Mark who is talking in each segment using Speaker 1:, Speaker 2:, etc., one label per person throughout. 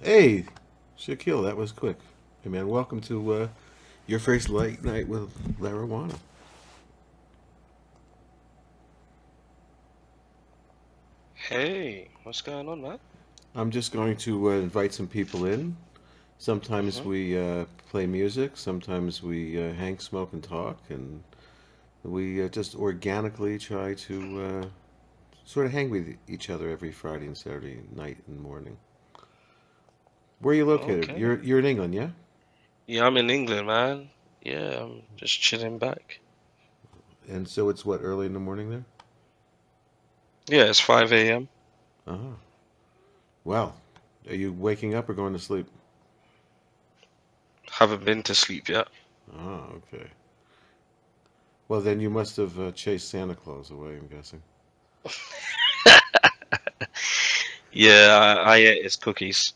Speaker 1: Hey, Shaquille, that was quick. Hey, man, welcome to your first late night with LARIJUANA.
Speaker 2: Hey, what's going on, man?
Speaker 1: I'm just going to invite some people in. Sometimes
Speaker 2: hmm
Speaker 1: we play music, sometimes we hang, smoke, and talk, and we just organically try to sort of hang with each other every Friday and Saturday night and morning. Where are you located?
Speaker 2: Okay.
Speaker 1: You're in England, yeah?
Speaker 2: Yeah, I'm in England, man. Yeah, I'm just chilling back.
Speaker 1: And so it's what, early in the morning there?
Speaker 2: Yeah, it's 5 a.m.
Speaker 1: Oh, well, are you waking up or going to sleep?
Speaker 2: Haven't been to sleep yet.
Speaker 1: Oh, okay. Well, then you must have chased Santa Claus away, I'm guessing.
Speaker 2: Yeah, I ate his cookies.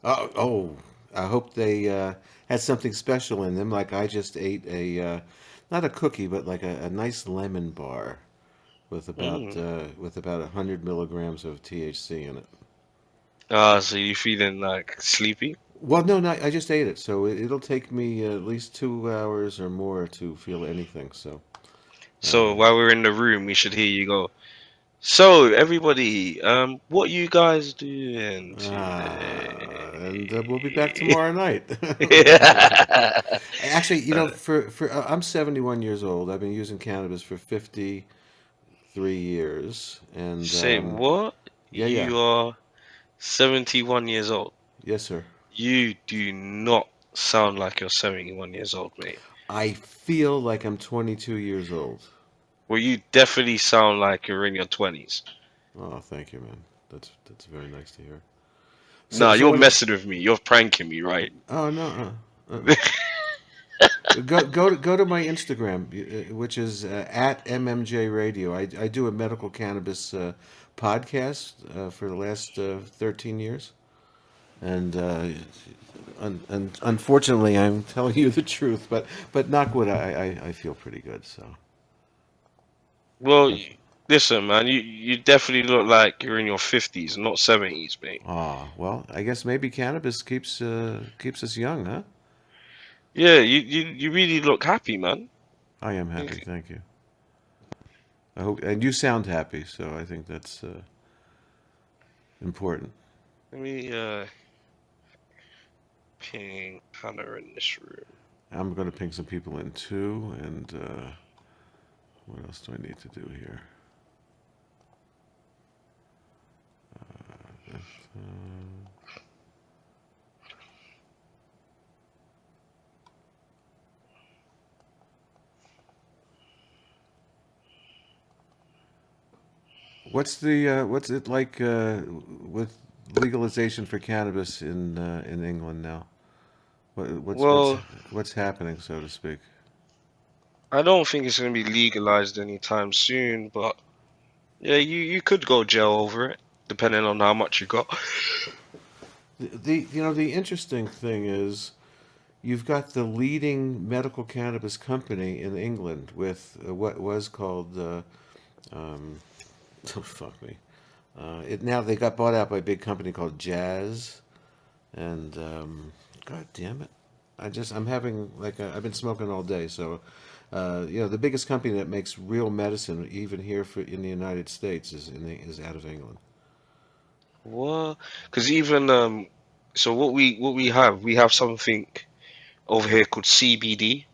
Speaker 1: Oh, I hope they had something special in them. Like I just ate not a cookie, but like a nice lemon bar
Speaker 2: Mm.
Speaker 1: with about 100 milligrams of THC in it.
Speaker 2: Ah, so you feeling like sleepy?
Speaker 1: Well, no, no, I just ate it, so it'll take me at least 2 hours or more to feel anything. So,
Speaker 2: So
Speaker 1: uh,
Speaker 2: while we're in the room, we should hear you go. So everybody, what you guys doing
Speaker 1: and we'll be back
Speaker 2: today?
Speaker 1: tomorrow night.
Speaker 2: Yeah.
Speaker 1: Actually, for I'm 71 years old. I've been using cannabis for 53 years, and
Speaker 2: Say what?
Speaker 1: yeah, yeah,
Speaker 2: You are 71 years old.
Speaker 1: yes, sir.
Speaker 2: You do not sound like you're 71 years old, mate.
Speaker 1: I feel like I'm 22 years old.
Speaker 2: Well, you definitely sound like you're in your 20s.
Speaker 1: Oh, thank you, man. That's very nice to hear. So,
Speaker 2: Nah,
Speaker 1: so
Speaker 2: you're
Speaker 1: what?
Speaker 2: messing with me. You're pranking me, right?
Speaker 1: Oh no, go to my Instagram, which is at MMJ Radio. I do a medical cannabis podcast for the last 13 years. And unfortunately, I'm telling you the truth, but knock wood, I feel pretty good. So,
Speaker 2: Well,
Speaker 1: uh,
Speaker 2: listen, man, you definitely look like you're in your 50s, not 70s, mate.
Speaker 1: well, I guess maybe cannabis keeps us young, huh?
Speaker 2: Yeah, you really look happy, man.
Speaker 1: I am
Speaker 2: You-
Speaker 1: happy, thank you. I hope, and you sound happy, so I think that's important.
Speaker 2: Let me ping Hannah in this room.
Speaker 1: I'm going to ping some people in too, and what else do I need to do here? Uh, what's it like with legalization for cannabis in England now? What, what's what's
Speaker 2: Well,
Speaker 1: what's happening, so to speak?
Speaker 2: I don't think it's going to be legalized anytime soon, but yeah, you could go jail over it, depending on how much you got.
Speaker 1: The interesting thing is you've got the leading medical cannabis company in England with what was called um, oh, fuck me. It now they got bought out by a big company called Jazz, and God damn it, I'm having I've been smoking all day, so the biggest company that makes real medicine, even here in the United States, is out of England.
Speaker 2: What? Because even so what we have something over here called CBD.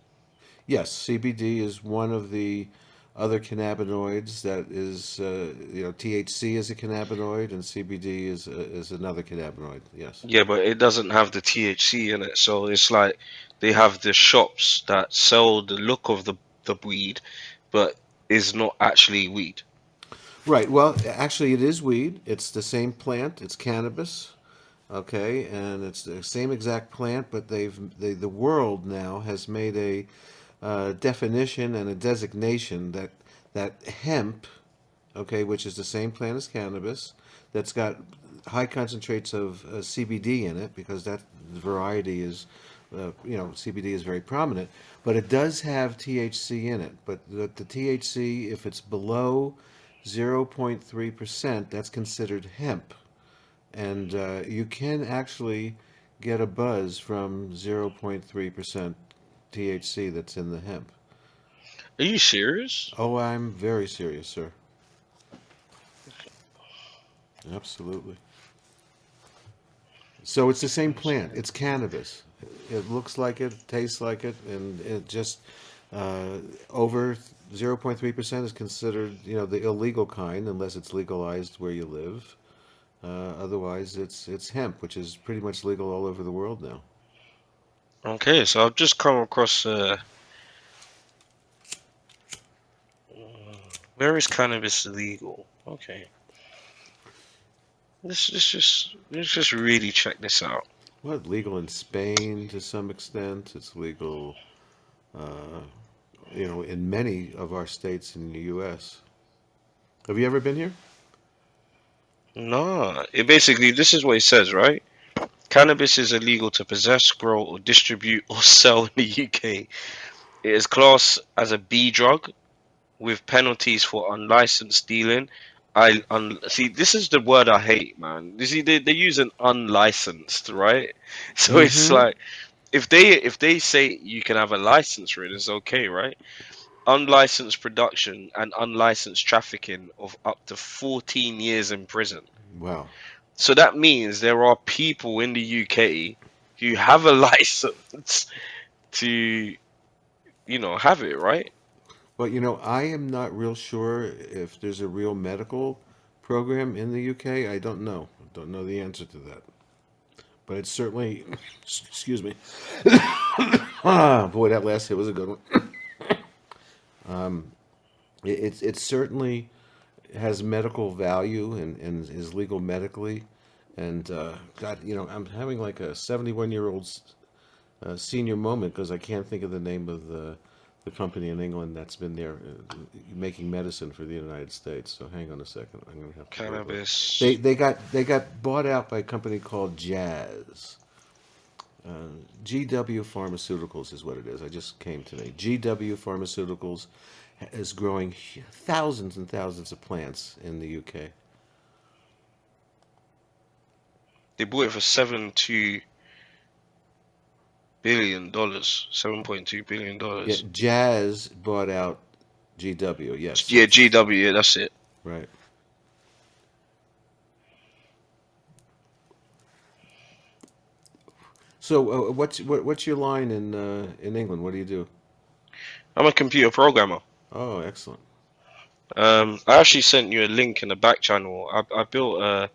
Speaker 1: Yes, CBD is one of the other cannabinoids that is, THC is a cannabinoid and CBD is another cannabinoid. Yes.
Speaker 2: Yeah, but it doesn't have the THC in it, so it's like they have the shops that sell the look of the weed, but is not actually weed.
Speaker 1: Right. Well, actually, it is weed. It's the same plant. It's cannabis. Okay, and it's the same exact plant, but the world now has made a definition and a designation that hemp, okay, which is the same plant as cannabis, that's got high concentrates of CBD in it because that variety is, CBD is very prominent, but it does have THC in it. But the THC, if it's below 0.3%, that's considered hemp. and you can actually get a buzz from 0.3% THC that's in the hemp.
Speaker 2: Are you serious?
Speaker 1: Oh, I'm very serious, sir. Absolutely. So it's the
Speaker 2: Just
Speaker 1: same plant.
Speaker 2: understand.
Speaker 1: It's cannabis. It looks like it, tastes like it, and it just uh, over 0.3% is considered, the illegal kind, unless it's legalized where you live. Otherwise, it's hemp, which is pretty much legal all over the world now.
Speaker 2: Okay, so I've just come across where is cannabis legal? Okay. Let's just really check this out.
Speaker 1: What, legal in Spain to some extent? It's legal, uh, in many of our states in the U.S. Have you ever been here?
Speaker 2: No, it basically this is what it says, right? Cannabis is illegal to possess, grow, or distribute or sell in the UK. It is classed as a B drug with penalties for unlicensed dealing. See. This is the word I hate, man. You see, they use an unlicensed, right? So it's
Speaker 1: Mm-hmm.
Speaker 2: like if they say you can have a license for it, it's okay, right? Unlicensed production and unlicensed trafficking of up to 14 years in prison.
Speaker 1: Wow.
Speaker 2: So that means there are people in the UK who have a license to, have it, right?
Speaker 1: But I am not real sure if there's a real medical program in the UK. I don't know. Don't know the answer to that. But it's certainly, excuse me. Ah, boy, that last hit was a good one. It certainly has medical value and is legal medically. And God, I'm having like a 71-year-old senior moment because I can't think of the name of the company in England that's been there making medicine for the United States. So hang on a second, I'm gonna have to go look. They
Speaker 2: Cannabis.
Speaker 1: they got they got bought out by a company called Jazz. GW Pharmaceuticals is what it is. I just came today. GW Pharmaceuticals is growing thousands and thousands of plants in the UK.
Speaker 2: They bought it for $7.2 billion. $7.2 billion.
Speaker 1: Yeah, Jazz bought out GW. Yes, so
Speaker 2: Yeah, GW, yeah, that's it.
Speaker 1: right. So what's your line in England? What do you do?
Speaker 2: I'm a computer programmer.
Speaker 1: Oh, excellent.
Speaker 2: I actually sent you a link in the back channel. I built a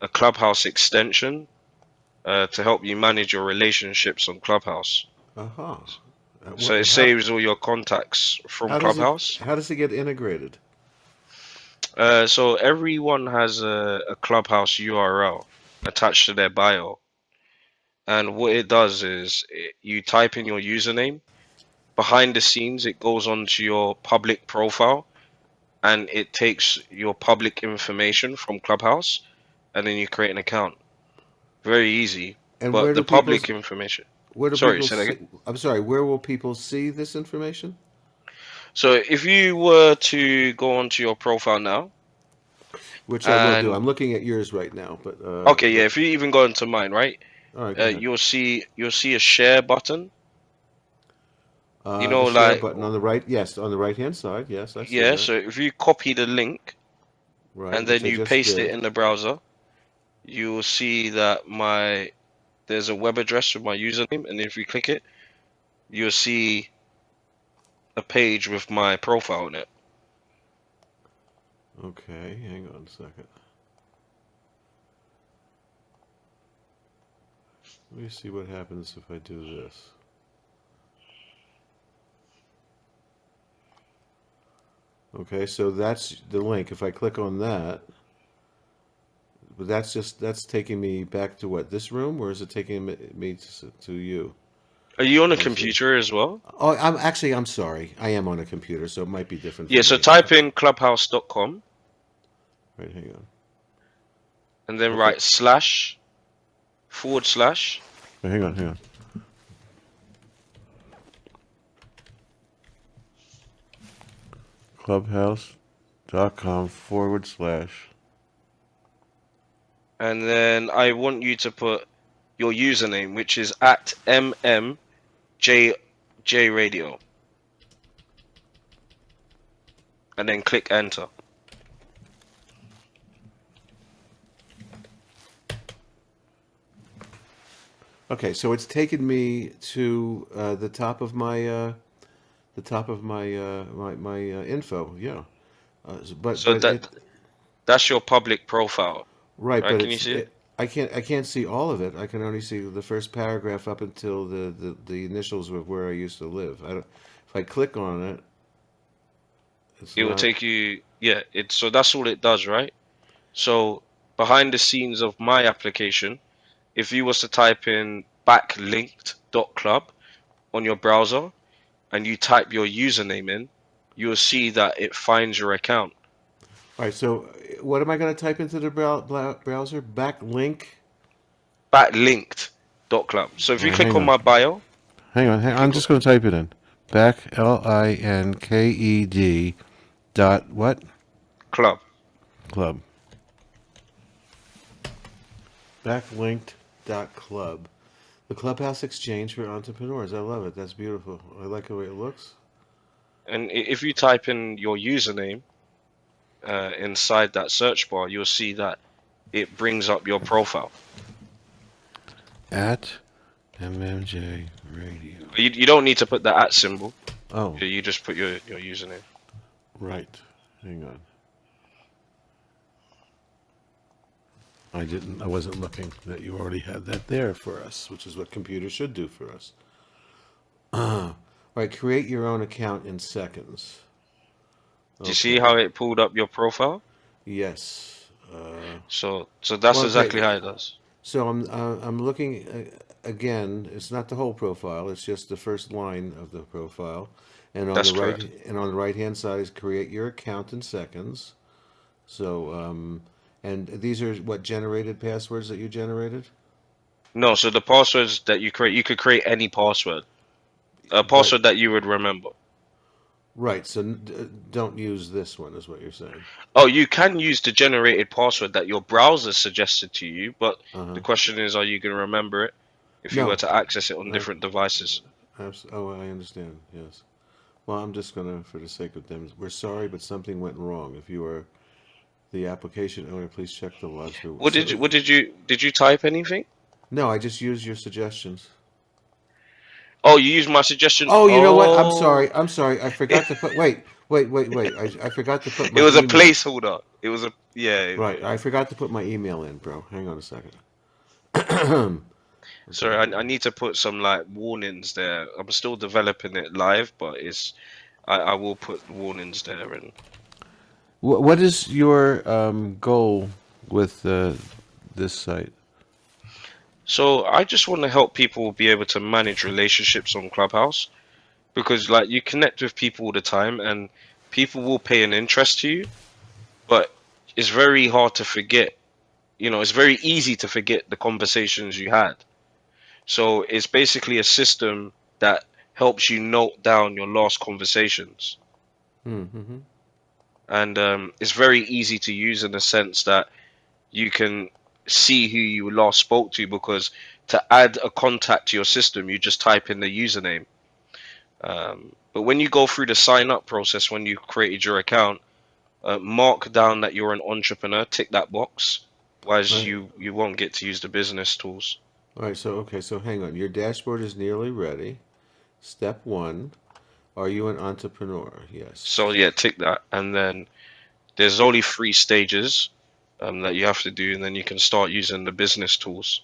Speaker 2: Clubhouse extension to help you manage your relationships on Clubhouse.
Speaker 1: Aha.
Speaker 2: So it
Speaker 1: How
Speaker 2: saves all your contacts from
Speaker 1: how does it
Speaker 2: Clubhouse.
Speaker 1: how does it get integrated?
Speaker 2: So everyone has a Clubhouse URL attached to their bio, and what it does is you type in your username. Behind the scenes, it goes onto your public profile, and it takes your public information from Clubhouse, and then you create an account. Very easy.
Speaker 1: And
Speaker 2: But the public information.
Speaker 1: where do
Speaker 2: Sorry,
Speaker 1: people
Speaker 2: say that again.
Speaker 1: see? I'm sorry. Where will people see this information?
Speaker 2: So if you were to go onto your profile now,
Speaker 1: Which I will do.
Speaker 2: and
Speaker 1: I'm looking at yours right now, but
Speaker 2: okay, yeah, if you even go into mine, right,
Speaker 1: all right, go ahead.
Speaker 2: you'll see a share button.
Speaker 1: The share
Speaker 2: Like
Speaker 1: button on the right. Yes, on the right hand side. Yes, I see
Speaker 2: yeah.
Speaker 1: that.
Speaker 2: So if you copy the link
Speaker 1: Right,
Speaker 2: and
Speaker 1: which
Speaker 2: then
Speaker 1: I
Speaker 2: you
Speaker 1: just
Speaker 2: paste it
Speaker 1: did.
Speaker 2: in the browser, you will see that there's a web address with my username, and if you click it, you'll see a page with my profile on it.
Speaker 1: Okay, hang on a second. Let me see what happens if I do this. Okay, so that's the link. If I click on that, but that's taking me back to what, this room, or is it taking me to you?
Speaker 2: Are you on a
Speaker 1: Let me see.
Speaker 2: computer as well?
Speaker 1: Oh, I'm sorry. I am on a computer, so it might be different for
Speaker 2: Yeah. So
Speaker 1: me.
Speaker 2: type in clubhouse.com
Speaker 1: Right, hang on.
Speaker 2: and then
Speaker 1: Okay,
Speaker 2: write slash forward slash.
Speaker 1: wait, hang on. Clubhouse.com/.
Speaker 2: and then I want you to put your username, which is at mmjj radio, and then click enter.
Speaker 1: Okay, so it's taken me to the top of my info. Yeah,
Speaker 2: So
Speaker 1: but
Speaker 2: that
Speaker 1: it
Speaker 2: that's your public profile,
Speaker 1: right,
Speaker 2: right?
Speaker 1: but
Speaker 2: Can you see it?
Speaker 1: I can't see all of it. I can only see the first paragraph up until the initials of where I used to live. I don't, if I click on it, it's
Speaker 2: It will
Speaker 1: not.
Speaker 2: take you, yeah, it's so that's all it does, right? So behind the scenes of my application, if you was to type in backlinked.club on your browser and you type your username in, you'll see that it finds your account.
Speaker 1: All right, so what am I going to type into the browser? Backlink.
Speaker 2: Backlinked.club. So if
Speaker 1: All
Speaker 2: you
Speaker 1: right,
Speaker 2: click
Speaker 1: hang
Speaker 2: on
Speaker 1: on,
Speaker 2: my bio,
Speaker 1: hang on. I'm
Speaker 2: click on
Speaker 1: just going to type it in. Back LINKED dot what
Speaker 2: club.
Speaker 1: club. Backlinked dot club. The Clubhouse Exchange for Entrepreneurs. I love it. That's beautiful. I like the way it looks.
Speaker 2: And if you type in your username inside that search bar, you'll see that it brings up your profile.
Speaker 1: At MMJ Radio.
Speaker 2: You don't need to put the at symbol.
Speaker 1: Oh,
Speaker 2: You just put your username.
Speaker 1: right. Hang on. I didn't. I wasn't looking that you already had that there for us, which is what computers should do for us. All right. Create your own account in seconds.
Speaker 2: Do you see
Speaker 1: Okay.
Speaker 2: how it pulled up your profile?
Speaker 1: Yes.
Speaker 2: So that's
Speaker 1: Well,
Speaker 2: exactly how
Speaker 1: okay.
Speaker 2: it does.
Speaker 1: So I'm looking again. It's not the whole profile. It's just the first line of the profile, and on
Speaker 2: That's
Speaker 1: the
Speaker 2: correct.
Speaker 1: right hand side is create your account in seconds. So and these are what generated passwords that you generated.
Speaker 2: No, so the passwords that you create, you could create any password, a
Speaker 1: But
Speaker 2: password that you would remember.
Speaker 1: right. So don't use this one, is what you're saying.
Speaker 2: Oh, you can use the generated password that your browser suggested to you, but
Speaker 1: Uh huh.
Speaker 2: the question is, are you going to remember it if you were
Speaker 1: No.
Speaker 2: to access it on
Speaker 1: I,
Speaker 2: different devices?
Speaker 1: oh, I understand. Yes. Well, I'm just gonna, for the sake of them, we're sorry, but something went wrong. If you are the application owner, please check the logs for. So,
Speaker 2: Did you type anything?
Speaker 1: no, I just used your suggestions.
Speaker 2: Oh, you used my suggestion.
Speaker 1: Oh, you know what? I'm
Speaker 2: Oh,
Speaker 1: sorry. I'm sorry. I
Speaker 2: it
Speaker 1: forgot to put. Wait. I forgot to put my
Speaker 2: was a
Speaker 1: email.
Speaker 2: placeholder. It was a yeah.
Speaker 1: Right. I forgot to put my email in, bro. Hang on a second.
Speaker 2: Sorry, I need to put some like warnings there. I'm still developing it live, but I will put warnings there. And
Speaker 1: What is your goal with this site?
Speaker 2: so I just want to help people be able to manage relationships on Clubhouse because like you connect with people all the time and people will pay an interest to you, but it's very hard to forget. You know, it's very easy to forget the conversations you had. So it's basically a system that helps you note down your last conversations.
Speaker 1: Mm-hmm.
Speaker 2: And it's very easy to use in the sense that you can see who you last spoke to because to add a contact to your system, you just type in the username. But when you go through the sign up process, when you created your account, mark down that you're an entrepreneur, tick that box. Otherwise,
Speaker 1: Right.
Speaker 2: you won't get to use the business tools.
Speaker 1: All right. So okay. So hang on. Your dashboard is nearly ready. Step one. Are you an entrepreneur?
Speaker 2: So
Speaker 1: Yes.
Speaker 2: yeah, tick that, and then there's only three stages that you have to do, and then you can start using the business tools.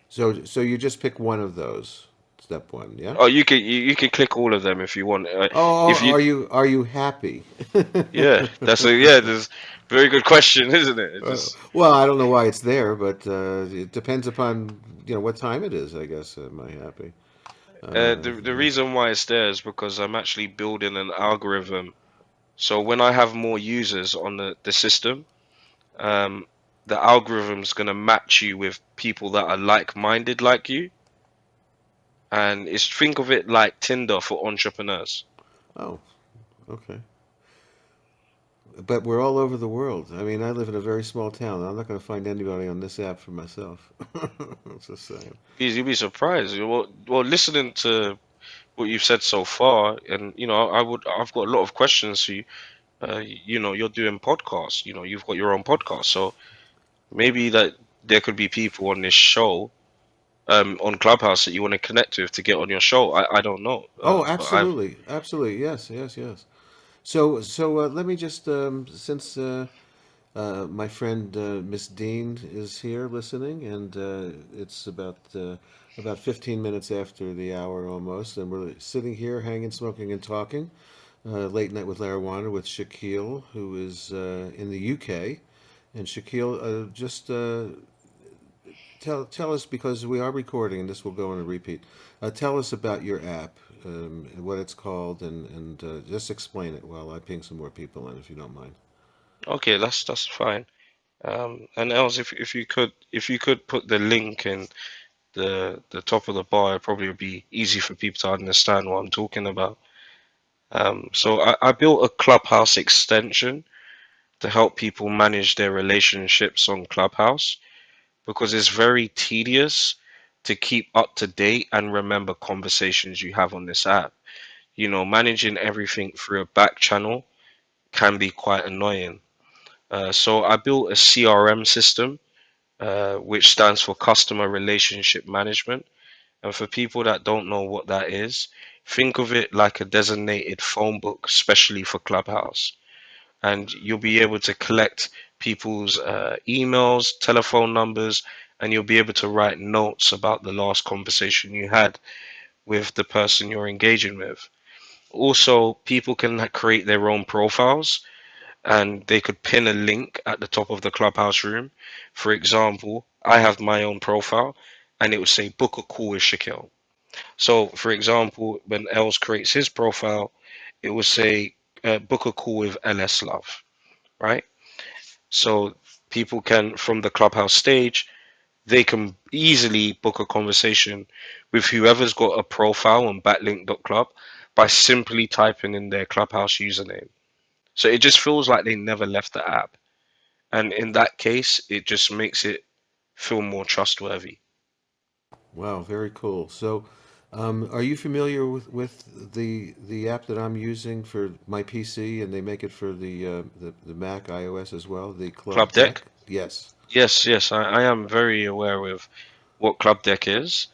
Speaker 1: So you just pick one of those. Step one. Yeah.
Speaker 2: Oh, you can click all of them if you want. If you
Speaker 1: Are you happy?
Speaker 2: Yeah, that's a yeah. There's very good question, isn't it? It just
Speaker 1: Well, I don't know why it's there, but it depends upon what time it is. I guess am I happy?
Speaker 2: the reason why it's there is because I'm actually building an algorithm. So when I have more users on the system, um, the algorithm's gonna match you with people that are like-minded like you, and it's think of it like Tinder for entrepreneurs.
Speaker 1: Oh, okay. but we're all over the world. I mean, I live in a very small town. I'm not going to find anybody on this app for myself. Just saying.
Speaker 2: You'd be surprised. Well, listening to what you've said so far, and I've got a lot of questions for you. You're doing podcasts. You've got your own podcast, so maybe that there could be people on this show, on Clubhouse that you want to connect with to get on your show. I don't know,
Speaker 1: Oh,
Speaker 2: but I've
Speaker 1: absolutely, absolutely. Yes, yes, yes. So let me just since my friend Miss Dean is here listening, and it's about 15 minutes after the hour almost, and we're sitting here hanging, smoking, and talking. Late night with Larijuana with Shaquille, who is in the UK, and Shaquille, just tell us, because we are recording, and this will go on a repeat. Tell us about your app, and what it's called, and just explain it while I ping some more people in, if you don't mind.
Speaker 2: okay. That's fine. And else, if you could put the link in the top of the bar, it probably would be easy for people to understand what I'm talking about. So I built a Clubhouse extension to help people manage their relationships on Clubhouse because it's very tedious to keep up to date and remember conversations you have on this app. Managing everything through a back channel can be quite annoying. So I built a CRM system, which stands for Customer Relationship Management. And for people that don't know what that is, think of it like a designated phone book, especially for Clubhouse. And you'll be able to collect people's emails, telephone numbers, and you'll be able to write notes about the last conversation you had with the person you're engaging with. Also, people can create their own profiles and they could pin a link at the top of the Clubhouse room. For example, I have my own profile and it would say book a call with Shaquille. So, for example, when Els creates his profile, it will say book a call with LS Love, right? So people can, from the Clubhouse stage, they can easily book a conversation with whoever's got a profile on backlink.club by simply typing in their Clubhouse username. So it just feels like they never left the app. And in that case, it just makes it feel more trustworthy.
Speaker 1: Wow, very cool. So, are you familiar with the app that I'm using for my PC, and they make it for the Mac iOS as well, the
Speaker 2: Club
Speaker 1: Club
Speaker 2: Deck?
Speaker 1: Deck? Yes.
Speaker 2: Yes, yes, I am very aware with what Club Deck is.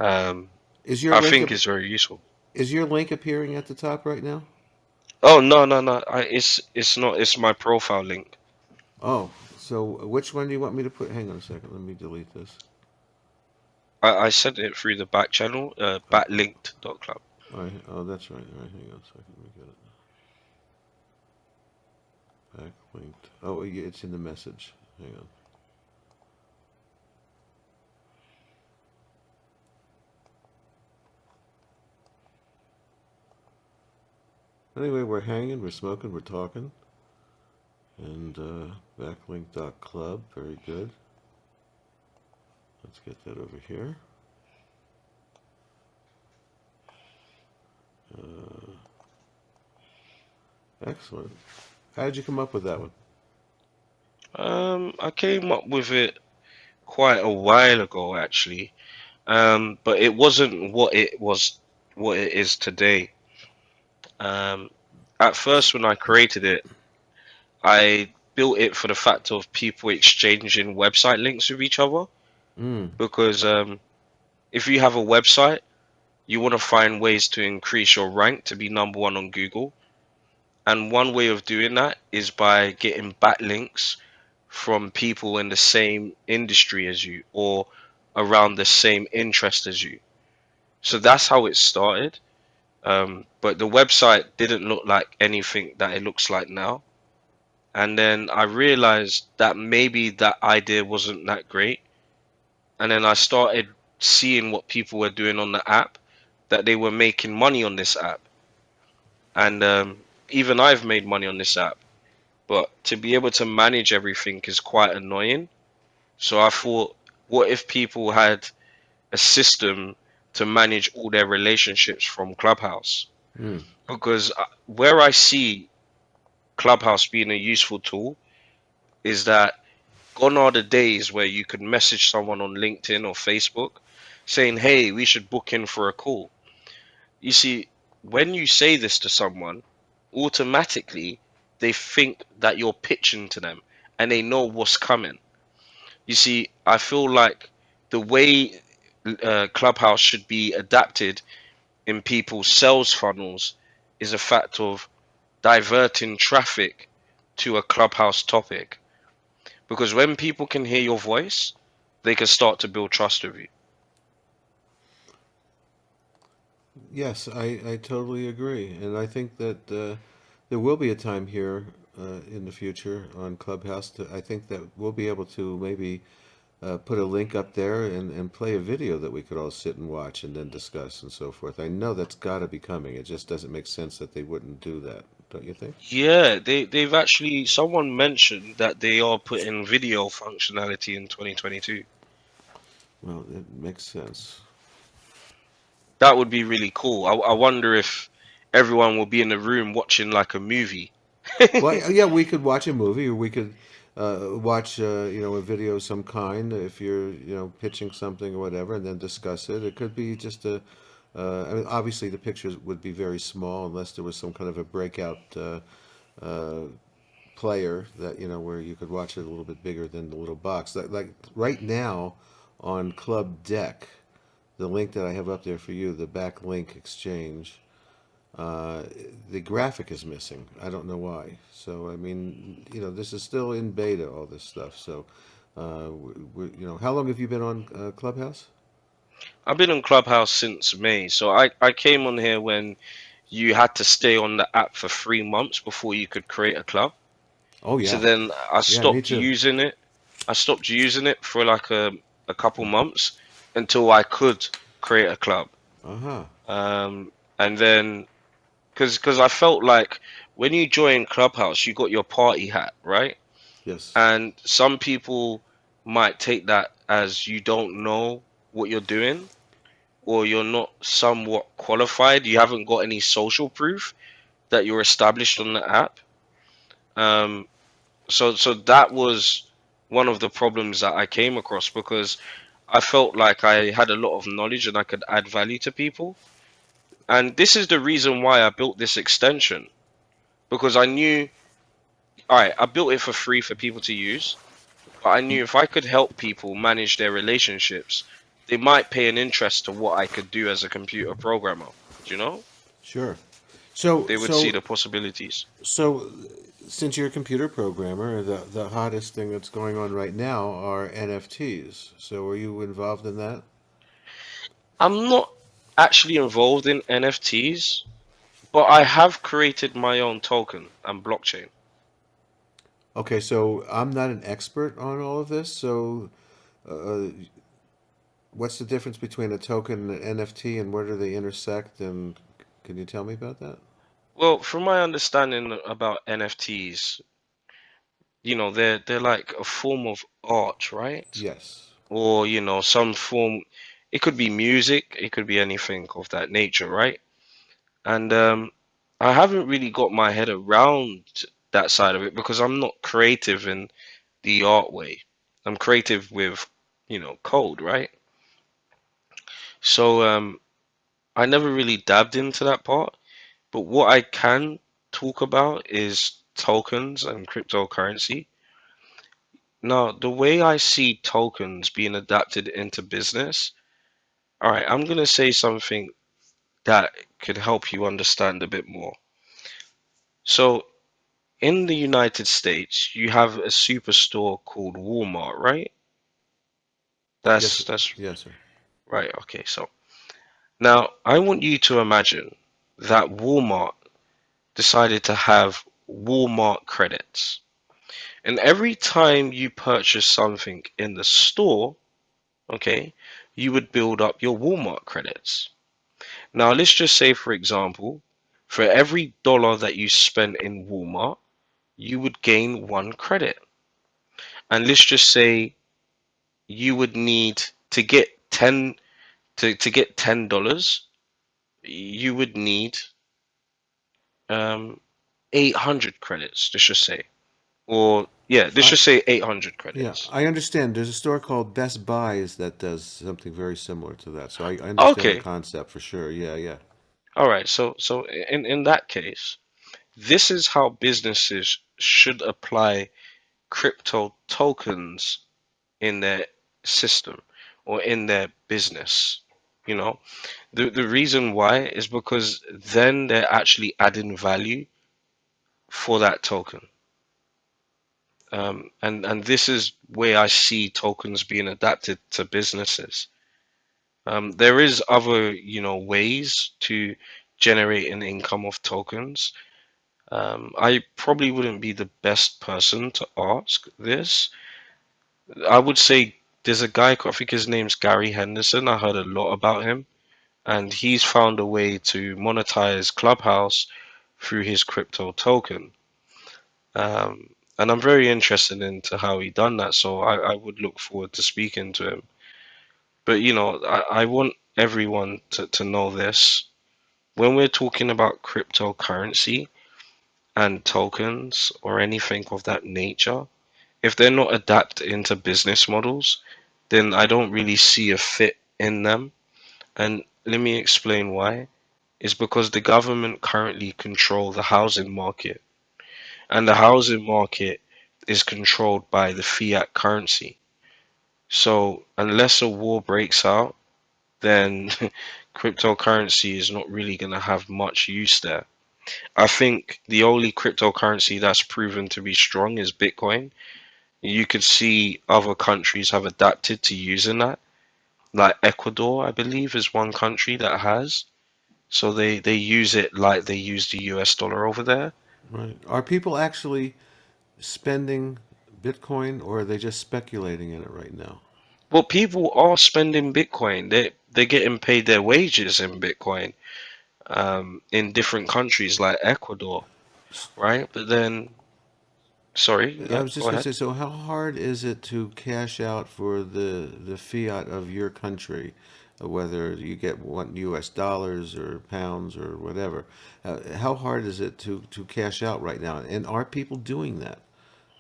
Speaker 2: Um,
Speaker 1: Is your
Speaker 2: I
Speaker 1: link
Speaker 2: think
Speaker 1: ap-
Speaker 2: it's very useful.
Speaker 1: is your link appearing at the top right now?
Speaker 2: Oh no, no, no! It's not. It's my profile link.
Speaker 1: Oh, so which one do you want me to put? Hang on a second. Let me delete this.
Speaker 2: I sent it through the back channel, backlinked.club.
Speaker 1: All right. Oh, that's right. All right. Hang on a second. Let me get it. Backlinked. Oh, yeah, it's in the message. Hang on. Anyway, we're hanging, we're smoking, we're talking, and backlink.club. Very good. Let's get that over here. Uh, Excellent. How did you come up with that one?
Speaker 2: I came up with it quite a while ago, actually. But it wasn't what it is today. Um, at first, when I created it, I built it for the fact of people exchanging website links with each other.
Speaker 1: Mm,
Speaker 2: Because if you have a website, you want to find ways to increase your rank to be number one on Google. And one way of doing that is by getting backlinks from people in the same industry as you or around the same interest as you. So that's how it started. But the website didn't look like anything that it looks like now. And then I realized that maybe that idea wasn't that great. And then I started seeing what people were doing on the app, that they were making money on this app. And even I've made money on this app. But to be able to manage everything is quite annoying. So I thought, what if people had a system to manage all their relationships from Clubhouse?
Speaker 1: mm,
Speaker 2: Because where I see Clubhouse being a useful tool is that gone are the days where you could message someone on LinkedIn or Facebook saying, "Hey, we should book in for a call." You see, when you say this to someone, automatically they think that you're pitching to them and they know what's coming. You see, I feel like the way Clubhouse should be adapted in people's sales funnels is a fact of diverting traffic to a Clubhouse topic. Because when people can hear your voice, they can start to build trust with you.
Speaker 1: Yes, I totally agree, and I think that there will be a time here in the future on Clubhouse. I think that we'll be able to maybe put a link up there and play a video that we could all sit and watch and then discuss and so forth. I know that's got to be coming. It just doesn't make sense that they wouldn't do that, don't you think?
Speaker 2: Yeah, they've actually someone mentioned that they are putting video functionality in 2022.
Speaker 1: Well, it makes sense.
Speaker 2: That would be really cool. I wonder if everyone will be in the room watching like a movie.
Speaker 1: Well, yeah, we could watch a movie, or we could watch, a video of some kind if you're, pitching something or whatever, and then discuss it. It could be just I mean, obviously the pictures would be very small unless there was some kind of a breakout uh, player that, where you could watch it a little bit bigger than the little box. Like right now on Club Deck, the link that I have up there for you, the backlink exchange. Uh, the graphic is missing. I don't know why. So I mean, this is still in beta. All this stuff. So, how long have you been on Clubhouse?
Speaker 2: I've been on Clubhouse since May, so I came on here when you had to stay on the app for 3 months before you could create a club.
Speaker 1: Oh
Speaker 2: So
Speaker 1: yeah,
Speaker 2: then I
Speaker 1: yeah, me
Speaker 2: stopped
Speaker 1: too.
Speaker 2: using it. I stopped using it for like a couple months until I could create a club.
Speaker 1: Uh huh.
Speaker 2: And then because I felt like when you join Clubhouse, you got your party hat, right?
Speaker 1: Yes.
Speaker 2: And some people might take that as you don't know what you're doing or you're not somewhat qualified. You haven't got any social proof that you're established on the app. Um, so that was one of the problems that I came across because I felt like I had a lot of knowledge and I could add value to people. And this is the reason why I built this extension because I knew, all right, I built it for free for people to use, but I knew if I could help people manage their relationships, they might pay an interest to what I could do as a computer programmer. Do you know?
Speaker 1: Sure. So
Speaker 2: They would see
Speaker 1: so
Speaker 2: the possibilities.
Speaker 1: so since you're a computer programmer, the hottest thing that's going on right now are NFTs. So are you involved in that?
Speaker 2: I'm not actually involved in NFTs, but I have created my own token and blockchain.
Speaker 1: Okay, so I'm not an expert on all of this. So uh, what's the difference between a token and an NFT, and where do they intersect? And can you tell me about that?
Speaker 2: Well, from my understanding about NFTs, they're like a form of art, right?
Speaker 1: Yes.
Speaker 2: Or, some form, it could be music, it could be anything of that nature, right? And I haven't really got my head around that side of it because I'm not creative in the art way. I'm creative with, code, right? So I never really dabbed into that part. But what I can talk about is tokens and cryptocurrency. Now, the way I see tokens being adapted into business, all right, I'm going to say something that could help you understand a bit more. So, in the United States, you have a superstore called Walmart, right?
Speaker 1: Yes.
Speaker 2: That's
Speaker 1: Yes, sir.
Speaker 2: right. Okay, so now I want you to imagine that Walmart decided to have Walmart credits. And every time you purchase something in the store, okay, you would build up your Walmart credits. Now, let's just say, for example, for every dollar that you spend in Walmart, you would gain one credit. And let's just say you would need to get 10 to get $10, you would need um 800 credits, let's just say. Or, yeah, let's
Speaker 1: I
Speaker 2: just say 800
Speaker 1: Yeah,
Speaker 2: credits.
Speaker 1: I understand. There's a store called Best Buys that does something very similar to that. So I understand the
Speaker 2: Okay,
Speaker 1: concept for sure. Yeah, yeah.
Speaker 2: all right. So in that case, this is how businesses should apply crypto tokens in their system or in their business. You know, the reason why is because then they're actually adding value for that token. And this is where I see tokens being adapted to businesses. There is other, ways to generate an income of tokens. I probably wouldn't be the best person to ask this. I would say there's a guy, I think his name's Gary Henderson. I heard a lot about him, and he's found a way to monetize Clubhouse through his crypto token. And I'm very interested into how he done that, so I would look forward to speaking to him. But I want everyone to know this. When we're talking about cryptocurrency and tokens or anything of that nature, if they're not adapted into business models, then I don't really see a fit in them. And let me explain why. It's because the government currently control the housing market, and the housing market is controlled by the fiat currency. So unless a war breaks out, then cryptocurrency is not really going to have much use there. I think the only cryptocurrency that's proven to be strong is Bitcoin. You could see other countries have adapted to using that. Like Ecuador, I believe, is one country that has. So they use it like they use the US dollar over there.
Speaker 1: Right. Are people actually spending Bitcoin or are they just speculating in it right now?
Speaker 2: Well, people are spending Bitcoin. They're getting paid their wages in Bitcoin, in different countries like Ecuador,
Speaker 1: S-
Speaker 2: right? But then, sorry,
Speaker 1: I
Speaker 2: yeah,
Speaker 1: was
Speaker 2: go
Speaker 1: just going to
Speaker 2: ahead.
Speaker 1: say, so how hard is it to cash out for the fiat of your country, whether you get one U.S. dollars or pounds or whatever? How hard is it to cash out right now? And are people doing that?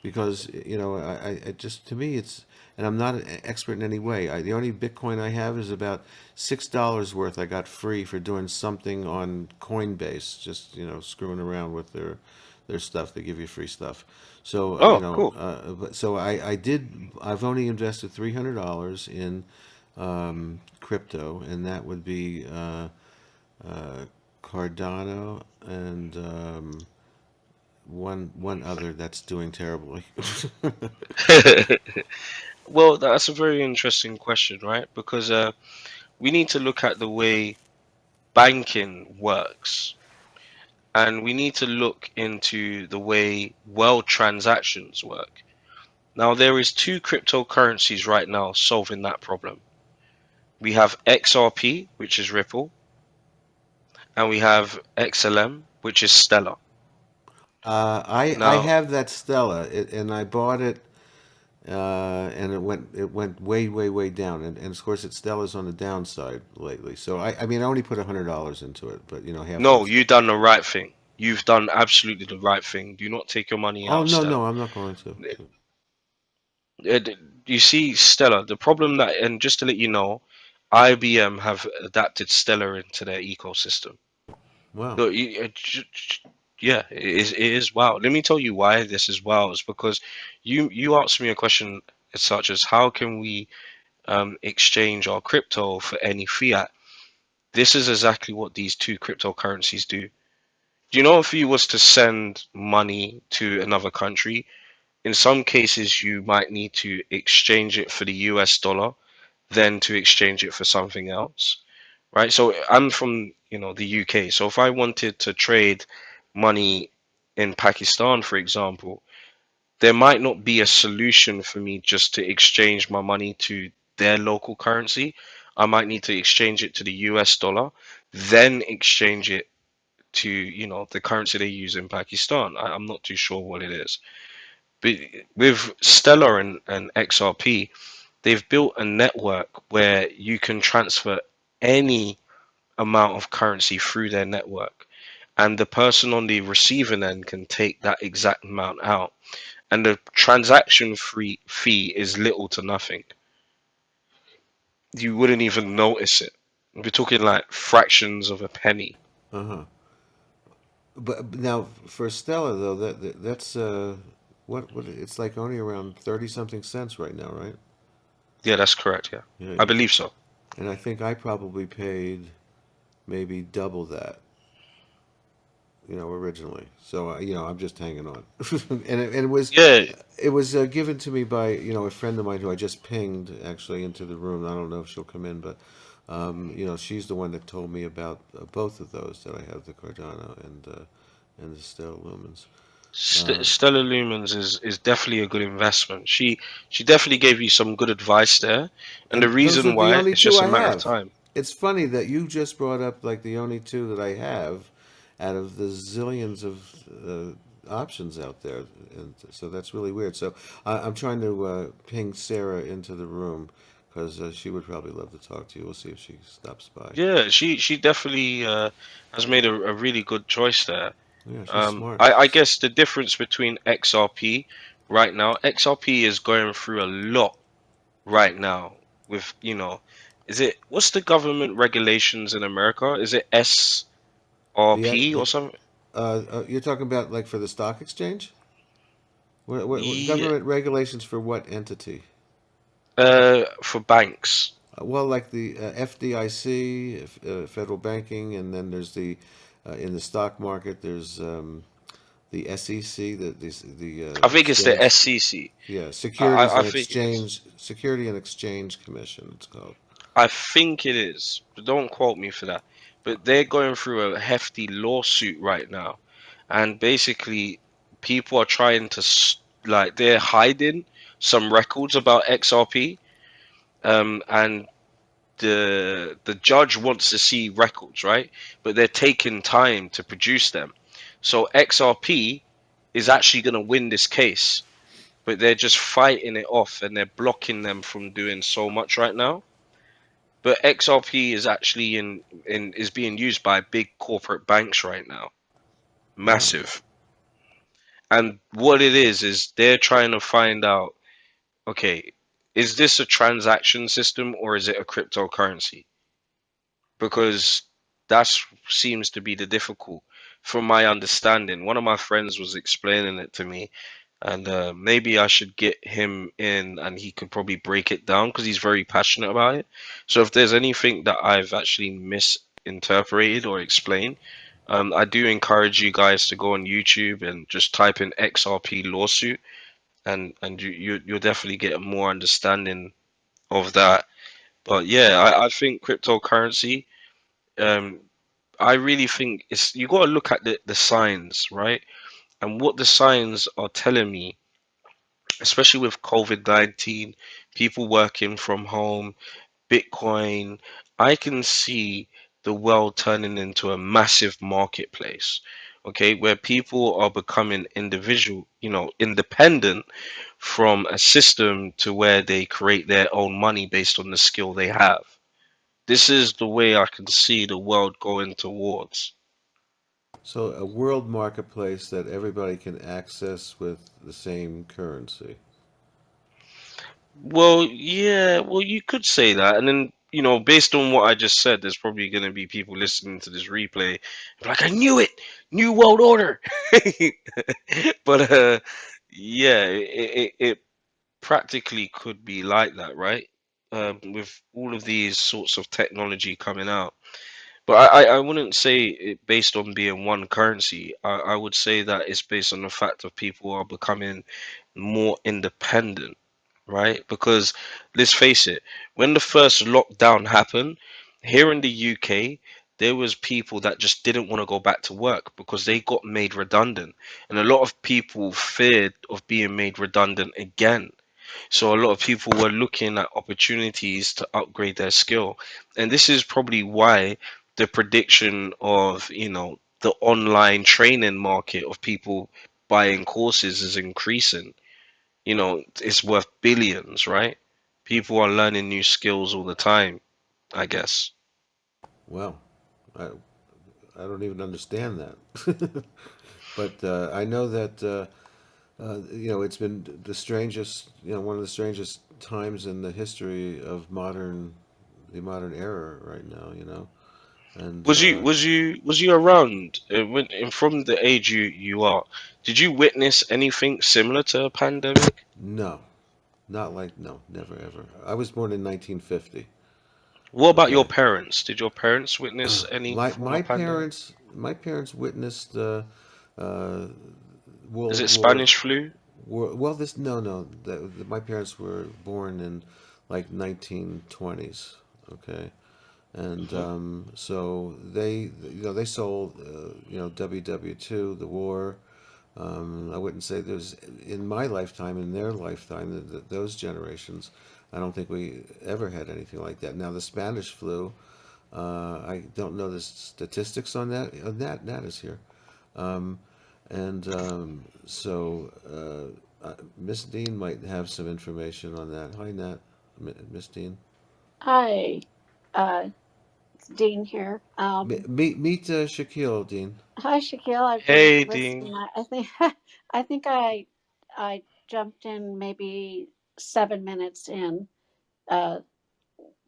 Speaker 1: Because I just to me it's, and I'm not an expert in any way. The only Bitcoin I have is about $6 worth I got free for doing something on Coinbase, just screwing around with their stuff. They give you free stuff. So
Speaker 2: Oh, cool.
Speaker 1: so I've only invested $300 in crypto, and that would be uh, Cardano and one other that's doing terribly.
Speaker 2: Well, that's a very interesting question, right? Because we need to look at the way banking works, and we need to look into the way world transactions work. Now, there is two cryptocurrencies right now solving that problem. We have XRP, which is Ripple, and we have XLM, which is Stellar.
Speaker 1: I
Speaker 2: Now,
Speaker 1: have that Stella, and I bought it, and it went way down, and of course, Stella's on the downside lately. So I mean, I only put $100 into it, but half of
Speaker 2: no,
Speaker 1: it's gone.
Speaker 2: you done the right thing. You've done absolutely the right thing. Do not take your money
Speaker 1: Oh
Speaker 2: out,
Speaker 1: no,
Speaker 2: Stellar.
Speaker 1: no, I'm not going to.
Speaker 2: You see, Stellar, the problem that, and just to let you know, IBM have adapted Stellar into their ecosystem.
Speaker 1: Wow.
Speaker 2: Look, yeah, it is wow. Let me tell you why this is wow. Is because you asked me a question such as how can we exchange our crypto for any fiat? This is exactly what these two cryptocurrencies do. Do you know if you was to send money to another country, in some cases you might need to exchange it for the US dollar, then to exchange it for something else, right? So I'm from, the UK. So if I wanted to trade money in Pakistan, for example, there might not be a solution for me just to exchange my money to their local currency. I might need to exchange it to the US dollar, then exchange it to, the currency they use in Pakistan. I'm not too sure what it is. But with Stellar and XRP, they've built a network where you can transfer any amount of currency through their network. and the person on the receiving end can take that exact amount out, and the transaction fee is little to nothing. You wouldn't even notice it. We're talking like fractions of a penny.
Speaker 1: Uh huh. But now for Stella though, that's what it's like only around 30 something cents right now, right?
Speaker 2: Yeah, that's correct. Yeah,
Speaker 1: Yeah,
Speaker 2: I believe so.
Speaker 1: and I think I probably paid maybe double that, originally. So I'm just hanging on, and
Speaker 2: Yeah,
Speaker 1: it was given to me by a friend of mine who I just pinged actually into the room. I don't know if she'll come in, but she's the one that told me about both of those that I have, the Cardano and the Stella Lumens.
Speaker 2: Stellar Lumens is definitely a good investment. She definitely gave you some good advice there, and the
Speaker 1: And those are
Speaker 2: reason
Speaker 1: the
Speaker 2: why
Speaker 1: only
Speaker 2: it's
Speaker 1: two
Speaker 2: just a
Speaker 1: I
Speaker 2: matter of
Speaker 1: have.
Speaker 2: time.
Speaker 1: It's funny that you just brought up like the only two that I have out of the zillions of options out there, and so that's really weird. So I'm trying to ping Sarah into the room because she would probably love to talk to you. We'll see if she stops by.
Speaker 2: Yeah, she definitely has made a really good choice there.
Speaker 1: Yeah, she's smart.
Speaker 2: I guess the difference between XRP right now, XRP is going through a lot right now with, is it, what's the government regulations in America? Is it
Speaker 1: Yeah,
Speaker 2: SRP or something?
Speaker 1: you're talking about like for the stock exchange? What
Speaker 2: Yeah,
Speaker 1: government regulations for what entity?
Speaker 2: for banks.
Speaker 1: Well, like the FDIC, federal banking, and then there's the in the stock market. There's the SEC, the
Speaker 2: I think it's the
Speaker 1: exchange,
Speaker 2: SCC.
Speaker 1: yeah,
Speaker 2: I think it is.
Speaker 1: Security and Exchange Commission. It's called.
Speaker 2: I think it is. But don't quote me for that. But they're going through a hefty lawsuit right now, and basically, people are trying to like they're hiding some records about XRP, and the judge wants to see records, right? But they're taking time to produce them. So XRP is actually going to win this case, but they're just fighting it off and they're blocking them from doing so much right now. But XRP is actually in is being used by big corporate banks right now.
Speaker 1: Wow.
Speaker 2: Massive. And what it is they're trying to find out, okay, is this a transaction system or is it a cryptocurrency? Because that seems to be the difficult from my understanding. One of my friends was explaining it to me, and maybe I should get him in and he could probably break it down because he's very passionate about it. So if there's anything that I've actually misinterpreted or explained, I do encourage you guys to go on YouTube and just type in XRP lawsuit, and you'll definitely get a more understanding of that. But yeah, I think cryptocurrency. Um, I really think it's you got to look at the signs, right? And what the signs are telling me, especially with COVID-19, people working from home, Bitcoin, I can see the world turning into a massive marketplace, okay, where people are becoming independent from a system to where they create their own money based on the skill they have. This is the way I can see the world going towards.
Speaker 1: So a world marketplace that everybody can access with the same currency.
Speaker 2: Well, yeah, well, you could say that. And then, based on what I just said, there's probably going to be people listening to this replay like, I knew it! New World Order! But, yeah, it practically could be like that, right? With all of these sorts of technology coming out. But I wouldn't say it based on being one currency. I would say that it's based on the fact of people are becoming more independent, right? Because let's face it, when the first lockdown happened here in the UK, there was people that just didn't want to go back to work because they got made redundant, and a lot of people feared of being made redundant again. So a lot of people were looking at opportunities to upgrade their skill. And this is probably why the prediction of, the online training market of people buying courses is increasing. It's worth billions, right? People are learning new skills all the time, I guess.
Speaker 1: Well, I don't even understand that. But I know that it's been the strangest, one of the strangest times in the history of the modern era right now. And
Speaker 2: Was you around when and from the age you are? Did you witness anything similar to a pandemic?
Speaker 1: no, not like no, never ever. I was born in 1950.
Speaker 2: What about your
Speaker 1: Okay,
Speaker 2: parents? Did your parents witness any
Speaker 1: my
Speaker 2: form of pandemic?
Speaker 1: my parents witnessed uh,
Speaker 2: Is
Speaker 1: World
Speaker 2: it
Speaker 1: War.
Speaker 2: Spanish flu?
Speaker 1: Well, this no, no. My parents were born in like 1920s. Okay, and
Speaker 2: Hmm.
Speaker 1: so they sold WW2, the war. I wouldn't say there's in my lifetime, in their lifetime, those generations. I don't think we ever had anything like that. Now the Spanish flu, I don't know the statistics on that. Nat is here, um, and Miss Dean might have some information on that. Hi, Nat, Miss Dean.
Speaker 3: Hi, it's Dean here.
Speaker 1: Meet Shaquille, Dean.
Speaker 3: Hi, Shaquille. I've been
Speaker 2: Hey,
Speaker 3: listening.
Speaker 2: Dean.
Speaker 3: I think I think I jumped in maybe 7 minutes in uh,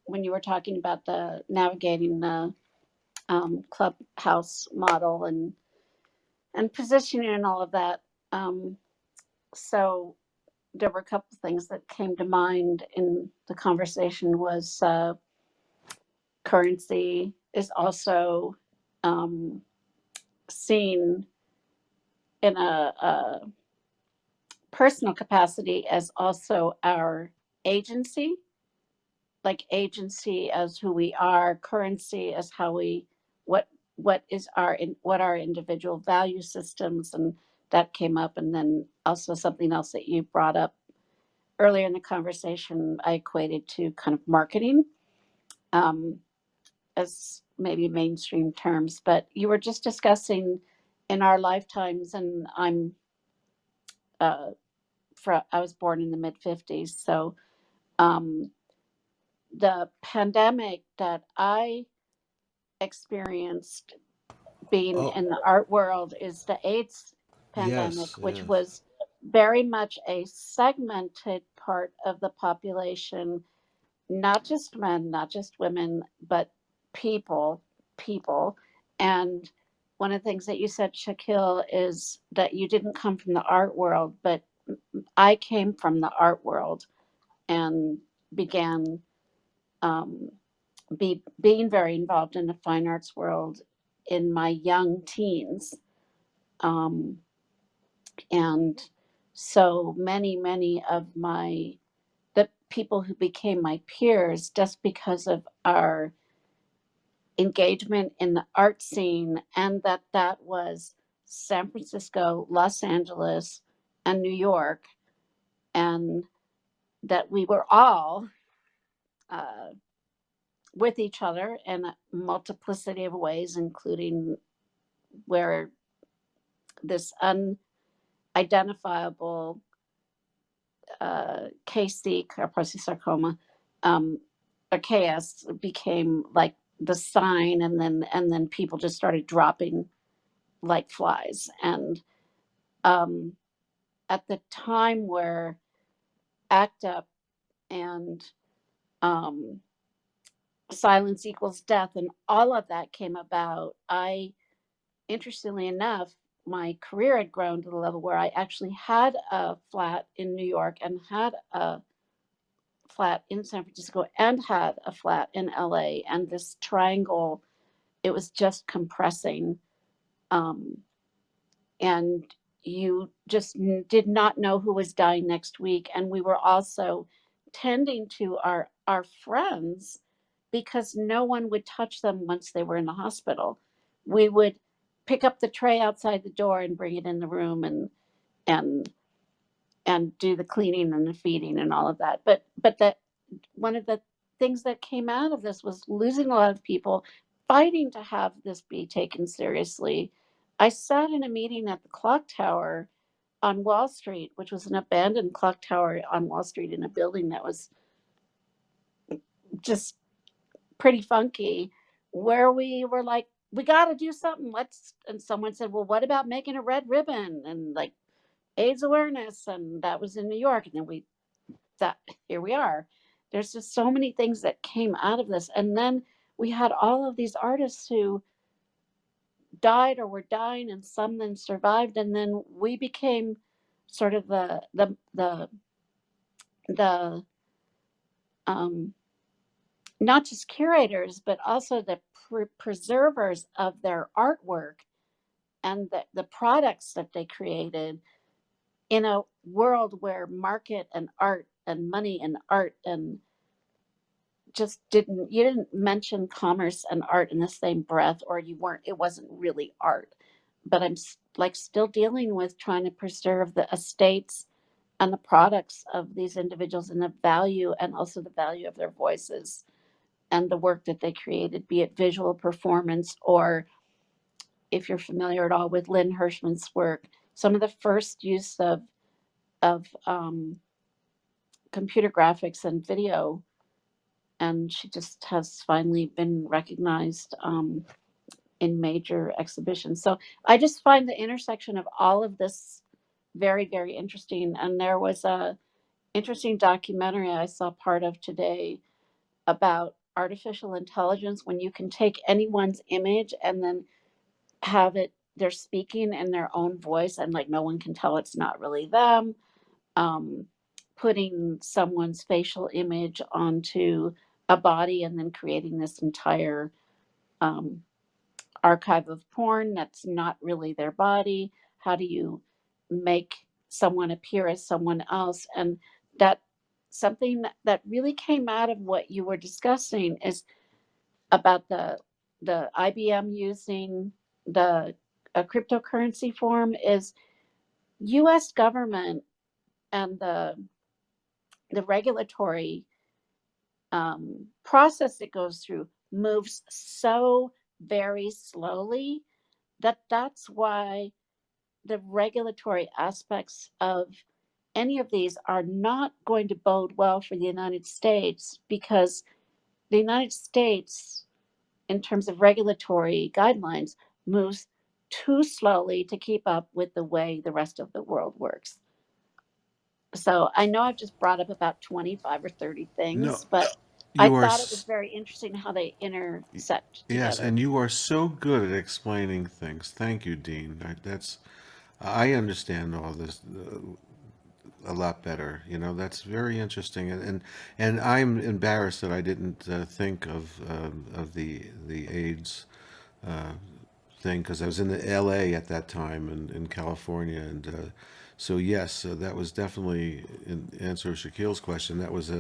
Speaker 3: when you were talking about the navigating the clubhouse model and positioning and all of that. Um, so there were a couple of things that came to mind in the conversation was currency is also um, seen in a personal capacity as also our agency, like agency as who we are, currency as how we what is what our individual value systems, and that came up, and then also something else that you brought up earlier in the conversation. I equated to kind of marketing um, as maybe mainstream terms, but you were just discussing in our lifetimes, and uh, I was born in the mid 50s. So um, the pandemic that I experienced being
Speaker 1: Oh,
Speaker 3: in the art world is the AIDS pandemic,
Speaker 1: yes,
Speaker 3: which
Speaker 1: yes.
Speaker 3: was very much a segmented part of the population, not just men, not just women, but people, people. And one of the things that you said, Shaquille, is that you didn't come from the art world, but I came from the art world and began um, being very involved in the fine arts world in my young teens. Um, and so many of the people who became my peers just because of our engagement in the art scene, and that was San Francisco, Los Angeles, and New York, and that we were all uh, with each other in a multiplicity of ways, including where this unidentifiable KC, Kaposi sarcoma, um, or KS, became like the sign, and then people just started dropping like flies. And um, at the time where ACT UP and um, silence equals death and all of that came about, interestingly enough, my career had grown to the level where I actually had a flat in New York and had a flat in San Francisco and had a flat in LA. And this triangle, it was just compressing. Um, and you just did not know who was dying next week. And we were also tending to our friends because no one would touch them once they were in the hospital. We would pick up the tray outside the door and bring it in the room and and do the cleaning and the feeding and all of that. But that one of the things that came out of this was losing a lot of people, fighting to have this be taken seriously. I sat in a meeting at the clock tower on Wall Street, which was an abandoned clock tower on Wall Street in a building that was just pretty funky, where we were like we got to do something. Let's, and someone said, well, what about making a red ribbon and like AIDS awareness? And that was in New York. And then that, here we are. There's just so many things that came out of this. And then we had all of these artists who died or were dying, and some then survived. And then we became sort of the um, not just curators, but also the preservers of their artwork and the products that they created in a world where market and art and money and art and just didn't, you didn't mention commerce and art in the same breath, or you weren't, it wasn't really art. But I'm like still dealing with trying to preserve the estates and the products of these individuals and the value, and also the value of their voices and the work that they created, be it visual performance, or if you're familiar at all with Lynn Hirschman's work, some of the first use of computer graphics and video, and she just has finally been recognized in major exhibitions. So I just find the intersection of all of this very, very interesting. And there was a interesting documentary I saw part of today about artificial intelligence, when you can take anyone's image and then have it, they're speaking in their own voice and like no one can tell it's not really them. um, Putting someone's facial image onto a body and then creating this entire um, archive of porn that's not really their body. How do you make someone appear as someone else? And that, something that really came out of what you were discussing is about the IBM using the a cryptocurrency form, is US government and the regulatory process it goes through moves so very slowly that that's why the regulatory aspects of any of these are not going to bode well for the United States, because the United States, in terms of regulatory guidelines, moves too slowly to keep up with the way the rest of the world works. So I know I've just brought up about 25 or 30
Speaker 1: No,
Speaker 3: things, but I
Speaker 1: you are.
Speaker 3: thought it was very interesting how they intersect
Speaker 1: Yes,
Speaker 3: together.
Speaker 1: and you are so good at explaining things. Thank you, Dean. That's I understand all this a lot better. You know, that's very interesting, and I'm embarrassed that I didn't think of the AIDS uh, thing, because I was in the L.A. at that time in California, and so yes, that was definitely, in answer to Shaquille's question. That was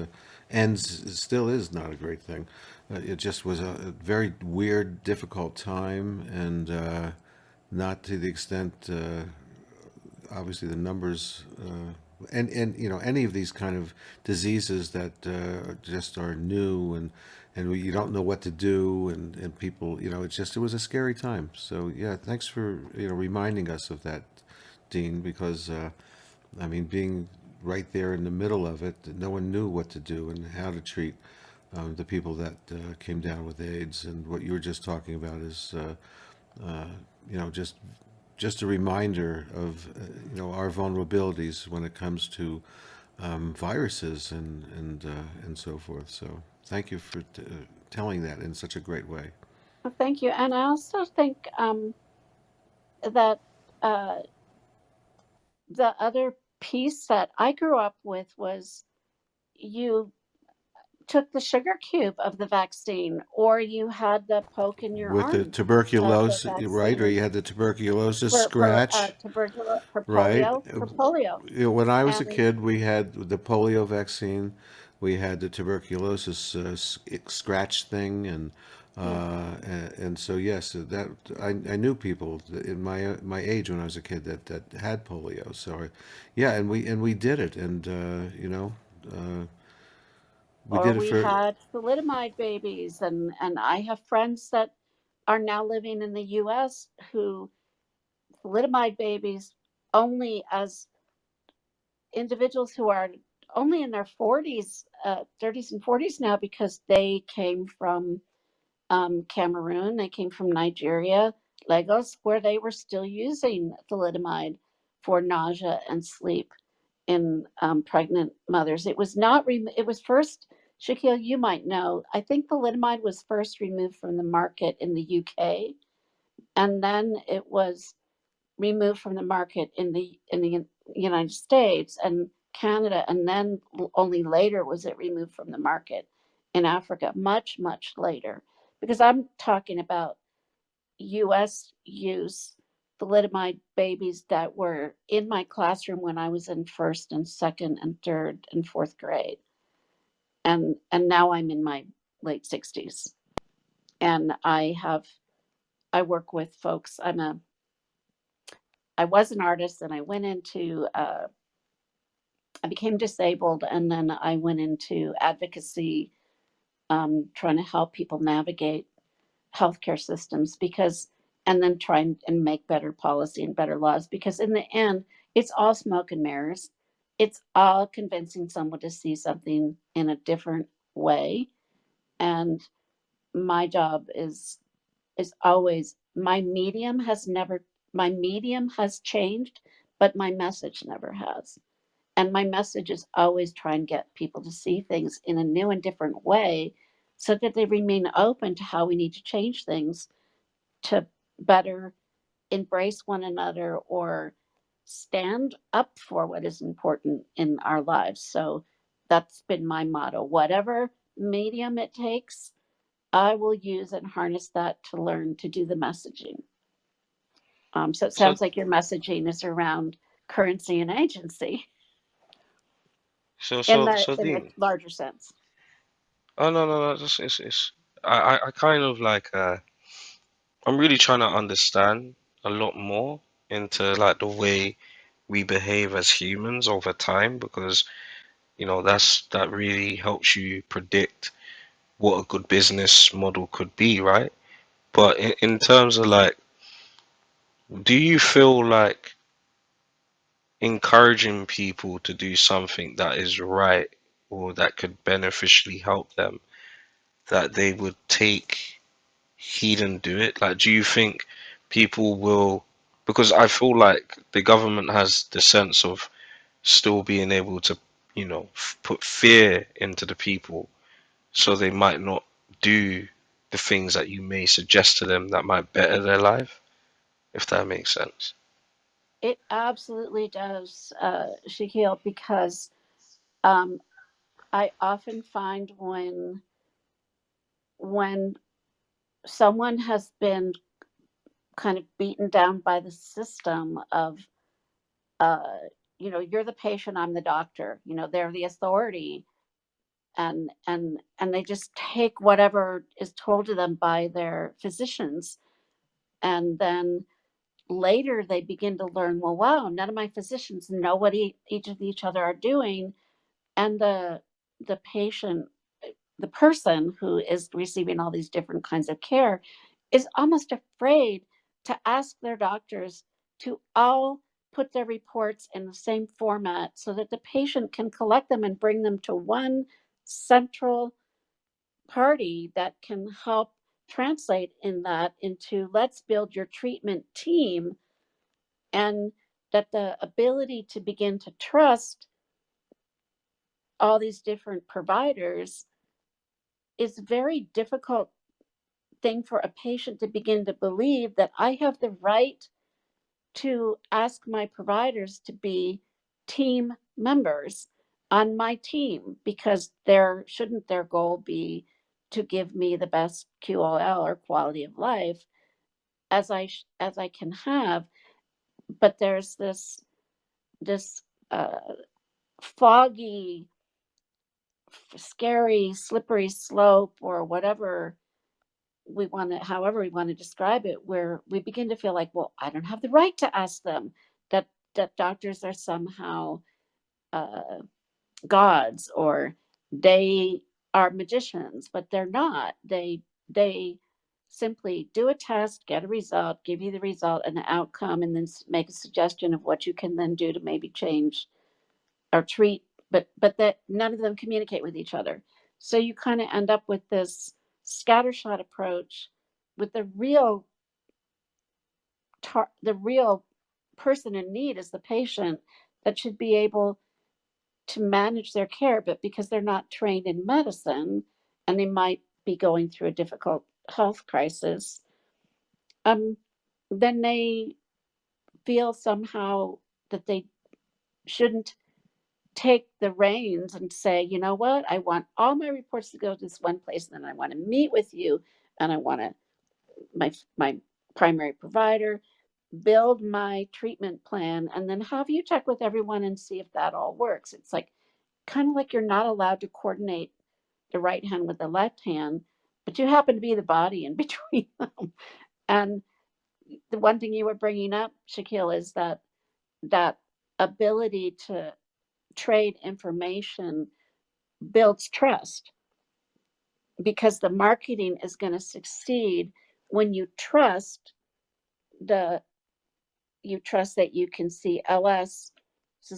Speaker 1: still is not a great thing. It just was a very weird, difficult time, and not to the extent. Obviously, the numbers, and you know, any of these kind of diseases that just are new, and you don't know what to do, and people, you know, it was a scary time. So yeah, thanks for, you know, reminding us of that, Dean, because I mean, being right there in the middle of it, no one knew what to do and how to treat the people that came down with AIDS. And what you were just talking about is, uh, you know, just a reminder of, you know, our vulnerabilities when it comes to viruses and so forth. So thank you for telling that in such a great way.
Speaker 3: Well, thank you. And I also think that uh, the other piece that I grew up with was, you took the sugar cube of the vaccine, or you had the poke in your
Speaker 1: With the
Speaker 3: arm of the
Speaker 1: tuberculosis, right? Or
Speaker 3: vaccine
Speaker 1: you had the tuberculosis
Speaker 3: for
Speaker 1: scratch,
Speaker 3: for
Speaker 1: right?
Speaker 3: polio,
Speaker 1: You know, when I was a
Speaker 3: and
Speaker 1: kid, we had the polio vaccine, we had the tuberculosis scratch thing,
Speaker 3: yeah.
Speaker 1: and so yes, that I knew people in my age when I was a kid that had polio. So yeah, and we did it, and you know, uh, we
Speaker 3: Or
Speaker 1: did it
Speaker 3: we
Speaker 1: for.
Speaker 3: had thalidomide babies, and I have friends that are now living in the US who thalidomide babies only as individuals who are only in their 40s, 30s and 40s now, because they came from Cameroon, they came from Nigeria, Lagos, where they were still using thalidomide for nausea and sleep in pregnant mothers. It was not, it was first, Shaquille, you might know, I think thalidomide was first removed from the market in the UK, and then it was removed from the market in the United States and Canada, and then only later was it removed from the market in Africa, much, much later. Because I'm talking about US use thalidomide babies that were in my classroom when I was in first and second and third and fourth grade. And now I'm in my late 60s. And I work with folks. I was an artist, and I became disabled, and then I went into advocacy, trying to help people navigate healthcare systems and then try and make better policy and better laws, because in the end, it's all smoke and mirrors. It's all convincing someone to see something in a different way. And my job is always, my medium has changed, but my message never has. And my message is always try and get people to see things in a new and different way so that they remain open to how we need to change things to better embrace one another or stand up for what is important in our lives. So that's been my motto. Whatever medium it takes, I will use and harness that to learn to do the messaging. So it
Speaker 2: So
Speaker 3: sounds like your messaging is around currency and agency
Speaker 2: so
Speaker 3: in the
Speaker 2: Dean.
Speaker 3: larger sense.
Speaker 2: Oh no, it's I kind of like I'm really trying to understand a lot more into like the way we behave as humans over time, because that really helps you predict what a good business model could be, right? But in terms of like, do you feel like encouraging people to do something that is right or that could beneficially help them, that they would take heed and do it? Like, do you think people will? Because I feel like the government has the sense of still being able to, put fear into the people, so they might not do the things that you may suggest to them that might better their life, if that makes sense.
Speaker 3: It absolutely does, Shaquille, because um, I often find when someone has been kind of beaten down by the system of, uh, you're the patient, I'm the doctor. They're the authority, and they just take whatever is told to them by their physicians, and then later they begin to learn, well, wow, none of my physicians know what each of each other are doing, and the patient, the person who is receiving all these different kinds of care, is almost afraid to ask their doctors to all put their reports in the same format so that the patient can collect them and bring them to one central party that can help translate in that into, let's build your treatment team. And that the ability to begin to trust all these different providers is a very difficult thing for a patient to begin to believe, that I have the right to ask my providers to be team members on my team, because their goal be to give me the best QOL, or quality of life, as I can have. But there's this foggy, scary, slippery slope, or whatever however we want to describe it, where we begin to feel like, well, I don't have the right to ask them, that doctors are somehow uh, gods, or they are magicians, but they're not. They simply do a test, get a result, give you the result and the outcome, and then make a suggestion of what you can then do to maybe change or treat, but that none of them communicate with each other. So you kind of end up with this scattershot approach with the real person in need is the patient that should be able to manage their care, but because they're not trained in medicine and they might be going through a difficult health crisis, um, then they feel somehow that they shouldn't take the reins and say, you know what, I want all my reports to go to this one place, and then I want to meet with you, and I want to my primary provider build my treatment plan, and then have you check with everyone and see if that all works. It's like kind of like you're not allowed to coordinate the right hand with the left hand, but you happen to be the body in between them. And the one thing you were bringing up, Shaquille, is that ability to trade information builds trust, because the marketing is going to succeed when the you trust that you can see LS's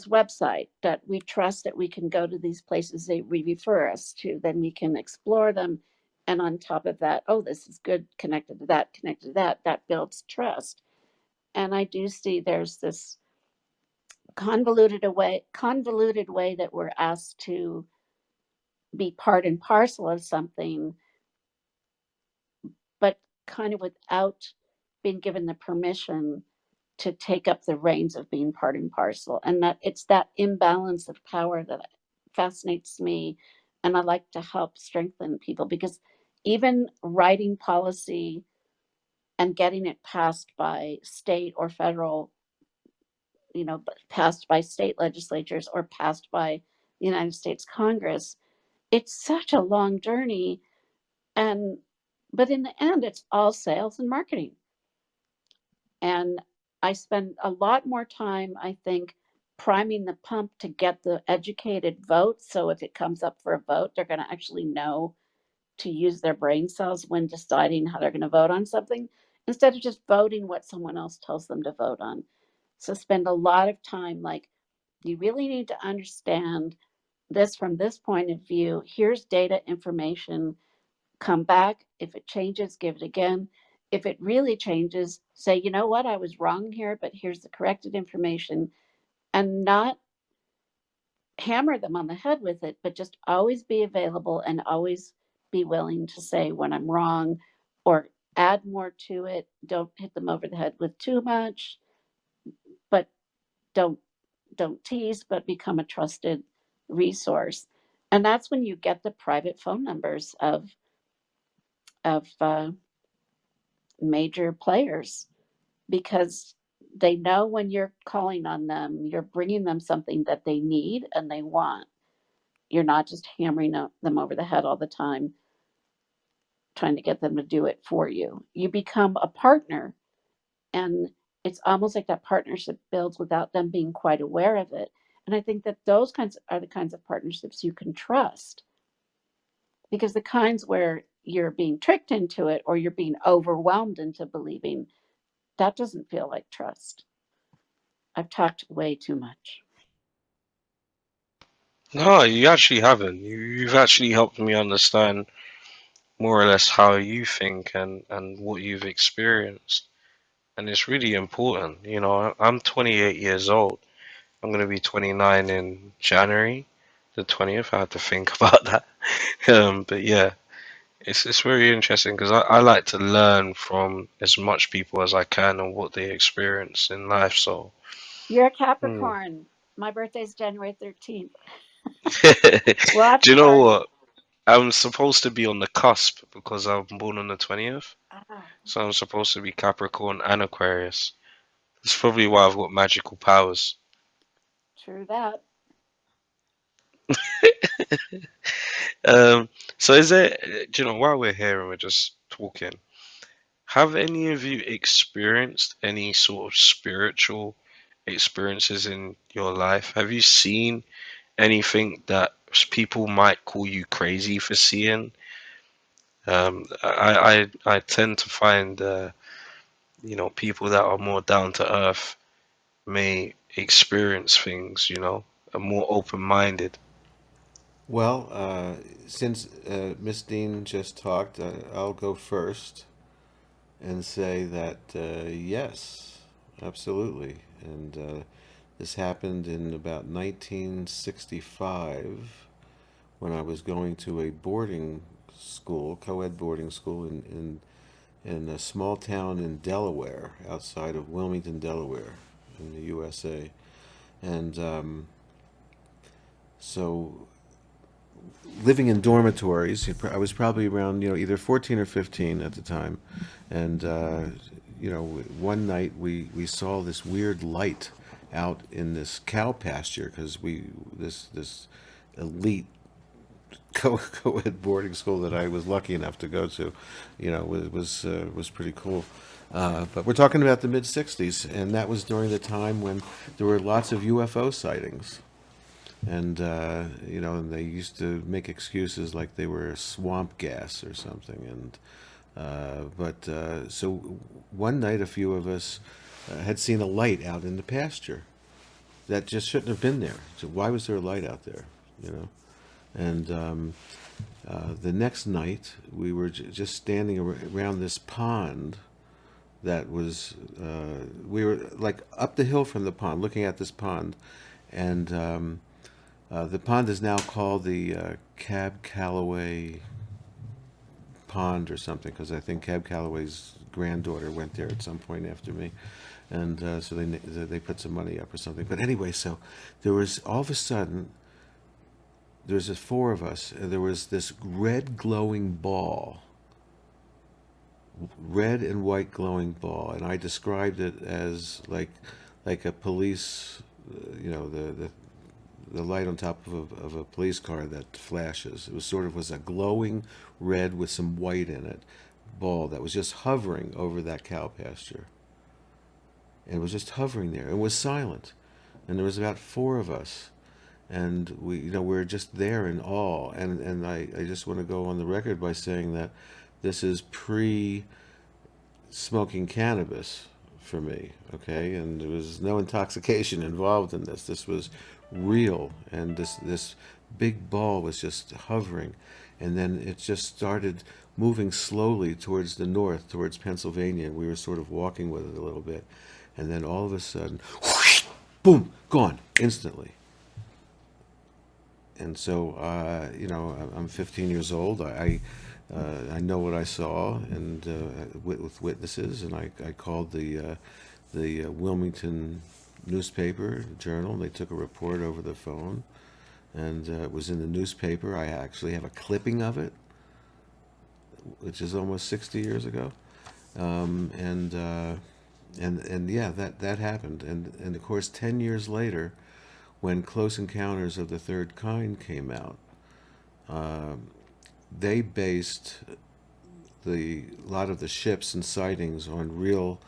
Speaker 3: website, that we trust that we can go to these places they refer us to, then we can explore them. And on top of that, oh, this is good, connected to that, that builds trust. And I do see there's this convoluted way that we're asked to be part and parcel of something, but kind of without being given the permission to take up the reins of being part and parcel. And that it's that imbalance of power that fascinates me. And I like to help strengthen people, because even writing policy and getting it passed by state or federal, passed by state legislatures or passed by the United States Congress, it's such a long journey. And but in the end, it's all sales and marketing. And I spend a lot more time, I think, priming the pump to get the educated vote. So if it comes up for a vote, they're going to actually know to use their brain cells when deciding how they're going to vote on something, instead of just voting what someone else tells them to vote on. So spend a lot of time like, you really need to understand this from this point of view. Here's data information. Come back. If it changes, give it again. If it really changes, say, you know what, I was wrong here, but here's the corrected information, and not hammer them on the head with it, but just always be available and always be willing to say when I'm wrong, or add more to it. Don't hit them over the head with too much, but don't don't tease, but become a trusted resource. And that's when you get the private phone numbers of major players, because they know when you're calling on them, you're bringing them something that they need and they want. You're not just hammering them over the head all the time, trying to get them to do it for you. You become a partner, and it's almost like that partnership builds without them being quite aware of it. And I think that those kinds are the kinds of partnerships you can trust, because the kinds where you're being tricked into it or you're being overwhelmed into believing, that doesn't feel like trust. I've talked way too much.
Speaker 2: No, you actually haven't. You've actually helped me understand more or less how you think and what you've experienced. And it's really important. You know, I'm 28 years old. I'm gonna be 29 in January, the 20th. I had to think about that. But yeah, it's very interesting because I like to learn from as much people as I can and what they experience in life. So,
Speaker 3: You're a
Speaker 2: hmm.
Speaker 3: Capricorn. My birthday's January 13th. We'll have
Speaker 2: Do
Speaker 3: to
Speaker 2: you know
Speaker 3: party.
Speaker 2: what? I'm supposed to be on the cusp because I'm born on the 20th.
Speaker 3: Ah,
Speaker 2: So I'm supposed to be Capricorn and Aquarius. That's probably why I've got magical powers.
Speaker 3: true that.
Speaker 2: Um, so is there, do you know, while we're here and we're just talking, have any of you experienced any sort of spiritual experiences in your life? Have you seen anything that people might call you crazy for seeing? I tend to find, people that are more down to earth may experience things, are more open-minded.
Speaker 1: Well, since Miss Dean just talked, I'll go first and say that yes, absolutely. And this happened in about 1965 when I was going to a boarding school, co-ed boarding school in a small town in Delaware, outside of Wilmington, Delaware, in the USA. And so living in dormitories, I was probably around, either 14 or 15 at the time. And, one night we saw this weird light out in this cow pasture because this elite co-ed boarding school that I was lucky enough to go to, was pretty cool. But we're talking about the mid '60s, and that was during the time when there were lots of UFO sightings, and and they used to make excuses like they were swamp gas or something. And but so one night, a few of us had seen a light out in the pasture that just shouldn't have been there. So why was there a light out there? You know. And the next night, we were just standing around this pond that was, we were like up the hill from the pond, looking at this pond. And the pond is now called the Cab Calloway Pond or something, because I think Cab Calloway's granddaughter went there at some point after me. And so they put some money up or something. But anyway, so there was all of a sudden, there's four of us, and there was this red glowing ball, red and white glowing ball, and I described it as like a police, the light on top of a police car that flashes. It was was a glowing red with some white in it ball that was just hovering over that cow pasture. And it was just hovering there. It was silent, and there was about four of us, and we were just there in awe. And I just want to go on the record by saying that this is pre smoking cannabis for me, okay? And there was no intoxication involved in this. This was real, and this big ball was just hovering, and then it just started moving slowly towards the north, towards Pennsylvania. We were sort of walking with it a little bit, and then all of a sudden, whoosh, boom, gone instantly. And so, I'm 15 years old. I know what I saw, and with witnesses, and I called the Wilmington newspaper journal. And they took a report over the phone, and it was in the newspaper. I actually have a clipping of it, which is almost 60 years ago. And yeah, that happened. And of course, 10 years later, when Close Encounters of the Third Kind came out, they based a lot of the ships and sightings on real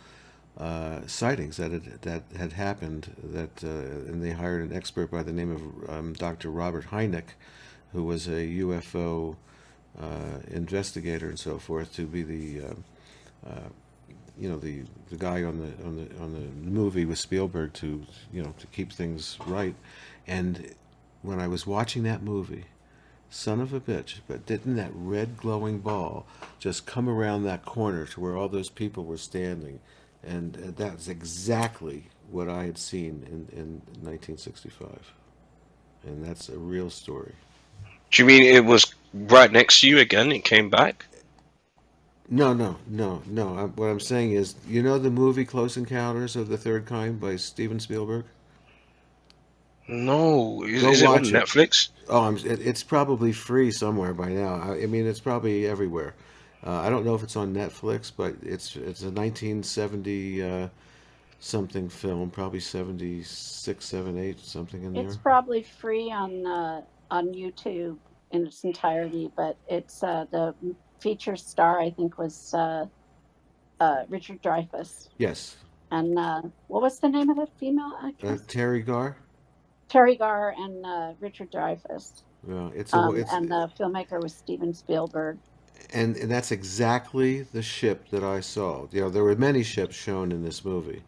Speaker 1: sightings that had happened. And they hired an expert by the name of Dr. Robert Hynek, who was a UFO investigator and so forth, to be the guy on the movie with Spielberg to keep things right. And when I was watching that movie, son of a bitch, but didn't that red glowing ball just come around that corner to where all those people were standing? And that's exactly what I had seen in 1965. And that's a real story.
Speaker 2: Do you mean it was right next to you again? It came back?
Speaker 1: No, no, no, no. What I'm saying is, the movie Close Encounters of the Third Kind by Steven Spielberg?
Speaker 2: No.
Speaker 1: Go
Speaker 2: Is it on
Speaker 1: watch it.
Speaker 2: Netflix?
Speaker 1: Oh, it's probably free somewhere by now. I mean, it's probably everywhere. I don't know if it's on Netflix, but it's a 1970 something film, probably 76, 78, something in
Speaker 3: It's
Speaker 1: there.
Speaker 3: probably free on YouTube in its entirety, but it's the feature star I think was Richard Dreyfuss.
Speaker 1: Yes,
Speaker 3: And what was the name of the female actress?
Speaker 1: Terry Garr.
Speaker 3: Terry Garr and Richard Dreyfuss.
Speaker 1: It's
Speaker 3: And the filmmaker was Steven Spielberg.
Speaker 1: and that's exactly the ship that I saw. There were many ships shown in this movie,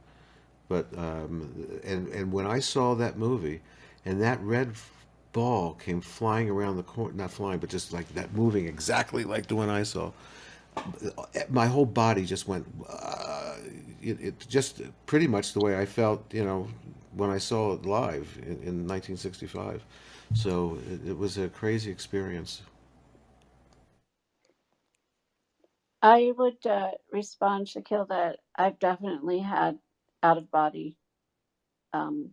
Speaker 1: but and when I saw that movie, and that red ball came flying around the corner, not flying, but just like that, moving exactly like the one I saw. My whole body just went. It just pretty much the way I felt, when I saw it live in 1965. So it was a crazy experience.
Speaker 3: I would respond, Shaquille, that I've definitely had out of body um,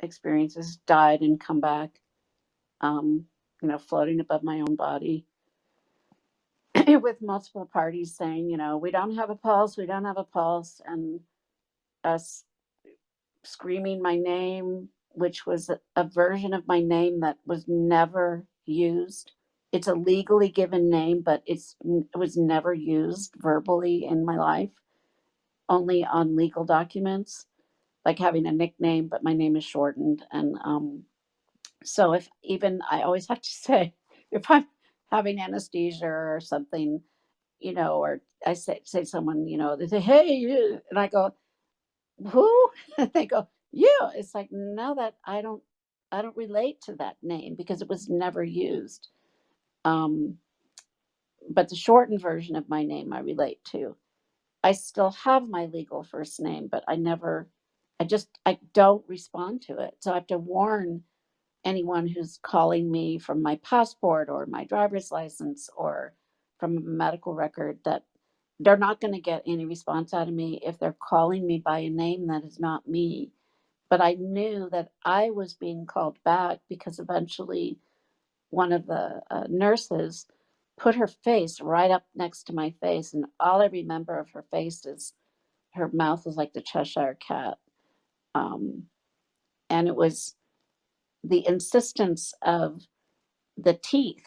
Speaker 3: experiences, died and come back, floating above my own body with multiple parties saying, we don't have a pulse, we don't have a pulse, and us screaming my name, which was a version of my name that was never used. It's a legally given name, but it was never used verbally in my life, only on legal documents, like having a nickname, but my name is shortened. And so if even I always have to say, if I'm having anesthesia or something, or I say to someone, they say, "Hey, you," and I go, "Who?" And they go, "You." It's like, no, that I don't relate to that name because it was never used. Um, but the shortened version of my name I relate to. I still have my legal first name, but I don't respond to it. So I have to warn anyone who's calling me from my passport or my driver's license or from a medical record that they're not going to get any response out of me if they're calling me by a name that is not me. But I knew that I was being called back because eventually one of the nurses put her face right up next to my face, and all I remember of her face is her mouth was like the Cheshire cat. Um, and it was the insistence of the teeth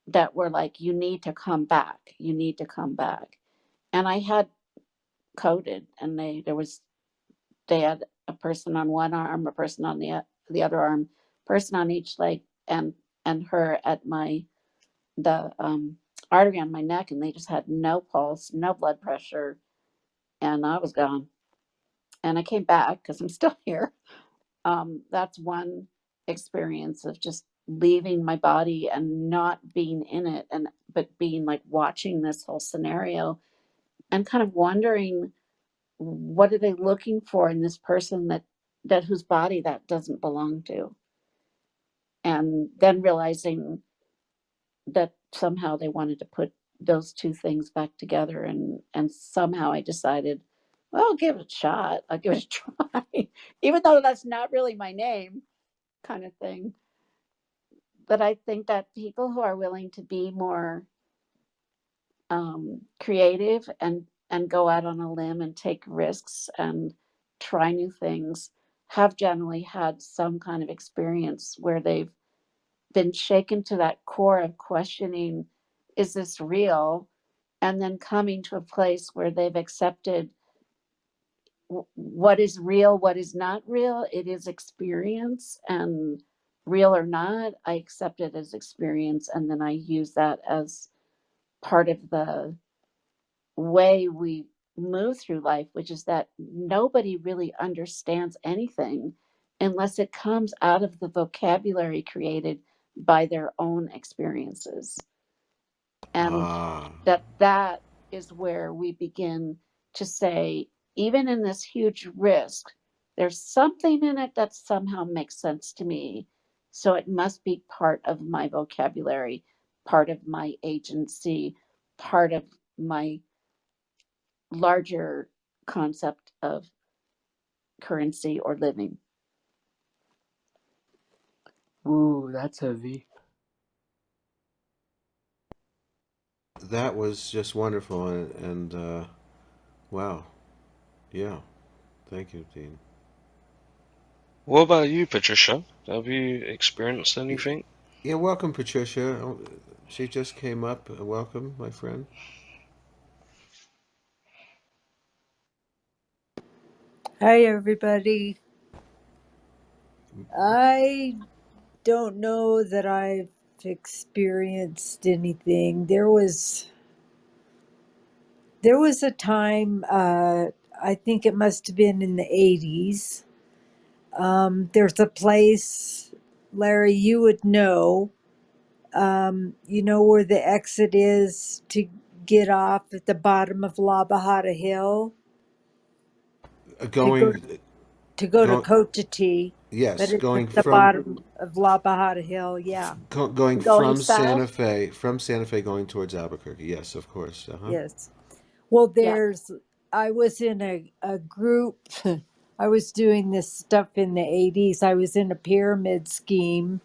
Speaker 3: that were like, "You need to come back. You need to come back." And I had coded, and they had a person on one arm, a person on the other arm, person on each leg, and her at the artery on my neck, and they just had no pulse, no blood pressure, and I was gone. And I came back because I'm still here. That's one experience of just leaving my body and not being in it, and but being like watching this whole scenario and kind of wondering, what are they looking for in this person that whose body that doesn't belong to, and then realizing that somehow they wanted to put those two things back together, and somehow I decided, well, I'll give it a shot, I'll give it a try, even though that's not really my name, kind of thing. But I think that people who are willing to be more creative and go out on a limb and take risks and try new things have generally had some kind of experience where they've been shaken to that core of questioning, is this real? And then coming to a place where they've accepted what is real, what is not real. It is experience, and real or not, I accept it as experience. And then I use that as part of the way we move through life, which is that nobody really understands anything unless it comes out of the vocabulary created by their own experiences. And
Speaker 1: Ah,
Speaker 3: that is where we begin to say, even in this huge risk, there's something in it that somehow makes sense to me. So it must be part of my vocabulary, part of my agency, part of my larger concept of currency or living. Ooh, that's heavy.
Speaker 1: that was just wonderful, and wow, yeah, thank you, Dean.
Speaker 2: What about you, Patricia? Have you experienced anything?
Speaker 1: Yeah, welcome, Patricia. She just came up. Welcome, my friend.
Speaker 4: Hi, everybody. I don't know that I've experienced anything. There was a time, I think it must have been in the 80s. There's a place Larry, you would know. You know where the exit is to get off at the bottom of La Bajada Hill to go
Speaker 1: Going,
Speaker 4: to go to
Speaker 1: go,
Speaker 4: Cochiti, but
Speaker 1: yes,
Speaker 4: it's
Speaker 1: going
Speaker 4: at the
Speaker 1: from
Speaker 4: bottom of La Bajada Hill. Yeah.
Speaker 1: going
Speaker 3: Going
Speaker 1: from
Speaker 3: south.
Speaker 1: Santa Fe going towards Albuquerque. Yes, of course. Uh huh.
Speaker 4: Yes. Well,
Speaker 3: Yeah.
Speaker 4: I was in a group. I was doing this stuff in the 80s. I was in a pyramid scheme,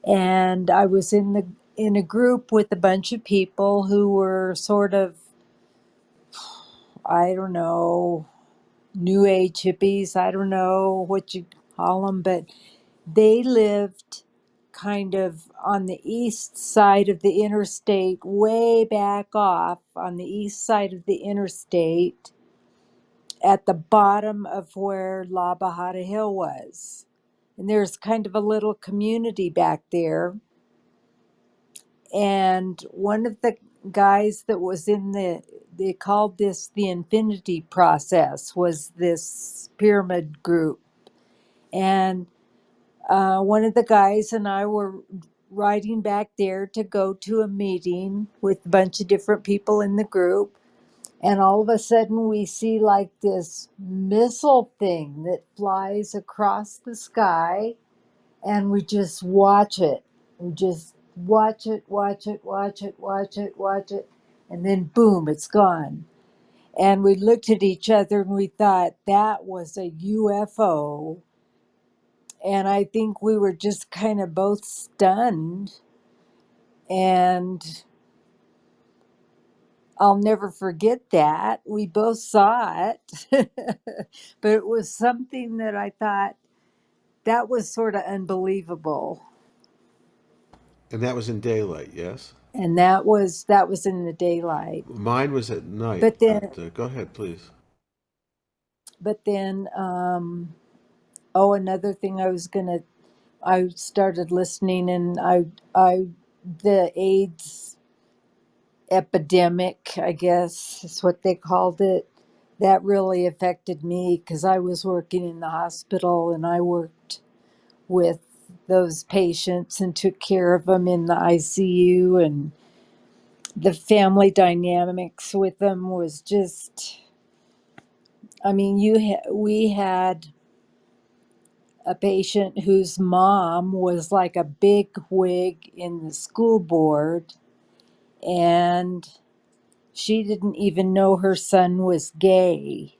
Speaker 4: and I was in a group with a bunch of people who were sort of, I don't know, new age hippies. I don't know what you call them, but they lived kind of on the east side of the interstate, way back off on the east side of the interstate at the bottom of where La Bajada Hill was. And there's kind of a little community back there. And one of the guys that was they called this the infinity process, was this pyramid group. And one of the guys and I were riding back there to go to a meeting with a bunch of different people in the group. And all of a sudden, we see like this missile thing that flies across the sky, and we just watch it. We just watch it, watch it, watch it, watch it, watch it, and then boom, it's gone. And we looked at each other and we thought that was a UFO. And I think we were just kind of both stunned. And I'll never forget that. We both saw it. But it was something that I thought that was sort of unbelievable.
Speaker 1: And that was in daylight. Yes.
Speaker 4: And that was in the daylight.
Speaker 1: Mine was at night.
Speaker 4: But then
Speaker 1: Go ahead, please.
Speaker 4: but then oh, another thing I started listening, and I the AIDS epidemic, I guess is what they called it, that really affected me because I was working in the hospital and I worked with those patients and took care of them in the ICU, and the family dynamics with them was just, I mean, we had a patient whose mom was like a big wig in the school board, and she didn't even know her son was gay.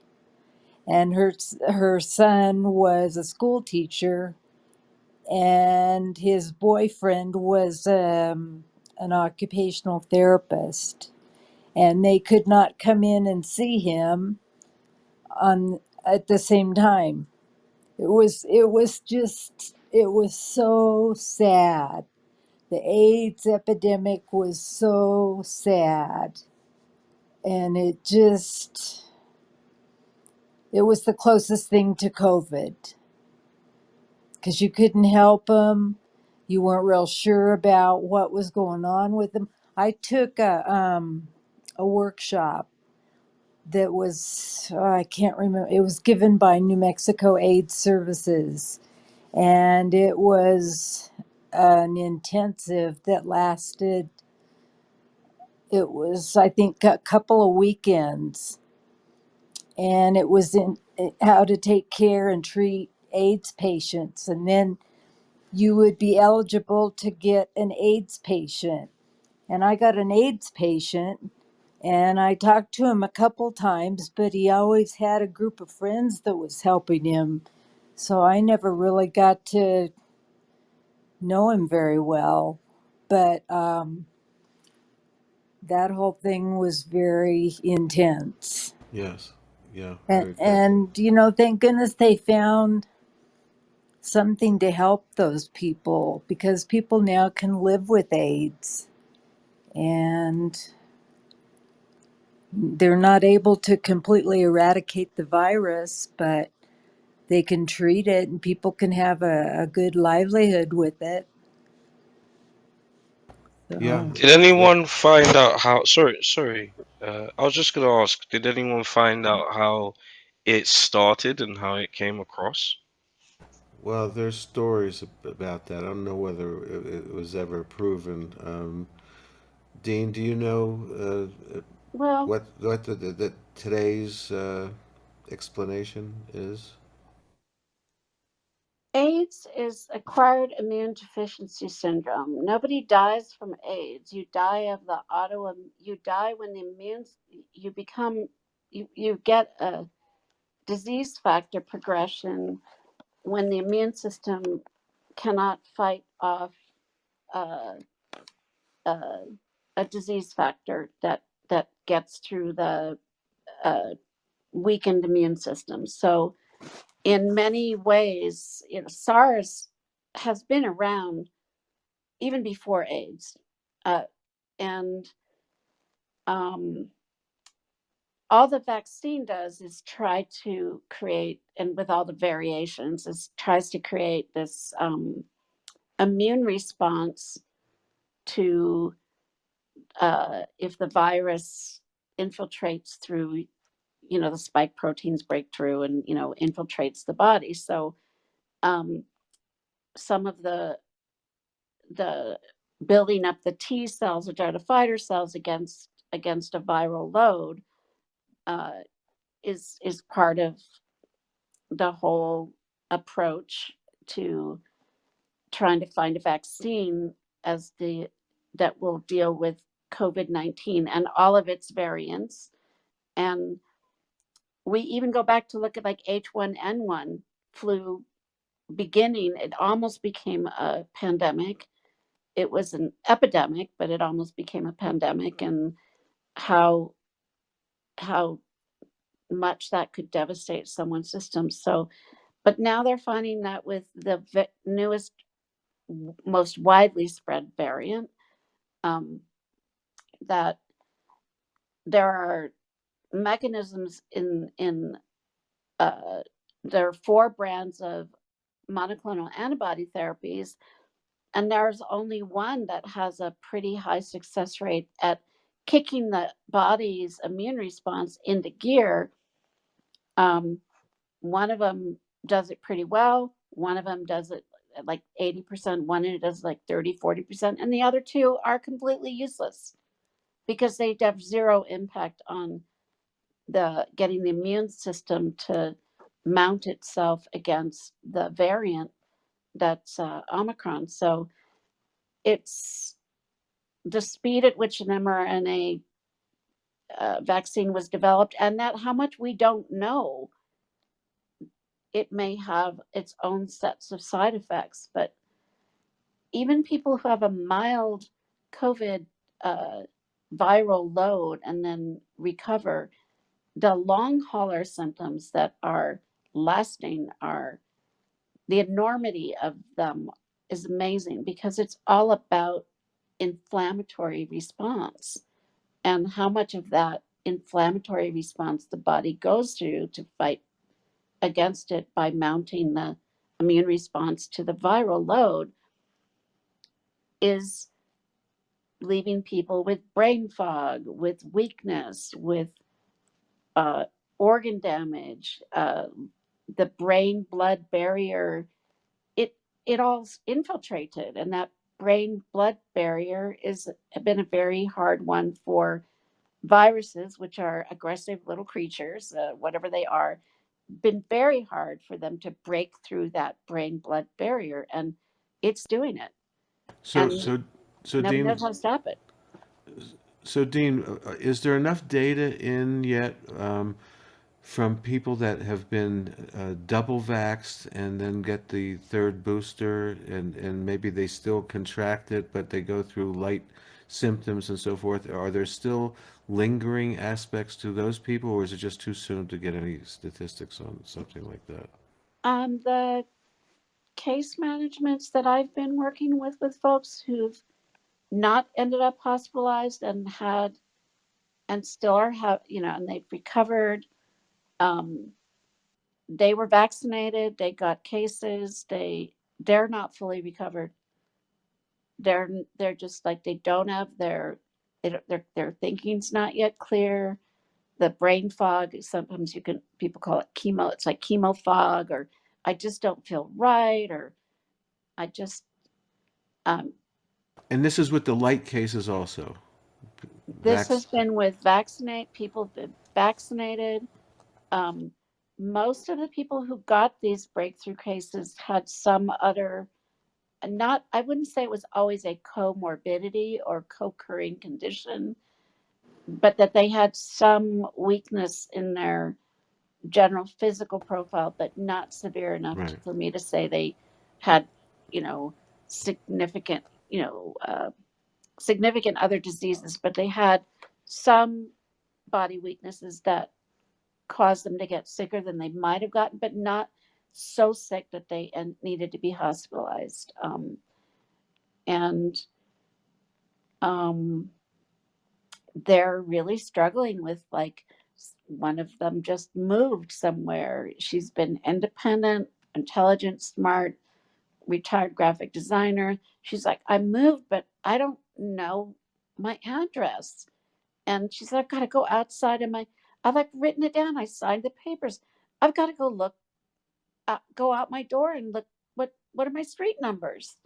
Speaker 4: And her son was a school teacher, and his boyfriend was an occupational therapist, and they could not come in and see him on at the same time. It was so sad. The AIDS epidemic was so sad, and it was the closest thing to COVID because you couldn't help them. You weren't real sure about what was going on with them. I took a workshop that was, I can't remember, it was given by New Mexico AIDS Services, and it was an intensive that lasted, it was, I think, a couple of weekends, and it was in how to take care and treat AIDS patients. And then you would be eligible to get an AIDS patient. And I got an AIDS patient, and I talked to him a couple times, but he always had a group of friends that was helping him. So I never really got to know him very well. But that whole thing was very intense.
Speaker 1: Yes. Yeah.
Speaker 4: And,
Speaker 1: Very good.
Speaker 4: and thank goodness they found something to help those people, because people now can live with AIDS, and they're not able to completely eradicate the virus, but they can treat it and people can have a good livelihood with it.
Speaker 1: Yeah.
Speaker 4: So,
Speaker 2: Did anyone find out how? Sorry. I was just gonna ask. Did anyone find out how it started and how it came across?
Speaker 1: Well, there's stories about that. I don't know whether it was ever proven. Dean, do you know
Speaker 3: Well,
Speaker 1: what the today's explanation is?
Speaker 3: AIDS is acquired immune deficiency syndrome. Nobody dies from AIDS. You die of the you die when the you become, you get a disease factor progression when the immune system cannot fight off uh, uh, a disease factor that gets through the uh, weakened immune system. So, in many ways, SARS has been around even before AIDS, uh, and um, all the vaccine does is try to create, and with all the variations, is tries to create this immune response to if the virus infiltrates through, the spike proteins break through and infiltrates the body. So um, some of the building up the T cells, which are the fighter cells against a viral load, uh, is part of the whole approach to trying to find a vaccine as the that will deal with COVID-19 and all of its variants. And we even go back to look at like H1N1 flu beginning. It almost became a pandemic. It was an epidemic, but it almost became a pandemic, and how how much that could devastate someone's system. So, but now they're finding that with the newest, most widely spread variant, um, that there are mechanisms in uh, there are 4 brands of monoclonal antibody therapies, and there's only one that has a pretty high success rate at kicking the body's immune response into gear. Um, One of them does it pretty well. One of them does it at like 80%. One it does like 30, 40%. And the other 2 are completely useless because they have zero impact on the getting the immune system to mount itself against the variant that's Omicron. So it's the speed at which an mRNA vaccine was developed, and that how much we don't know. It may have its own sets of side effects, but even people who have a mild COVID uh, viral load and then recover, the long hauler symptoms that are lasting are the enormity of them is amazing because it's all about inflammatory response and how much of that inflammatory response the body goes through to fight against it by mounting the immune response to the viral load is leaving people with brain fog, with weakness, with uh, organ damage, the brain blood barrier. It it all's infiltrated, and that brain blood barrier is been a very hard one for viruses, which are aggressive little creatures, whatever they are, been very hard for them to break through that brain blood barrier, and it's doing it,
Speaker 1: So
Speaker 3: and
Speaker 1: so so
Speaker 3: nobody
Speaker 1: Dean,
Speaker 3: knows how to stop it.
Speaker 1: is there enough data in yet from people that have been double vaxxed and then get the third booster and maybe they still contract it, but they go through light symptoms and so forth? Are there still lingering aspects to those people, or is it just too soon to get any statistics on something like that?
Speaker 3: The case managements that I've been working with folks who've not ended up hospitalized and had and still are have and they've recovered. Um, they were vaccinated. They got cases. They're not fully recovered. They're just like they don't have their thinking's not yet clear. The brain fog. Sometimes people call it chemo. It's like chemo fog or I just don't feel right, or I just um,
Speaker 1: And this is with the light cases also.
Speaker 3: this has
Speaker 1: Vax.
Speaker 3: been with vaccinate people that vaccinated. Um, Most of the people who got these breakthrough cases had some other, not, I wouldn't say it was always a comorbidity or co-occurring condition, but that they had some weakness in their general physical profile, but not severe enough
Speaker 1: Right.
Speaker 3: for me to say they had, you know, significant, significant other diseases, but they had some body weaknesses that caused them to get sicker than they might have gotten, but not so sick that they needed to be hospitalized. And um, they're really struggling with, like, one of them just moved somewhere. She's been independent, intelligent, smart, retired graphic designer. She's like, I moved, but I don't know my address. And she said, I've got to go outside of my, I've like written it down. I signed the papers. I've got to go look, go out my door and look, what are my street numbers?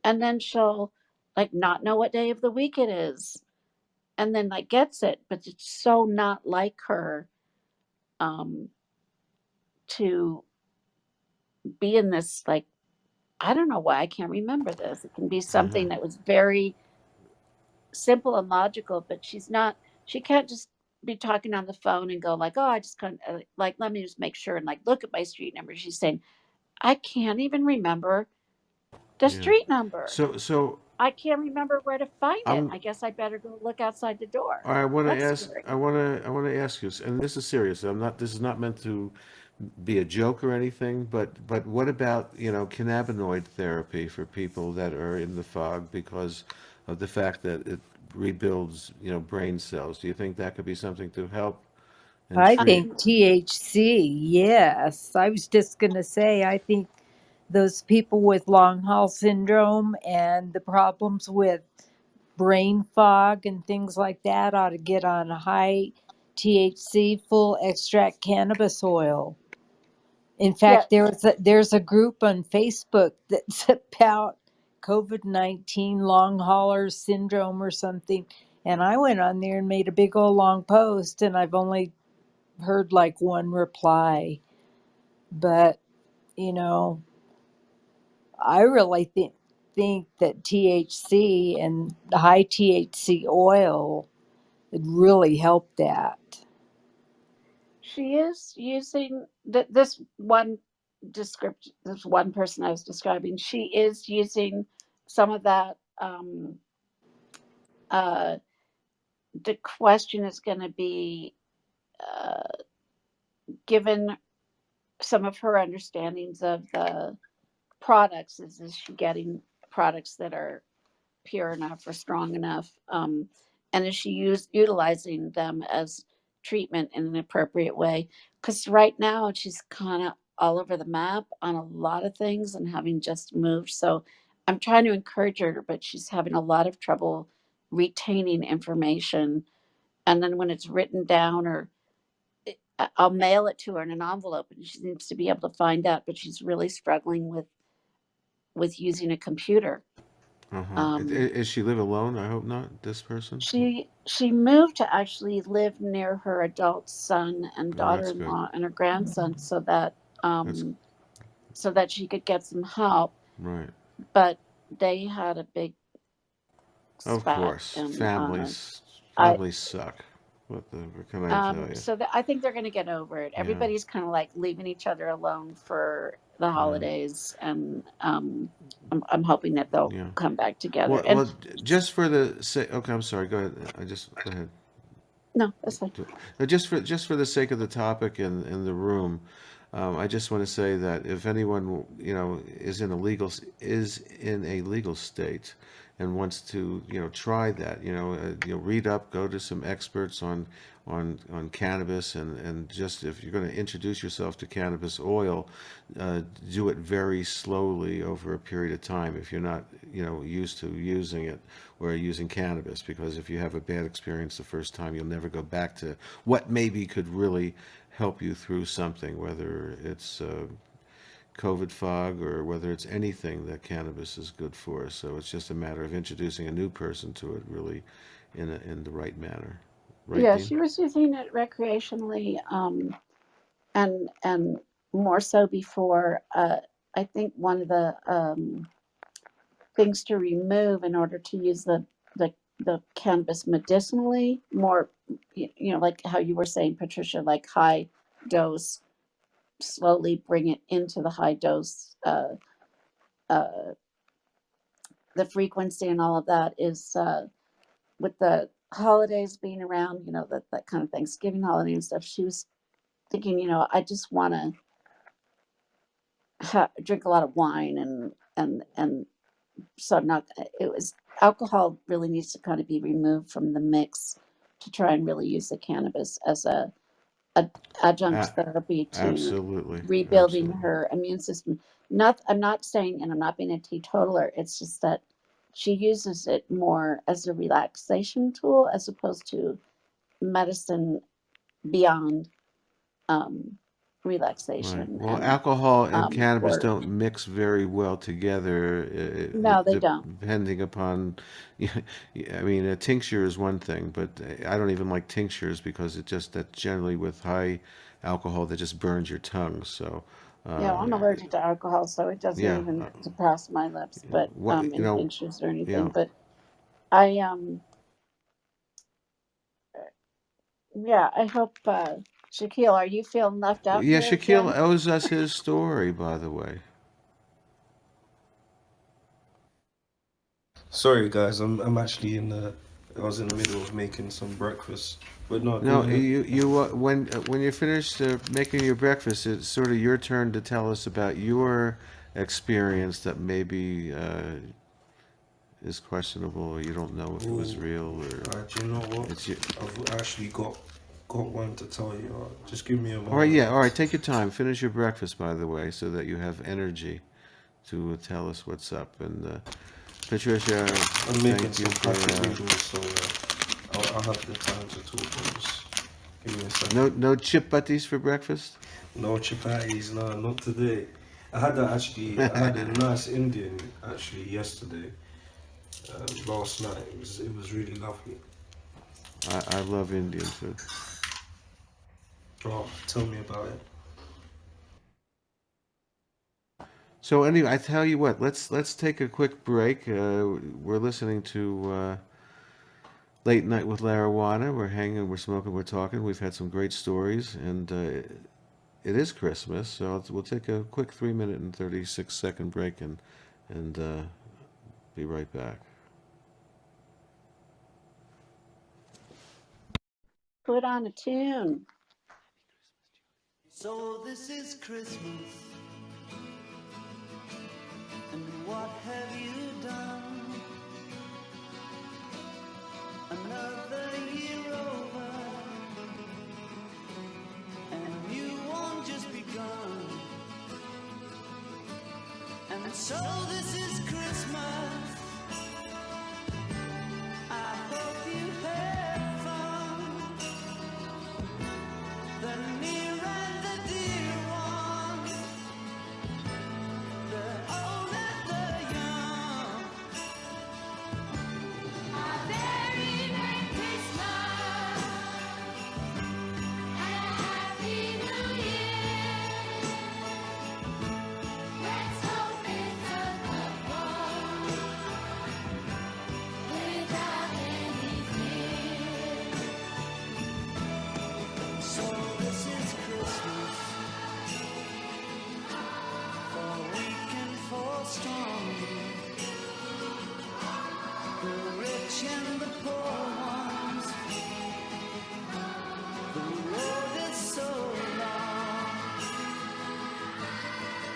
Speaker 3: And then she'll like not know what day of the week it is. And then like gets it, but it's so not like her um to be in this, like, I don't know why I can't remember this. It can be
Speaker 1: Uh-huh.
Speaker 3: something that was very simple and logical, but she can't just be talking on the phone and go like, oh, I just can't, like, let me just make sure and like look at my street number. She's saying, I can't even remember the
Speaker 1: Yeah.
Speaker 3: street number.
Speaker 1: So
Speaker 3: I can't remember where to find it.
Speaker 1: I'm.
Speaker 3: I guess I better go look outside the door.
Speaker 1: I want to
Speaker 3: That's
Speaker 1: ask.
Speaker 3: scary.
Speaker 1: I want to ask you, and this is serious. I'm not. This is not meant to be a joke or anything. But what about cannabinoid therapy for people that are in the fog because of the fact that it rebuilds brain cells? Do you think that could be something to help and
Speaker 4: I
Speaker 1: treat?
Speaker 4: think
Speaker 3: Um,
Speaker 4: THC, yes. I was just going to say, I think those people with long haul syndrome and the problems with brain fog and things like that ought to get on a high THC full extract cannabis oil. In
Speaker 3: yeah,
Speaker 4: fact, there's a group on Facebook that's about COVID-19 long hauler syndrome or something. And I went on there and made a big old long post, and I've only heard like one reply. But, you know, I really think that THC and the high THC oil would really help that.
Speaker 3: she is using this one this one person I was describing. She is using some of that. Uh, the question is going to be, uh, given some of her understandings of the products, is she getting products that are pure enough or strong enough, and is she utilizing them as treatment in an appropriate way? Because right now she's kind of all over the map on a lot of things and having just moved, so I'm trying to encourage her, but she's having a lot of trouble retaining information. And then when it's written down, or I'll mail it to her in an envelope, and she needs to be able to find out, but she's really struggling with using a computer.
Speaker 1: Uh-huh.
Speaker 3: um,
Speaker 1: Is she live alone? I hope not. This person.
Speaker 3: she moved to actually live near her adult son and
Speaker 1: Oh, that's good.
Speaker 3: daughter-in-law and her grandson,
Speaker 1: That's
Speaker 3: um so that she could get some help.
Speaker 1: right.
Speaker 3: But they had a big
Speaker 1: Of
Speaker 3: spat,
Speaker 1: course,
Speaker 3: and I
Speaker 1: families suck. What can I tell you?
Speaker 3: so that I think they're going to get over it.
Speaker 1: Yeah.
Speaker 3: Everybody's kind of like leaving each other alone for the
Speaker 1: Yeah.
Speaker 3: holidays, and I'm hoping that they'll
Speaker 1: Yeah.
Speaker 3: come back together.
Speaker 1: Well,
Speaker 3: And
Speaker 1: just for the sake. Okay, I'm sorry. Go ahead. I just go ahead.
Speaker 3: no, that's fine.
Speaker 1: Just for the sake of the topic and the room, I just want to say that if anyone is in a legal state and wants to try that, read up, go to some experts on cannabis, and just if you're going to introduce yourself to cannabis oil, do it very slowly over a period of time if you're not used to using it or using cannabis, because if you have a bad experience the first time, you'll never go back to what maybe could really help you through something, whether it's COVID fog or whether it's anything that cannabis is good for. So it's just a matter of introducing a new person to it really in the right manner. Right,
Speaker 3: Yeah,
Speaker 1: Dean?
Speaker 3: she was using it recreationally, and more so before. I think one of the things to remove in order to use the cannabis medicinally more, like how you were saying, Patricia, like high dose, slowly bring it into the high dose. Uh, the frequency and all of that is with the holidays being around, that kind of Thanksgiving holiday and stuff. She was thinking, I just want to drink a lot of wine, and so I'm not. It was alcohol really needs to kind of be removed from the mix to try and really use the cannabis as a adjunct
Speaker 1: A-
Speaker 3: therapy to
Speaker 1: Absolutely,
Speaker 3: rebuilding
Speaker 1: absolutely.
Speaker 3: her immune system. Not, I'm not saying, and I'm not being a teetotaler. It's just that she uses it more as a relaxation tool as opposed to medicine beyond um,
Speaker 1: Right.
Speaker 3: relaxation
Speaker 1: Well,
Speaker 3: and
Speaker 1: alcohol and cannabis
Speaker 3: for.
Speaker 1: don't mix very well together,
Speaker 3: No, they don't.
Speaker 1: depending upon. I mean, a tincture is one thing, but I don't even like tinctures because it just that generally with high alcohol that just burns your tongue. So,
Speaker 3: Yeah,
Speaker 1: uh,
Speaker 3: I'm allergic to alcohol, so it doesn't
Speaker 1: yeah,
Speaker 3: even to pass my lips, but
Speaker 1: what
Speaker 3: in tinctures or
Speaker 1: you
Speaker 3: anything.
Speaker 1: know,
Speaker 3: But I yeah, I hope Shaquille, are you feeling left out
Speaker 1: yeah.
Speaker 3: here
Speaker 1: Shaquille
Speaker 3: again?
Speaker 1: owes us his story, by the way.
Speaker 5: Sorry, guys. I'm actually in the. I was in the middle of making some breakfast. But no, go
Speaker 1: No,
Speaker 5: ahead.
Speaker 1: you when you're finished making your breakfast, it's sort of your turn to tell us about your experience that maybe is questionable or you don't know if it was
Speaker 5: Oh,
Speaker 1: real or
Speaker 5: do you know what?
Speaker 1: it's your.
Speaker 5: I've actually got one to tell you. Just give me a
Speaker 1: All right,
Speaker 5: moment.
Speaker 1: yeah, all right. Take your time. Finish your breakfast, by the way, so that you have energy to tell us what's up. And Patricia,
Speaker 5: I'm making
Speaker 1: thank you
Speaker 5: some
Speaker 1: for
Speaker 5: packet noodles, so I'll have the time to talk. Just give me a
Speaker 1: no
Speaker 5: second.
Speaker 1: chip butties for breakfast.
Speaker 5: No chapatis, no, not today. I had a nice Indian actually yesterday, last night. It was really lovely.
Speaker 1: I love Indian food.
Speaker 5: Oh, tell me about it.
Speaker 1: So anyway, I tell you what, let's take a quick break. We're listening to Late Night with LARIJUANA. We're hanging, we're smoking, we're talking. We've had some great stories, and it is Christmas, so we'll take a quick 3 minute and 36 second break and be right back.
Speaker 3: Put on a tune.
Speaker 6: So this is Christmas, and what have you done? Another year over, and you won't just begun. And so this is Christmas. I hope you have fun. The near and the dear ones, the old and the young. A very Merry Christmas and a Happy New Year. Let's hope it's a good one without any fear. So this is Christmas, for weak and for strong, the rich and the poor ones. The road is so long,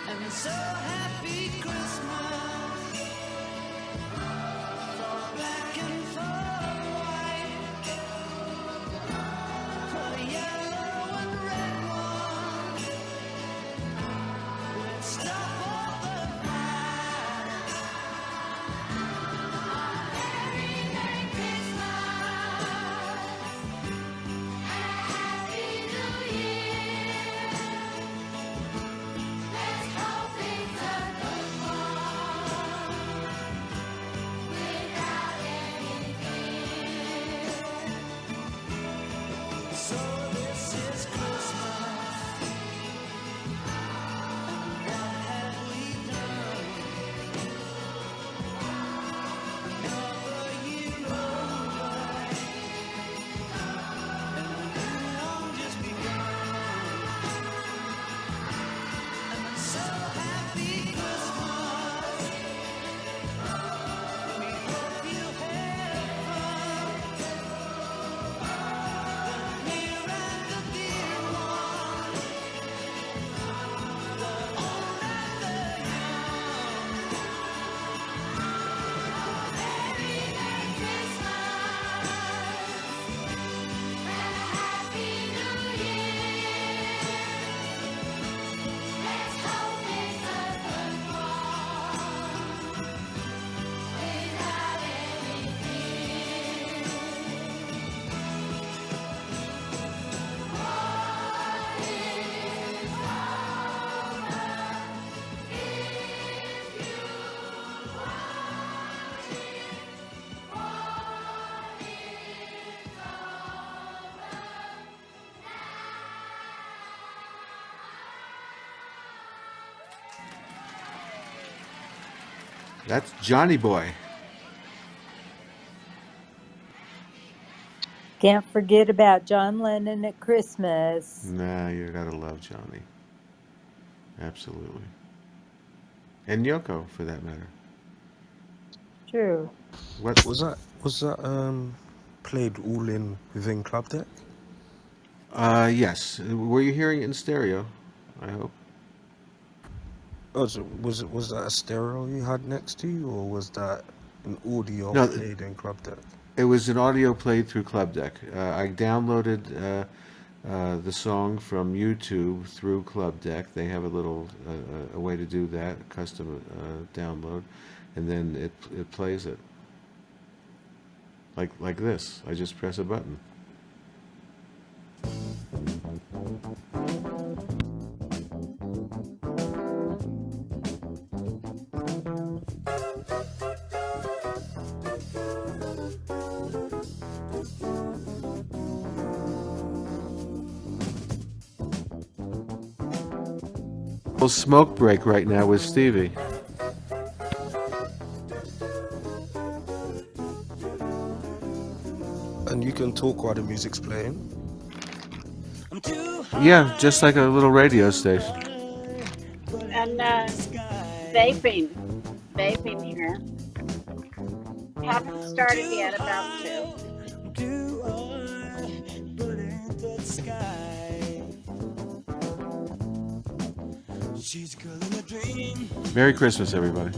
Speaker 6: and so happy Christmas for black and for white, for yellow and red ones. Let's stop all the fight. Merry, Merry Christmas.
Speaker 1: That's Johnny Boy.
Speaker 4: Can't forget about John Lennon at Christmas.
Speaker 1: Nah, you gotta love Johnny. Absolutely. And Yoko, for that matter.
Speaker 4: True.
Speaker 1: What?
Speaker 5: Was that played all in within Club Deck?
Speaker 1: Yes. Were you hearing it in stereo? I hope.
Speaker 5: Oh, so was that a stereo you had next to you, or was that an audio
Speaker 1: No,
Speaker 5: played in Club Deck?
Speaker 1: it was an audio played through Club Deck. I downloaded the song from YouTube through Club Deck. They have a little a way to do that, a custom download, and then it plays it like this. I just press a button. Little smoke break right now with Stevie.
Speaker 5: And you can talk while the music's playing.
Speaker 1: Yeah, just like a little radio station.
Speaker 3: And vaping, vaping here. Haven't started yet. About to.
Speaker 1: Merry Christmas, everybody.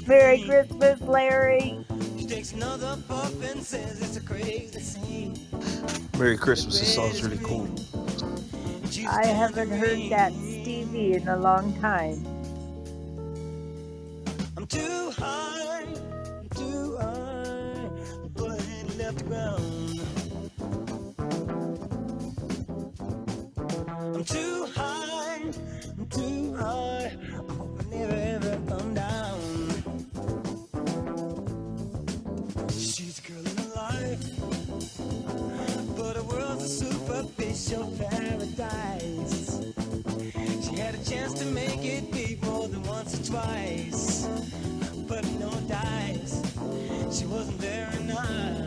Speaker 4: Merry Christmas, Larry.
Speaker 5: Merry Christmas, it sounds really cool.
Speaker 4: I haven't heard that Stevie in a long time.
Speaker 6: I'm too high, but I ain't left the ground. I'm too high, I hope I never ever come down. She's a girl in her life, but the world's a superficial paradise. She had a chance to make it big more than once or twice, but no dice. She wasn't very nice.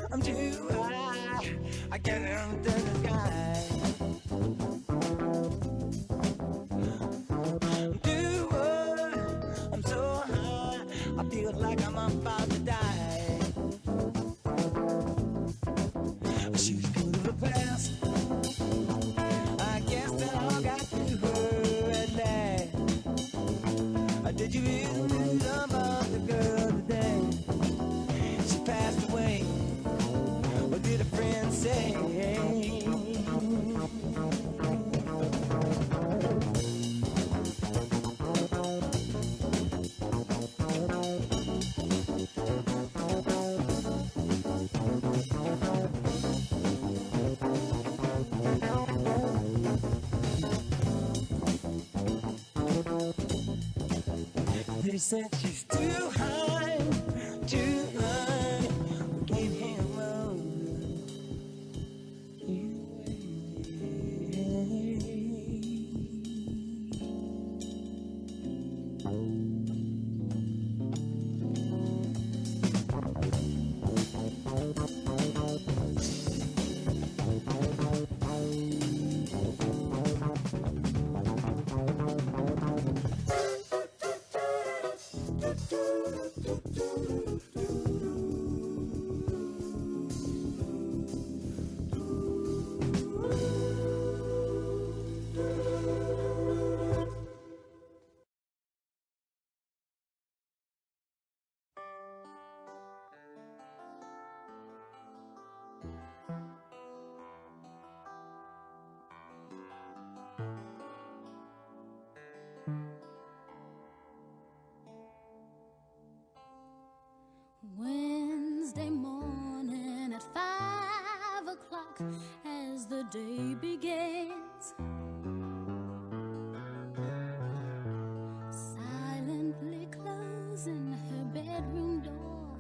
Speaker 6: I'm too high, I get it under the sky. I'm so high, I feel like I'm about to die. She's good of the past, I guess that all got to her at last. Did you read about the girl today? She passed away. What did a friend say? They said she's too high, too high. Can't handle you. Wednesday morning at 5 o'clock, as the day begins, silently closing her bedroom door,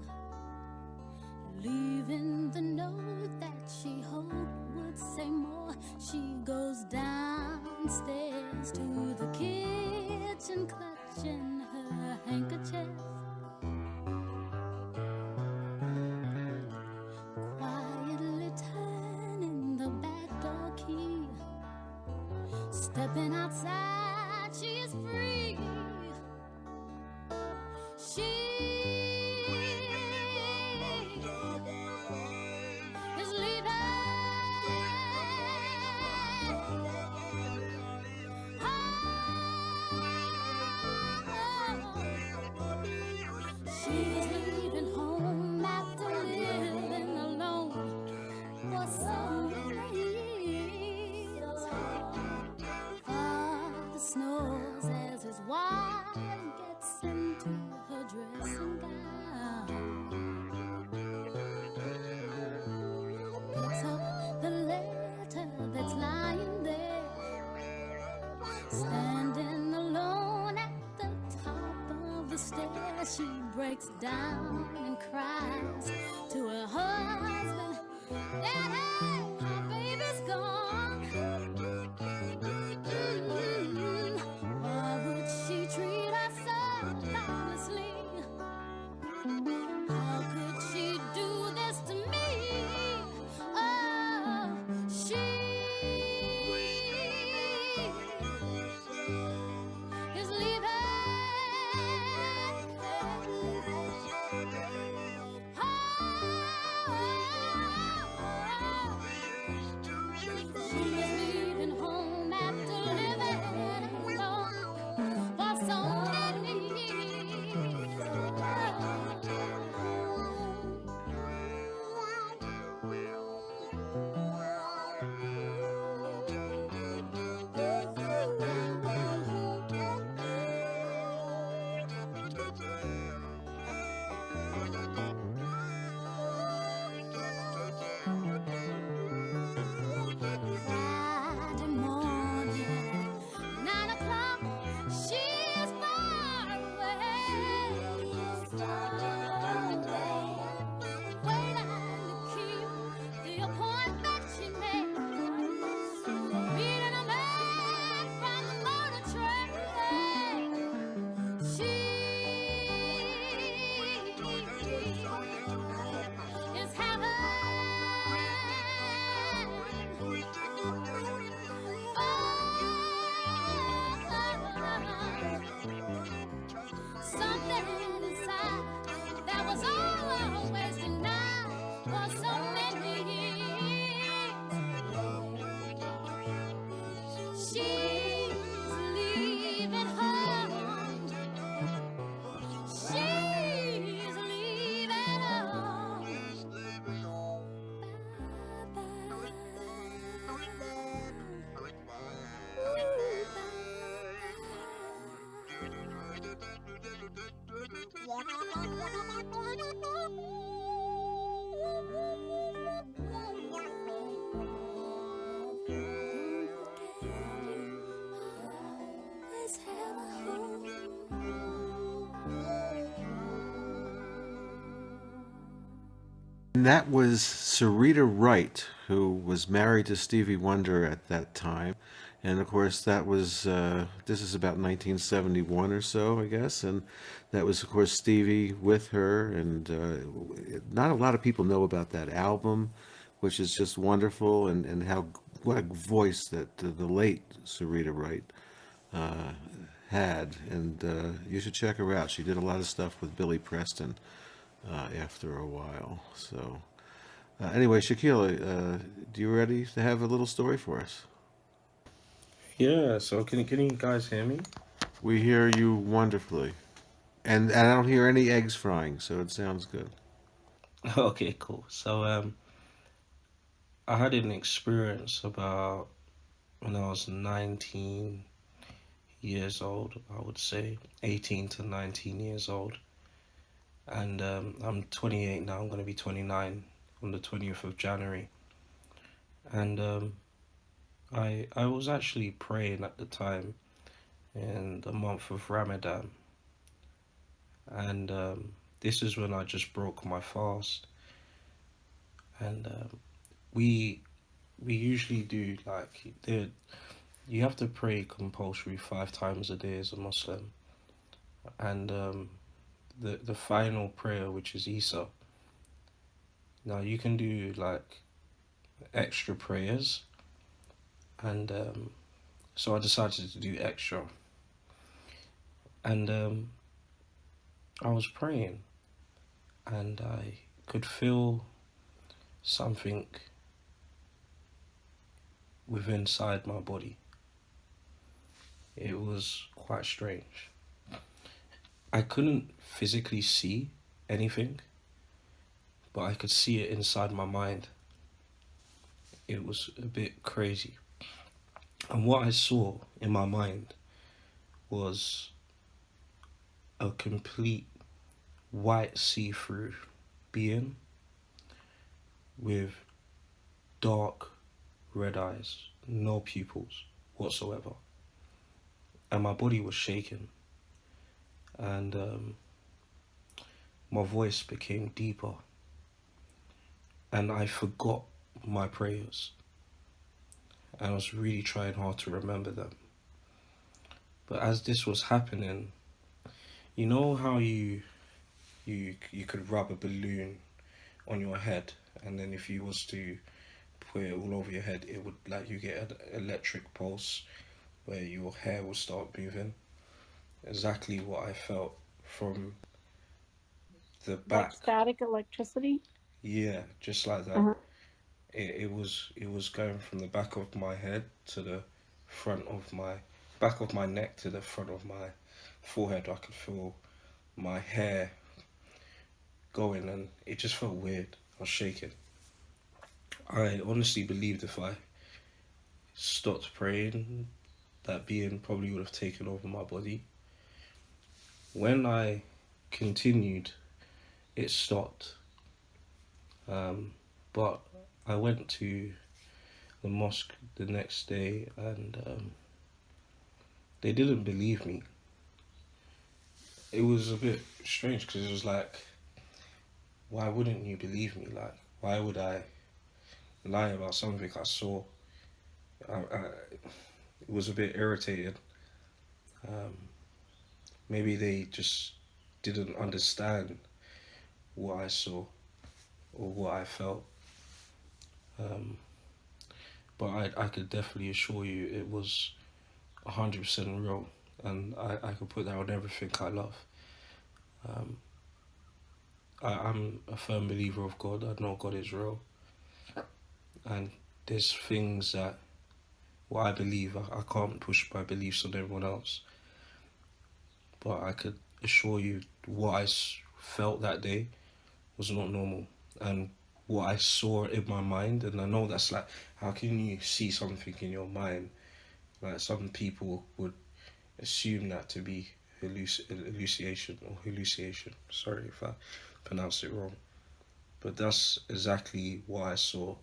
Speaker 6: leaving the note that she hoped would say more. She goes downstairs to the kitchen, clutching her handkerchief, quietly turning the back door key. Stepping outside, she is free. She is leaving home. She's leaving home after living alone for so many years. Father snores as his wife gets into her dressing gown, picks up the letter that's lying there, standing alone at the top of the stairs. She breaks down and cries to her husband, "Daddy, my baby's gone." Why would she treat us so thoughtlessly? How could she do this to me? Oh, she is leaving She is leaving home after living alone for so many years. Friday morning, 9 o'clock, she is far away. Waiting to keep the appointment she made, meeting a man from the motor train. She is having something inside that was always denied for so many years. She's leaving home. She's leaving home. Always have a home.
Speaker 1: And that was Sarita Wright, who was married to Stevie Wonder at that time. And of course, that was, this is about 1971 or so, I guess. And that was, of course, Stevie with her. And not a lot of people know about that album, which is just wonderful. And how, what a voice that the late Sarita Wright uh, had. And you should check her out. She did a lot of stuff with Billy Preston after a while. So, anyway, Shaquille, do you ready to have a little story for us?
Speaker 5: Yeah, so can you guys hear me?
Speaker 1: We hear you wonderfully, and I don't hear any eggs frying, so it sounds good.
Speaker 5: Okay, cool. So I had an experience about when I was 19 years old, I would say 18 to 19 years old. and I'm 28 now. I'm going to be 29 on the 20th of January, and I was actually praying at the time in the month of Ramadan, and this is when I just broke my fast, and we usually do like you have to pray compulsory 5 times a day as a Muslim, and the final prayer, which is Isa. Now you can do like extra prayers, and so I decided to do extra, and I was praying, and I could feel something within inside my body. It was quite strange. I couldn't physically see anything, but I could see it inside my mind. It was a bit crazy. And what I saw in my mind was a complete white see through being with dark red eyes, no pupils whatsoever. And my body was shaking, and my voice became deeper, and I forgot my prayers. And I was really trying hard to remember them. But as this was happening, you know how you could rub a balloon on your head, and then if you was to put it all over your head, it would like you get an electric pulse where your hair will start moving. Exactly what I felt from the
Speaker 3: Like
Speaker 5: back.
Speaker 3: static electricity.
Speaker 5: Yeah, just like that.
Speaker 3: Uh-huh.
Speaker 5: It was going from the back of my head to the front of my back of my neck to the front of my forehead. I could feel my hair going, and it just felt weird. I was shaking. I honestly believed if I stopped praying, that being probably would have taken over my body. When I continued, it stopped. Um, but I went to the mosque the next day, and they didn't believe me. It was a bit strange because it was like, why wouldn't you believe me? Like, why would I lie about something I saw? It was a bit irritating. Um, Maybe they just didn't understand what I saw or what I felt. Um, but I could definitely assure you it was 100% real, and I could put that on everything I love. Um, I'm a firm believer of God. I know God is real, and there's things that what I believe I can't push my beliefs on everyone else. But I could assure you what felt that day was not normal, and what I saw in my mind, and I know that's like, how can you see something in your mind? Like some people would assume that to be hallucination or hallucination. Sorry if I pronounced it wrong, but that's exactly what I saw.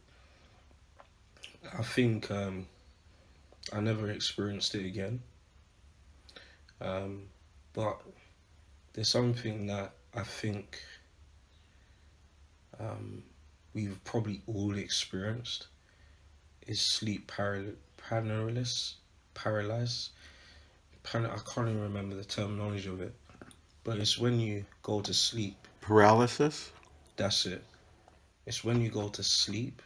Speaker 5: I think I never experienced it again, um, but there's something that I think um, we've probably all experienced is sleep paralysis. Paralysis. I can't even remember the terminology of it, but it's when you go to sleep.
Speaker 1: Paralysis?
Speaker 5: That's it. It's when you go to sleep,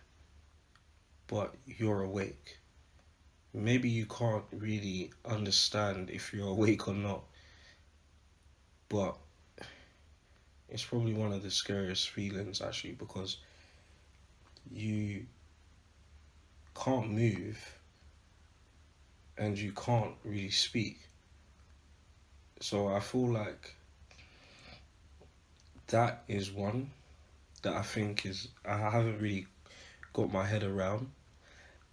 Speaker 5: but you're awake. Maybe you can't really understand if you're awake or not, but it's probably one of the scariest feelings actually because you can't move and you can't really speak. So I feel like that is one that I think is I haven't really got my head around.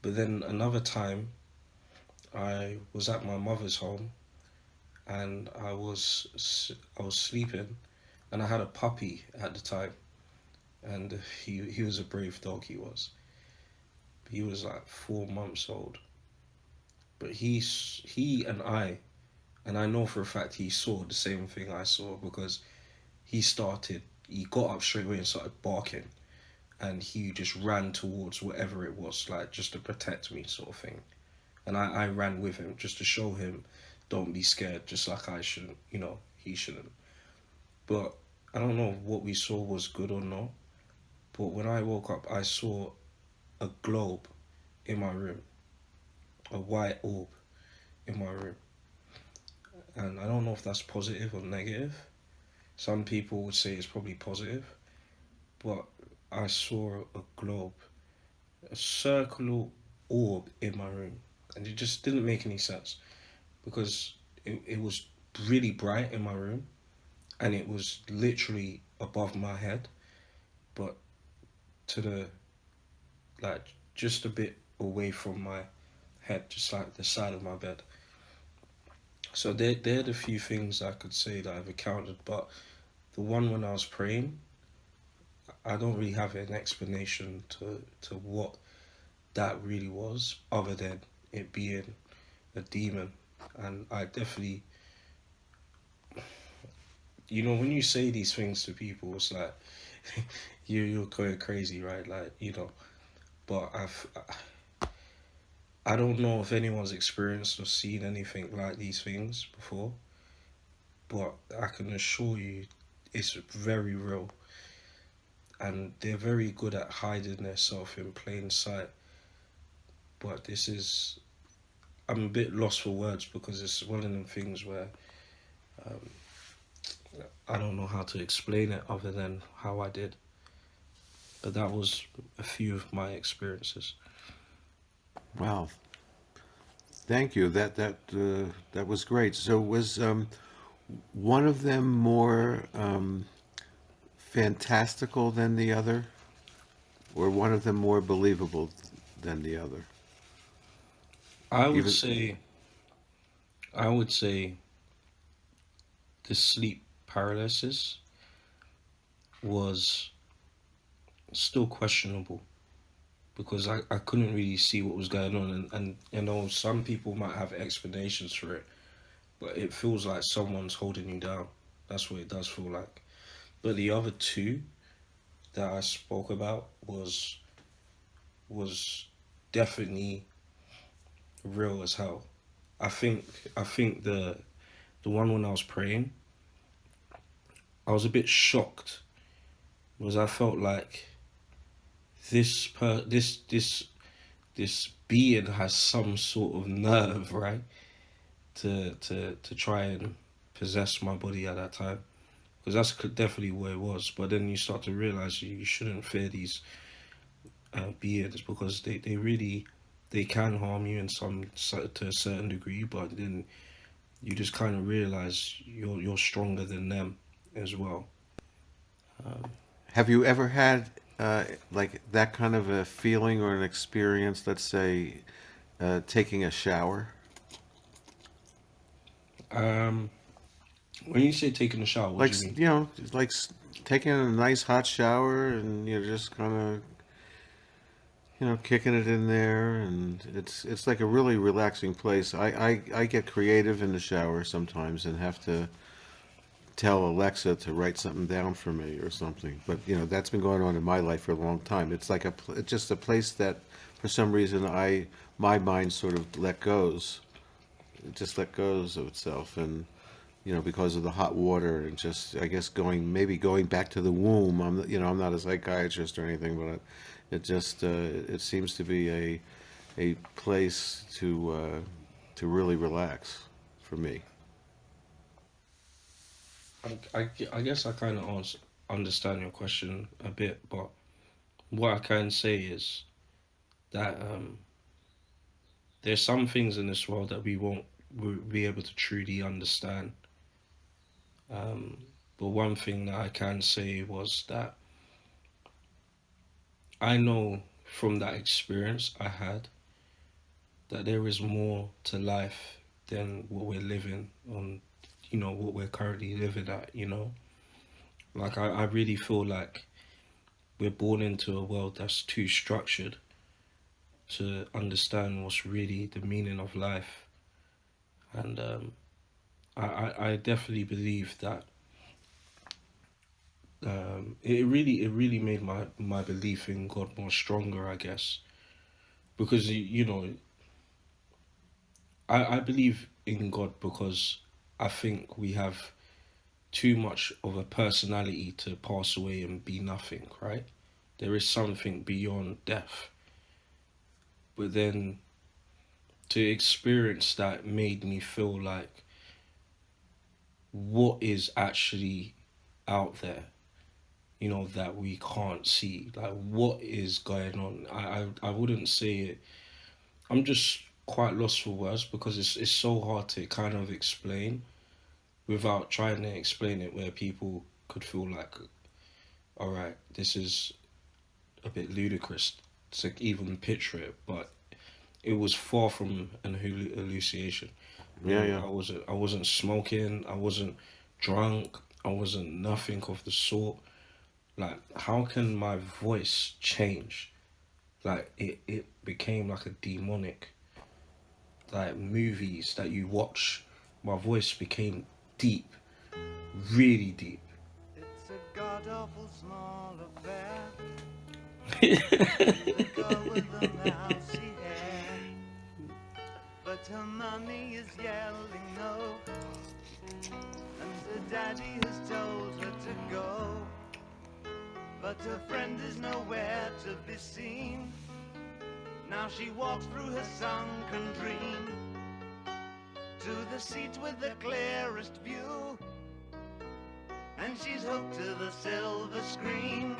Speaker 5: But then another time I was at my mother's home and I was sleeping. and I had a puppy at the time, and he was a brave dog. He was like 4 months old, but he and I know for a fact he saw the same thing I saw because he got up straight away and started barking, and he just ran towards whatever it was, like just to protect me, sort of thing. And I ran with him just to show him, don't be scared, just like I shouldn't, he shouldn't. But I don't know if what we saw was good or not. But when I woke up, I saw a globe in my room, a white orb in my room. And I don't know if that's positive or negative. Some people would say it's probably positive, but I saw a globe, a circular orb in my room. And it just didn't make any sense because it was really bright in my room and it was literally above my head, but to the, like, just a bit away from my head, just like the side of my bed. So they're the few things I could say that I've encountered, but the one when I was praying, I don't really have an explanation to what that really was, other than it being a demon. And I definitely, when you say these things to people, it's like you're going crazy, right? Like, But I don't know if anyone's experienced or seen anything like these things before, but I can assure you, it's very real, and they're very good at hiding themselves in plain sight. But this is, I'm a bit lost for words because it's one of them things where um, I don't know how to explain it other than how I did. But that was a few of my experiences.
Speaker 1: Wow, thank you. That was great. So was one of them more fantastical than the other, or one of them more believable than the other?
Speaker 5: I would
Speaker 1: Even
Speaker 5: say, I would say, the sleep paralysis was still questionable because I couldn't really see what was going on, and some people might have explanations for it, but it feels like someone's holding you down. That's what it does feel like. But the other two that I spoke about was definitely real as hell. I think the one when I was praying, I was a bit shocked because I felt like this being has some sort of nerve, right? To try and possess my body at that time, because that's definitely what it was. But then you start to realize you shouldn't fear these beings because they can harm you in to a certain degree. But then you just kind of realize you're stronger than them as well. Um,
Speaker 1: have you ever had like that kind of a feeling or an experience? Let's say taking a shower.
Speaker 5: um, when you say taking a shower, what
Speaker 1: Like
Speaker 5: do you mean?
Speaker 1: just like taking a nice hot shower and you're just kind of kicking it in there, and it's like a really relaxing place. I get creative in the shower sometimes and have to tell Alexa to write something down for me or something. But that's been going on in my life for a long time. It's like it's just a place that for some reason my mind sort of let goes. It just let goes of itself, and because of the hot water and just I guess going back to the womb. I'm not a psychiatrist or anything, but it seems to be a place to really relax for me.
Speaker 5: I guess I kind of understand your question a bit, but what I can say is that there's some things in this world that we won't be able to truly understand. Um, but one thing that I can say was that I know from that experience I had that there is more to life than what we're living on, what we're currently living at. Like I really feel like we're born into a world that's too structured to understand what's really the meaning of life. And I definitely believe that it really made my belief in God more stronger, I guess. Because you know, I believe in God because I think we have too much of a personality to pass away and be nothing, right? There is something beyond death. But then to experience that made me feel like what is actually out there, you know, that we can't see. Like what is going on? I wouldn't say it. I'm just quite lost for words because it's so hard to kind of explain without trying to explain it where people could feel like, all right, this is a bit ludicrous to even picture it, but it was far from an hallucination. You
Speaker 1: Yeah,
Speaker 5: know,
Speaker 1: yeah.
Speaker 5: I wasn't smoking, I wasn't drunk, I wasn't nothing of the sort. Like, how can my voice change? Like, it became like a demonic, like movies that you watch. My voice became deep, really deep.
Speaker 6: It's a god awful small affair. The girl with the mousy hair. But her mummy is yelling no. And her daddy has told her to go. But her friend is nowhere to be seen. Now she walks through her sunken dream to the seat with the clearest view. And she's hooked to the silver screen.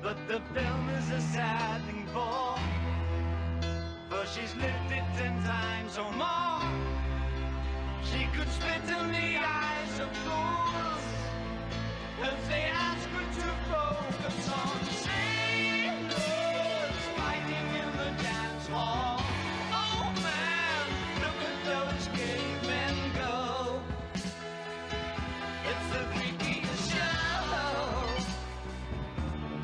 Speaker 6: But the film is a sad thing for she's lived it 10 times or more. She could spit in the eyes of fools as they ask her to focus on sailors fighting in the dance hall. Oh man, look at those cavemen go. It's the freakiest show.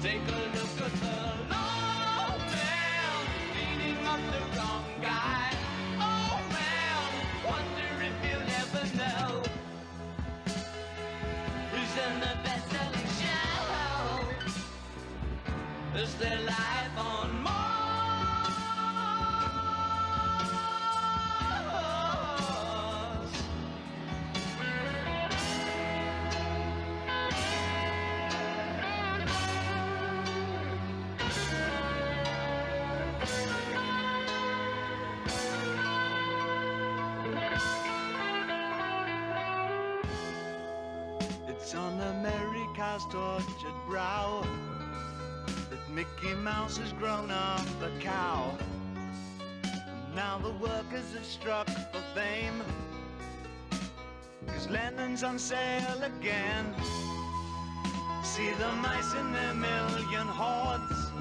Speaker 6: Take a look at the low man beating up the wrong guy. Oh man, wonder if you'll ever know who's in the best-selling show. Is their life on Mars? It's on America's tortured brow that Mickey Mouse has grown up a cow. And now the workers have struck for fame, 'cause Lennon's on sale again. See the mice in their million hordes,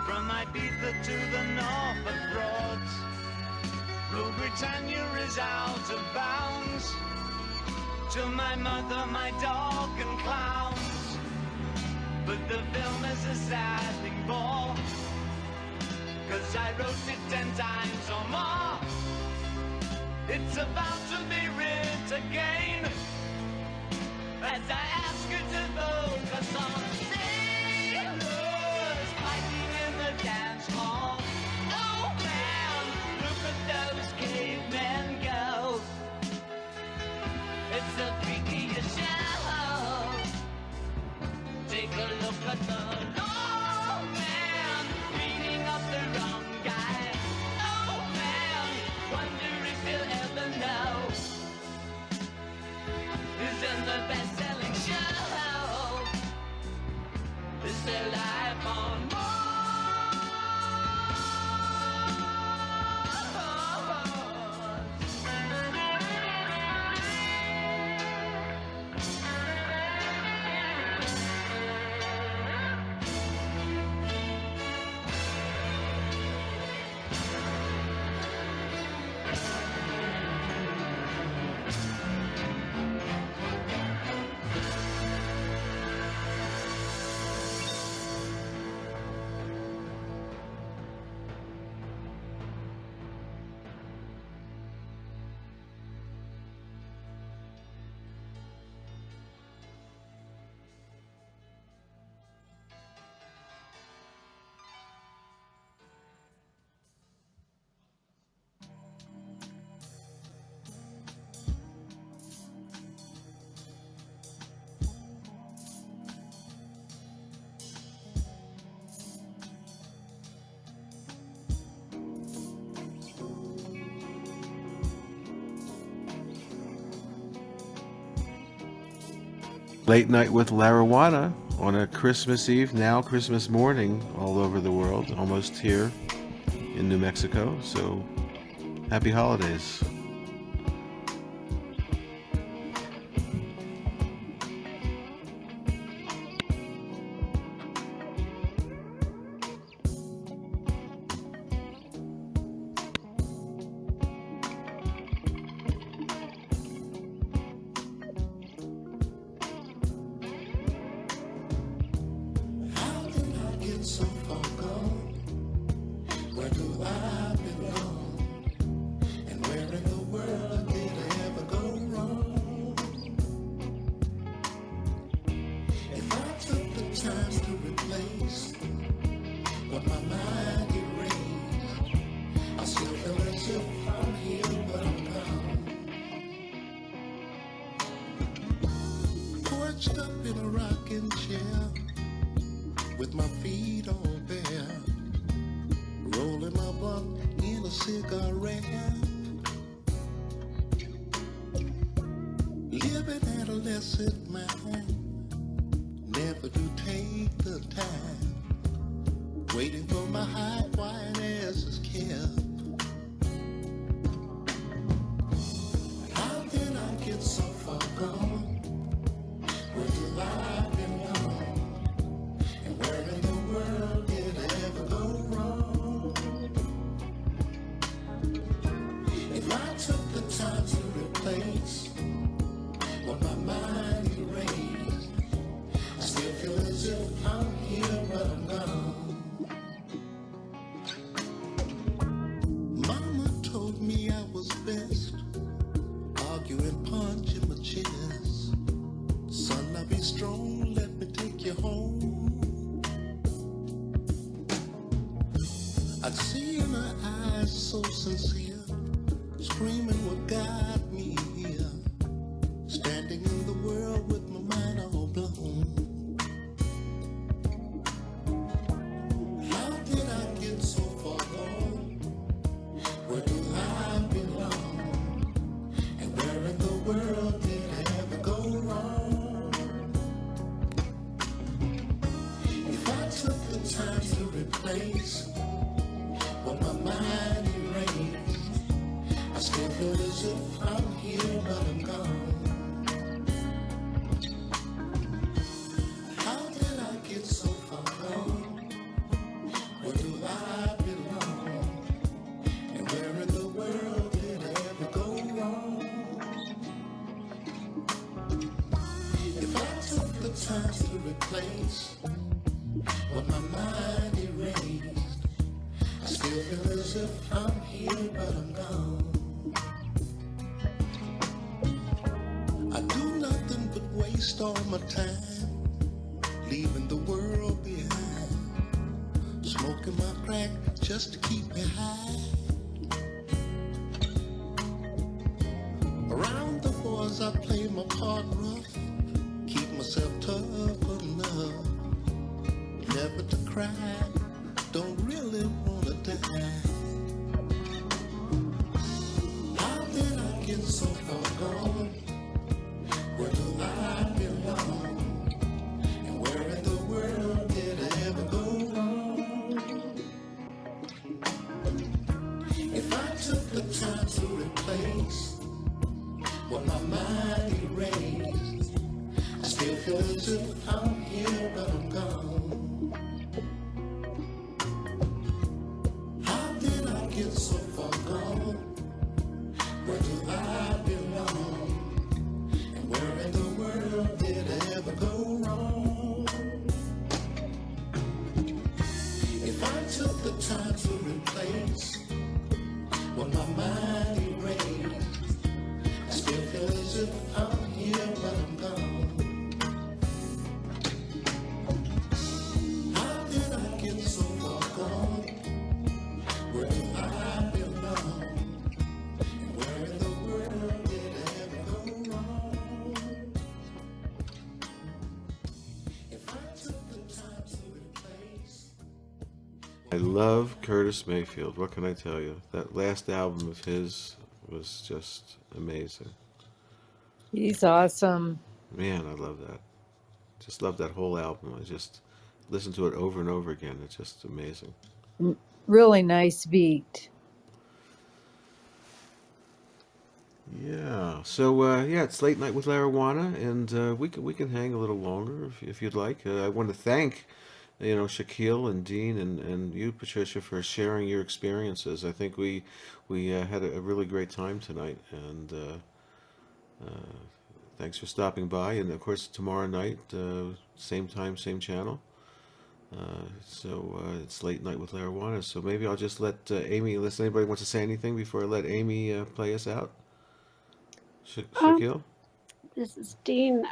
Speaker 6: from Ibiza to the Norfolk Broads. Rule Britannia is out of bounds, to my mother, my dog and clowns. But the film is a sad thing for, 'cause I wrote it 10 times or more. It's about to be writ again, as I ask you to focus on sailors fighting in the dance hall. Oh man, look at those cavemen go. It's the freakiest show. Take a look at the low man beating up the wrong guy. Oh man, wonder if you'll ever know who's in the best-selling show. Is their life on Mars?
Speaker 1: Late Night with LARIJUANA on a Christmas Eve, now Christmas morning all over the world, almost here in New Mexico. So happy holidays.
Speaker 6: How did I get so far gone? Where do I belong? And where in the world did I ever go wrong? If I took the time to replace what my mind erased, I still feel as if I'm here, but I'm gone. Perched up in a rocking chair, with my feet all bare, rolling my blunt in a cigarette, living adolescent mind, never do take the time, waiting for my hot white asses kept. How did I get so far gone? Where do I belong? And where in the world did I ever go wrong? If I took the time to replace what my mind erased, I still feel as if I'm here, but I'm gone. Mama told me I was best, arguing, punching my chest. Son, I be strong, let me take you home. I'd see in her eyes so sincere, screaming what got me here, standing in the world with my mind all blown. How did I get so far gone? Where do I belong? And where in the world did I ever go wrong? If I took the time to replace what my mind erased, I still feel as if I'm here, but I'm gone. How did I get so far gone? Where do I belong? And where in the world did I ever go wrong? If I took the time to replace what my mind erased, I still feel as if I'm here, but I'm gone. I do nothing but waste all my time, leaving the world behind, smoking my crack just to keep me high. Around the boys I play my part rough, keep myself tough enough, never to cry, don't really wanna die. How did I get so far gone? Where do I belong? And where in the world did I ever go wrong? If I took the time to replace what my mind erased, I still feel as if I'm here, but I'm gone. How did I get so far gone? Where do I belong? And where in the world did I ever go wrong? If I took the time to replace what my mind erased, I still feel as if I'm here, but I'm gone. How did I get so far gone? Where do I belong? And where in the world did I ever go wrong? If I took the time to replace.
Speaker 1: I love Curtis Mayfield. What can I tell you? That last album of his was just amazing.
Speaker 4: He's awesome.
Speaker 1: Man, I love that. just love that whole album. I just listen to it over and over again. It's just amazing.
Speaker 4: Really nice beat.
Speaker 1: Yeah. So yeah, it's late night with Larijuana, and we can hang a little longer if you'd like. I want to thank Shaquille and Dean and you, Patricia, for sharing your experiences. I think we had a really great time tonight, and thanks for stopping by. And of course, tomorrow night, same time, same channel. So it's late night with Larijuana. So maybe I'll just let Amy. Unless anybody wants to say anything before I let Amy play us out.
Speaker 3: Um,
Speaker 1: Shaquille.
Speaker 3: this is Dean.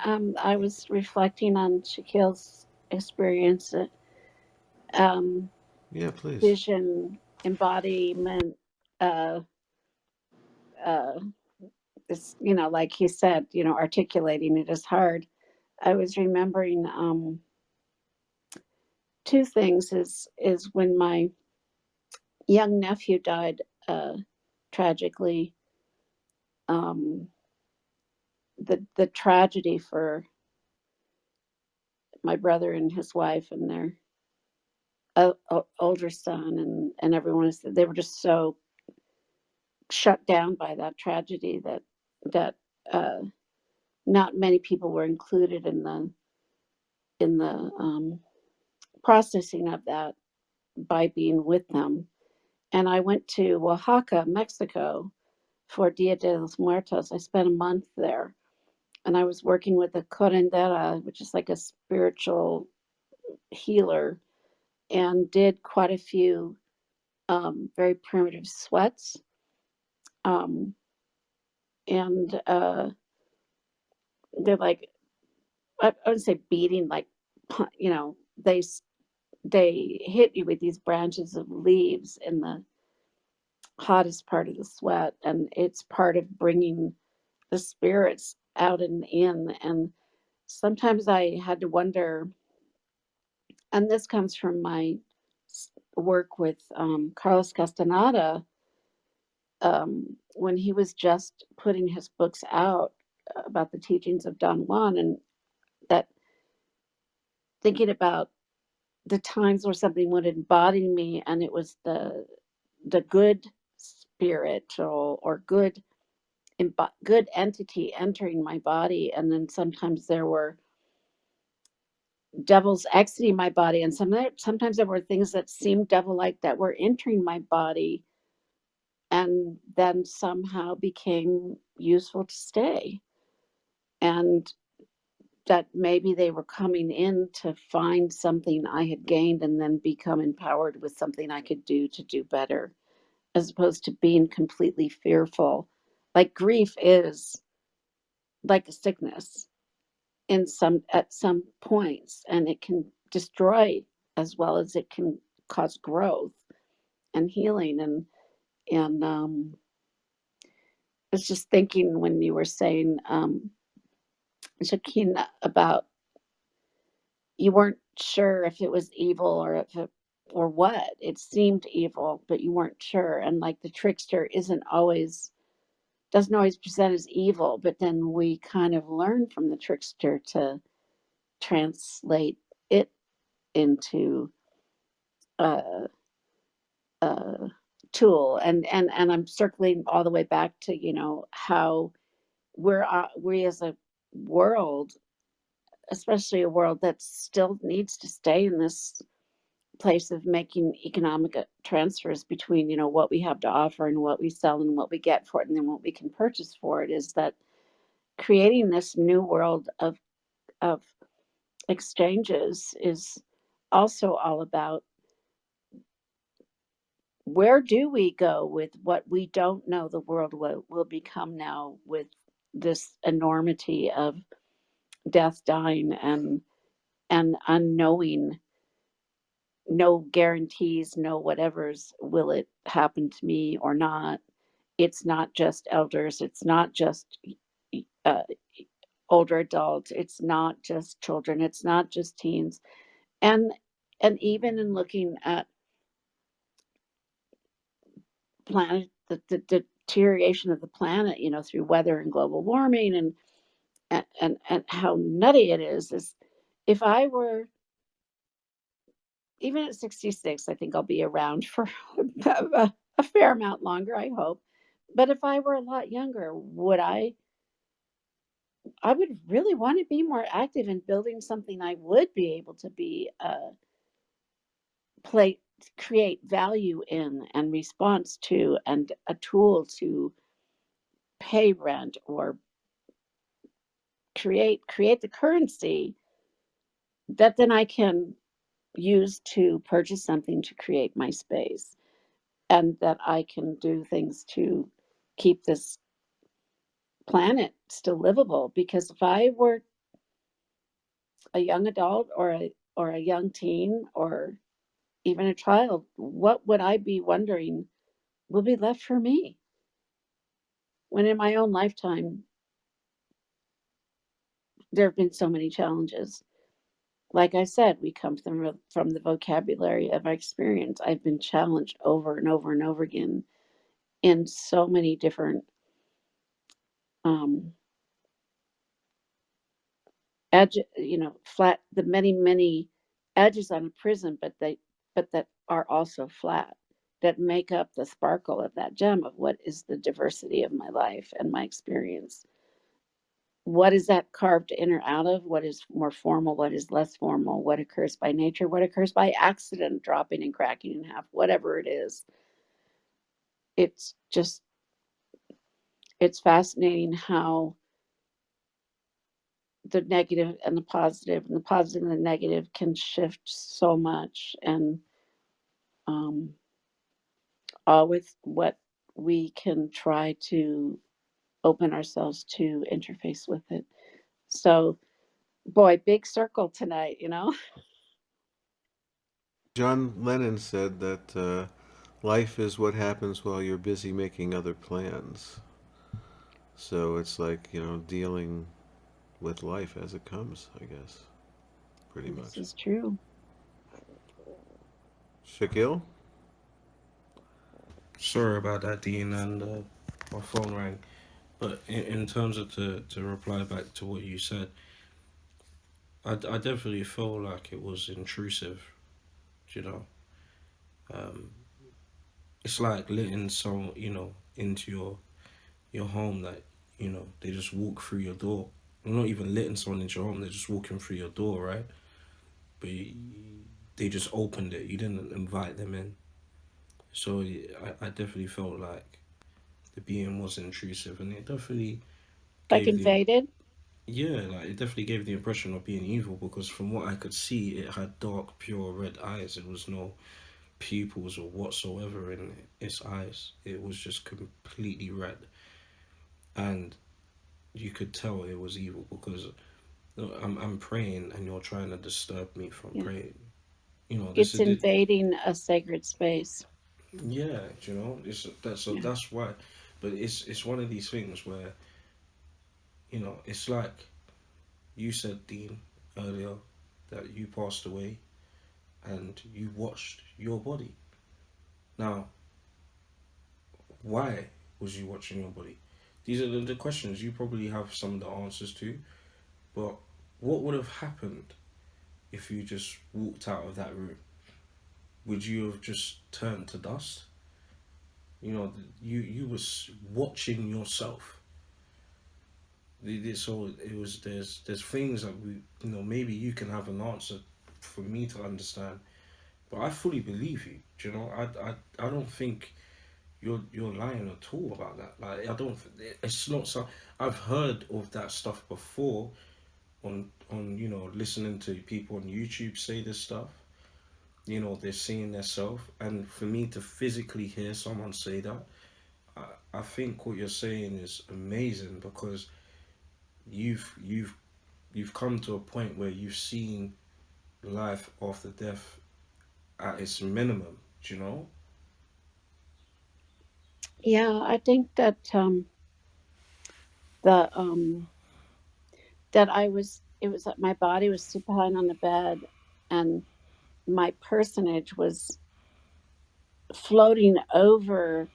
Speaker 3: I was reflecting on Shaquille's experience, um,
Speaker 1: Yeah, please.
Speaker 3: vision, embodiment, uh, uh, it's, like he said, articulating it is hard. I was remembering two things is when my young nephew died tragically. um, the tragedy for my brother and his wife and their older son, and everyone is, they were just so shut down by that tragedy that uh, not many people were included in the processing of that by being with them. And I went to Oaxaca, Mexico, for Dia de los Muertos. I spent a month there, and I was working with a curandera, which is like a spiritual healer, and did quite a few very primitive sweats. Um, and they're like, I would say beating, like, they they hit you with these branches of leaves in the hottest part of the sweat, and it's part of bringing the spirits out and in. And sometimes I had to wonder, and this comes from my work with Carlos Castaneda, when he was just putting his books out about the teachings of Don Juan, and that thinking about the times where something would embody me, and it was the good spirit, or good good entity entering my body, and then sometimes there were devils exiting my body, and sometimes there were things that seemed devil-like that were entering my body and then somehow became useful to stay, and that maybe they were coming in to find something I had gained and then become empowered with something I could do to do better, as opposed to being completely fearful. Like, grief is like a sickness at some points, and it can destroy as well as it can cause growth and healing. And I was just thinking when you were saying, Shakina, about you weren't sure if it was evil or if it, or what. It seemed evil, but you weren't sure. And like the trickster doesn't always present as evil, but then we kind of learn from the trickster to translate it into a, a tool. And I'm circling all the way back to, how we as a world, especially a world that still needs to stay in this place of making economic transfers between, what we have to offer and what we sell and what we get for it and then what we can purchase for it, is that creating this new world of exchanges is also all about, where do we go with what we don't know the world will become now, with this enormity of death, dying, and unknowing, no guarantees, no whatevers. Will it happen to me or not? It's not just elders, it's not just uh, older adults, it's not just children, it's not just teens. And and even in looking at the deterioration of the planet, through weather and global warming, and how nutty it is if I were, even at 66, I think I'll be around for a fair amount longer, I hope. But if I were a lot younger, I would really want to be more active in building something I would be able to be play create value in and response to, and a tool to pay rent or create the currency that then I can use to purchase something to create my space, and that I can do things to keep this planet still livable. Because if I were a young adult, or a young teen, or even a child, what would I be wondering will be left for me, when in my own lifetime there have been so many challenges. Like I said, we come from the vocabulary of our experience. I've been challenged over and over and over again in so many different um, flat, the many edges on a prism, but that are also flat, that make up the sparkle of that gem of what is the diversity of my life and my experience. What is that carved in or out of? What is more formal? What is less formal? What occurs by nature? What occurs by accident, dropping and cracking in half? Whatever it is, it's just it's fascinating how the negative and the positive, and the positive and the negative can shift so much, and um, all with what we can try to open ourselves to interface with it. So, boy, big circle tonight, you know?
Speaker 1: John Lennon said that life is what happens while you're busy making other plans. So it's like, dealing with life as it comes, I guess, pretty
Speaker 3: This
Speaker 1: much.
Speaker 3: is true.
Speaker 1: Shaquille?
Speaker 5: Sorry about that, Dean, and my phone rang. But in terms of to reply back to what you said, I definitely felt like it was intrusive. You know, um, it's like letting someone into your home that they just walk through your door. You're not even letting someone into your home; they're just walking through your door, right? But they just opened it. You didn't invite them in. So I definitely felt like the being was intrusive, and it definitely
Speaker 3: Like
Speaker 5: gave the
Speaker 3: invaded.
Speaker 5: yeah, like it definitely gave the impression of being evil because from what I could see, it had dark, pure red eyes. There was no pupils or whatsoever in its eyes. It was just completely red, and you could tell it was evil because I'm praying and you're trying to disturb me from
Speaker 3: Yeah.
Speaker 5: praying. You know, this
Speaker 3: It's
Speaker 5: is it.
Speaker 3: invading a sacred space.
Speaker 5: Yeah, it's that's so
Speaker 3: Yeah.
Speaker 5: that's why. But it's one of these things where it's like you said, Dean, earlier that you passed away and you watched your body. Now, why was you watching your body? These are the questions you probably have some of the answers to, but what would have happened if you just walked out of that room? Would you have just turned to dust? You was watching yourself. So it was there's things that we maybe you can have an answer for me to understand, but I fully believe you. I don't think you're lying at all about that. Like I don't. It's not so. I've heard of that stuff before on listening to people on YouTube say this stuff. They're seeing their self, and for me to physically hear someone say that, I think what you're saying is amazing because you've you've you've come to a point where you've seen life after death at its minimum. Do you know?
Speaker 3: Yeah, I think that the that I was it was like my body was supine on the bed, and my personage was floating over,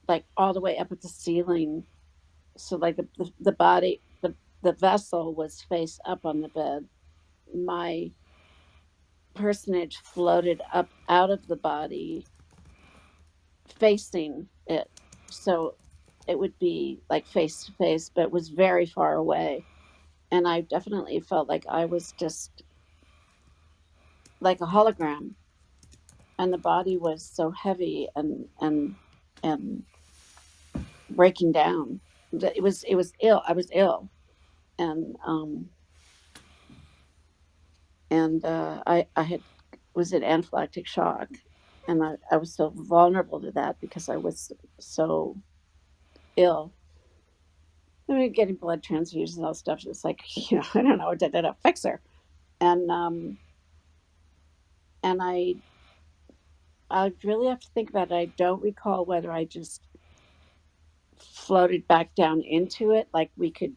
Speaker 3: like all the way up at the ceiling. So like the body, the vessel was face up on the bed, my personage floated up out of the body facing it. So it would be like face to face, but was very far away. And I definitely felt like I was just like a hologram, and the body was so heavy and breaking down. It was ill. I was ill, and I had was in anaphylactic shock, and I was so vulnerable to that because I was so ill. I mean, getting blood transfusions and all stuff. It's like I don't know, did it fix her? And and I really have to think about it. I don't recall whether I just floated back down into it, like we could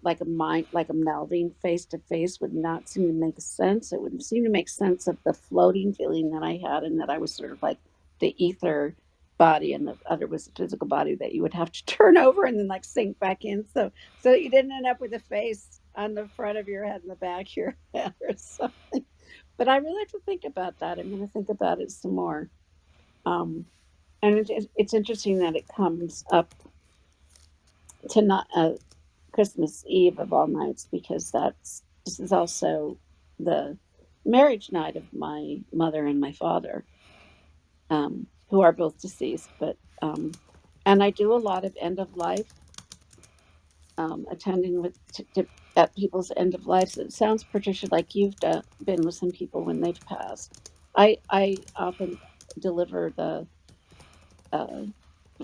Speaker 3: like a mind, like a melding face to face would not seem to make sense. It would seem to make sense of the floating feeling that I had, and that I was sort of like the ether body, and the other was the physical body that you would have to turn over and then like sink back in, so that you didn't end up with a face on the front of your head and the back of your head or something. But I really have to think about that. I'm going to think about it some more. um and it's interesting that it comes up to not Christmas Eve of all nights, because this is also the marriage night of my mother and my father, who are both deceased. But and I do a lot of end of life, attending at people's end of lives. It sounds, Patricia, like you've been with some people when they've passed. I often deliver the uh,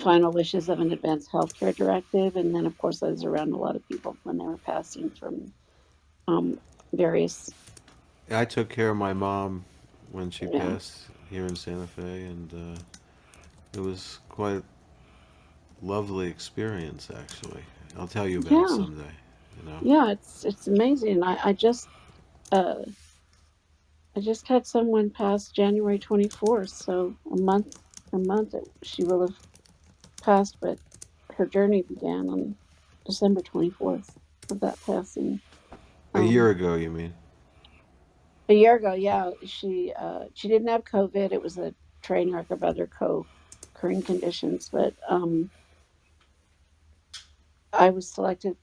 Speaker 3: final wishes of an advanced healthcare directive, and then of course I was around a lot of people when they were passing from um, various.
Speaker 1: I took care of my mom when she
Speaker 3: Yeah,
Speaker 1: passed here in Santa Fe, and it was quite a lovely experience, actually. I'll tell you about it
Speaker 3: yeah,
Speaker 1: someday, you know.
Speaker 3: yeah. It's amazing. Uh, I just had someone pass January 24th, so a month she will have passed, but her journey began on December 24th of that passing.
Speaker 1: A year
Speaker 3: Um,
Speaker 1: ago, you mean?
Speaker 3: a year ago, yeah, she didn't have COVID. It was a train wreck of other co-occurring conditions, but I was selected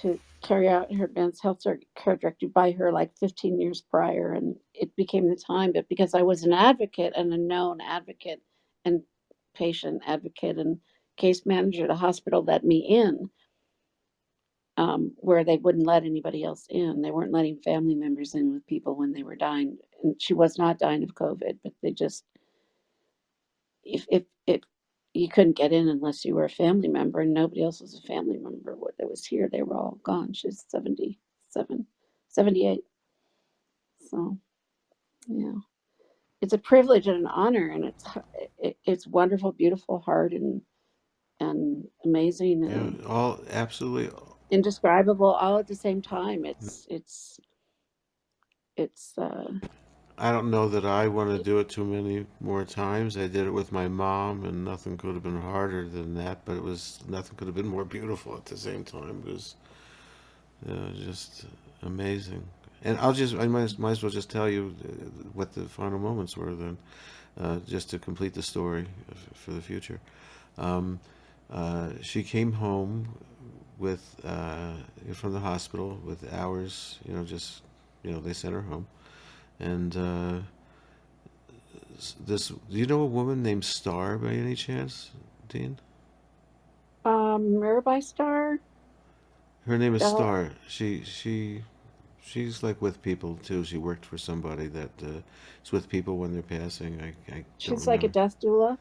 Speaker 3: to carry out her advanced health care directive by her like 15 years prior, and it became the time. But because I was an advocate and a known advocate and patient advocate and case manager, the hospital let me in, where they wouldn't let anybody else in. They weren't letting family members in with people when they were dying, and she was not dying of COVID, but they just, if you couldn't get in unless you were a family member, and nobody else was a family member that was here. They were all gone. She's 77, 78. So yeah, it's a privilege and an honor, and it's wonderful, beautiful, hard, and amazing
Speaker 1: Yeah,
Speaker 3: and
Speaker 1: all absolutely.
Speaker 3: indescribable all at the same time. It's
Speaker 1: I don't know that I want to do it too many more times. I did it with my mom, and nothing could have been harder than that. But it was nothing could have been more beautiful at the same time. It was just amazing. And I might as well just tell you what the final moments were then, just to complete the story for the future. Um, she came home with from the hospital with hours, just they sent her home, and this. Do you know a woman named Star by any chance, Dean?
Speaker 3: Mirabai Star.
Speaker 1: Her name is
Speaker 3: uh,
Speaker 1: Star. She's like with people too. She worked for somebody that is with people when they're passing. I don't
Speaker 3: she's like a
Speaker 1: remember.
Speaker 3: death doula.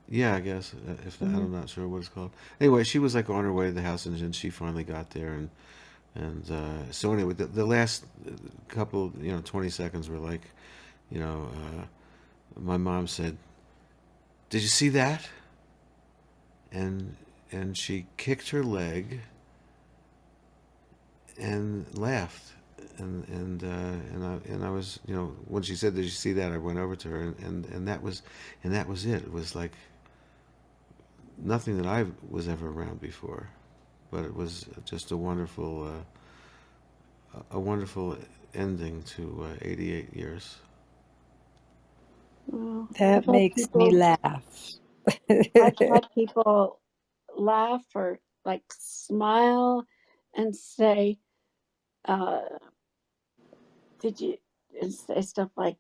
Speaker 1: Yeah, I guess if
Speaker 3: Hmm.
Speaker 1: I'm not sure what it's called. Anyway, she was like on her way to the house, and then she finally got there, and so anyway, the last couple 20 seconds were like, you know, my mom said, "Did you see that?" And she kicked her leg and laughed. And I was, when she said, "Did you see that?" I went over to her, and that was it. It was like nothing that I was ever around before, but it was just a wonderful a wonderful ending to 88 years.
Speaker 3: Well,
Speaker 4: That makes me laugh.
Speaker 3: I've had people laugh or like smile and say, uh, "Did you?" and say stuff like,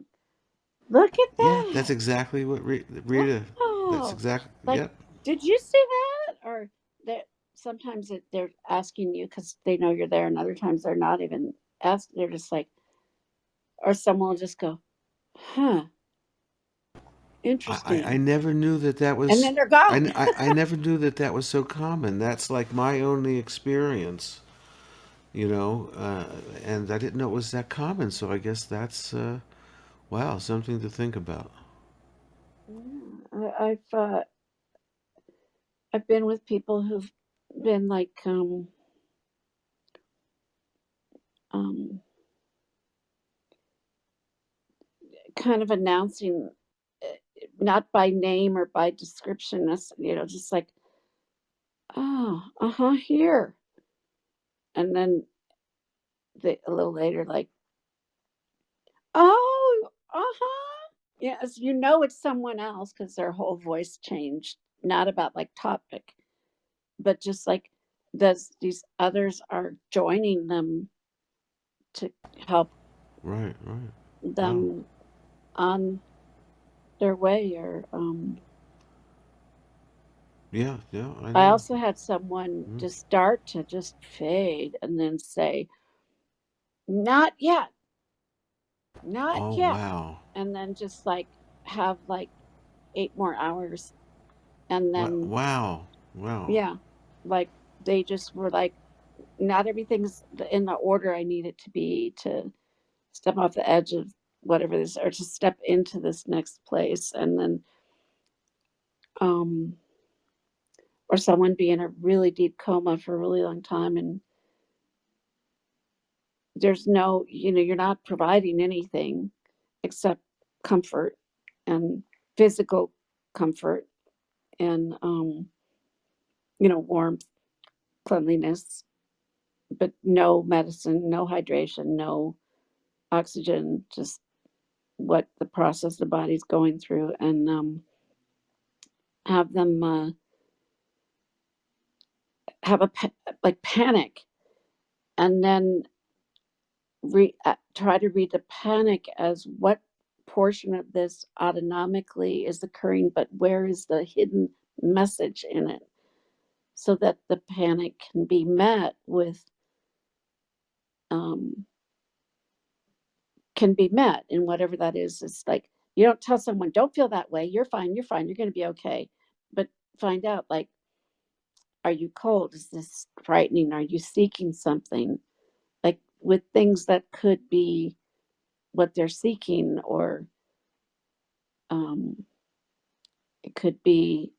Speaker 3: "Look at
Speaker 1: Yeah, that's
Speaker 3: that!
Speaker 1: exactly what Rita. That's
Speaker 3: Wow!"
Speaker 1: exactly.
Speaker 3: Like,
Speaker 1: Yep.
Speaker 3: "Did you see that?" Or that sometimes they're asking you because they know you're there, and other times they're not even asking. They're just like, or someone will just go, "Huh,
Speaker 1: I
Speaker 3: interesting,"
Speaker 1: never knew that that
Speaker 3: and
Speaker 1: was.
Speaker 3: then they're gone.
Speaker 1: I never knew that that was so common. That's like my only experience, you know, and I didn't know it was that common. So I guess that's wow, something to think about.
Speaker 3: Yeah, I've been with people who've been like um kind of announcing, not by name or by description, just like, oh, uh-huh, here, and then a little later, like, oh, uh-huh, yes, it's someone else because their whole voice changed, not about like topic, but just like these others are joining them to help
Speaker 1: Right, right. Wow.
Speaker 3: them on their way. Or
Speaker 1: Yeah, yeah, I
Speaker 3: I
Speaker 1: know.
Speaker 3: also had someone
Speaker 1: Mm.
Speaker 3: just start to just fade and then say, "Not yet, not
Speaker 1: Oh,
Speaker 3: yet,"
Speaker 1: wow.
Speaker 3: and then just like have like 8 more hours, and then
Speaker 1: Wow. Wow.
Speaker 3: yeah, like they just were like, not everything's in the order I need it to be to step off the edge of whatever this, or to step into this next place, and then um or someone be in a really deep coma for a really long time, and there's no, you're not providing anything except comfort and physical comfort and warmth, cleanliness, but no medicine, no hydration, no oxygen, just what the process the body's going through, and have them have like panic, and then try to read the panic as what portion of this autonomically is occurring, but where is the hidden message in it, so that the panic can be met with, um, can be met in whatever that is. It's like you don't tell someone, "Don't feel that way. You're fine. You're going to be okay," but find out, like, are you cold? Is this frightening? Are you seeking something? Like with things that could be what they're seeking, or um, it could be,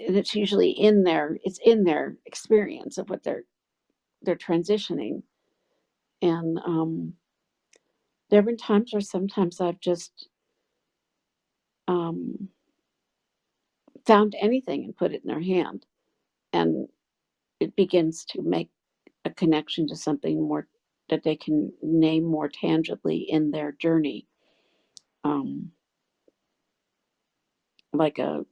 Speaker 3: and it's usually in their experience of what they're transitioning. And there have been times where sometimes I've just um, found anything and put it in their hand, and it begins to make a connection to something more that they can name more tangibly in their journey, um, like a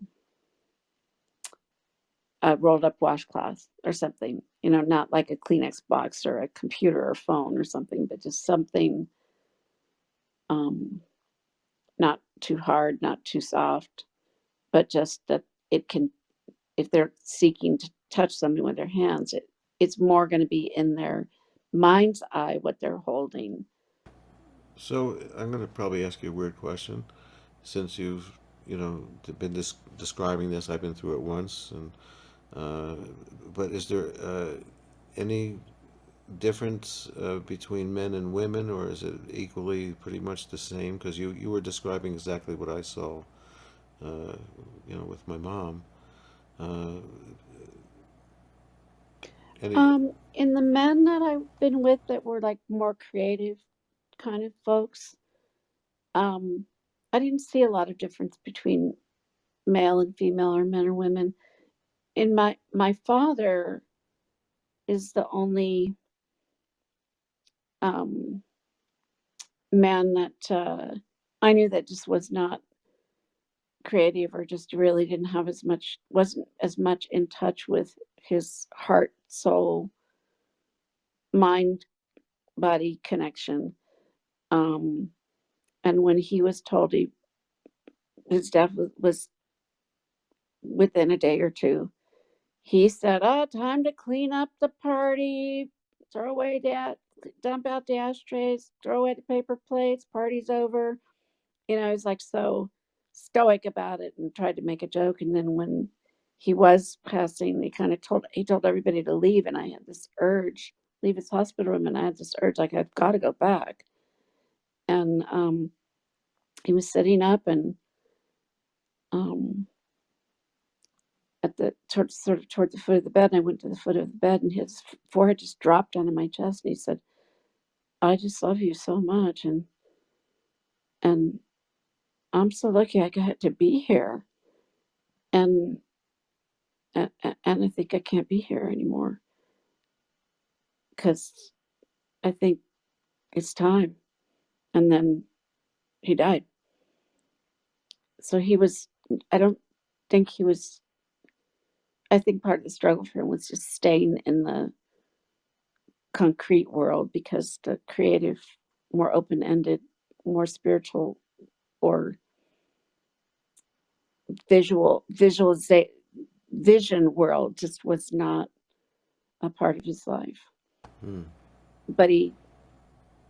Speaker 3: rolled up washcloth or something, not like a Kleenex box or a computer or phone or something, but just something, um, not too hard, not too soft, but just that it can, if they're seeking to touch something with their hands, it's more going to be in their mind's eye what they're holding.
Speaker 1: So I'm going to probably ask you a weird question, since you've, been describing this. I've been through it once, and uh, but is there any difference between men and women, or is it equally pretty much the same? Because you were describing exactly what I saw, uh, with my mom. Uh, any
Speaker 3: In the men that I've been with that were like more creative kind of folks, um, I didn't see a lot of difference between male and female or men or women. In my father is the only um, man that I knew that just was not creative, or just really didn't have as much, wasn't as much in touch with his heart, soul, mind, body connection. Um, and when he was told his death was within a day or two, he said, "Oh, time to clean up the party, throw away that, dump out the ashtrays, throw away the paper plates, party's over." He's like so stoic about it and tried to make a joke. And then when he was passing, he told everybody to leave, and I had this urge, leave his hospital room, and I had this urge, like, I've got to go back. And he was sitting up, and um, at the sort of toward the foot of the bed. And I went to the foot of the bed, and his forehead just dropped onto my chest, and he said, "I just love you so much, and I'm so lucky I got to be here, and and I think I can't be here anymore because I think it's time." And then he died. So he was. I don't think he was. I think part of the struggle for him was just staying in the concrete world, because the creative, more open ended, more spiritual, or vision world just was not a part of his life.
Speaker 1: Hmm.
Speaker 3: But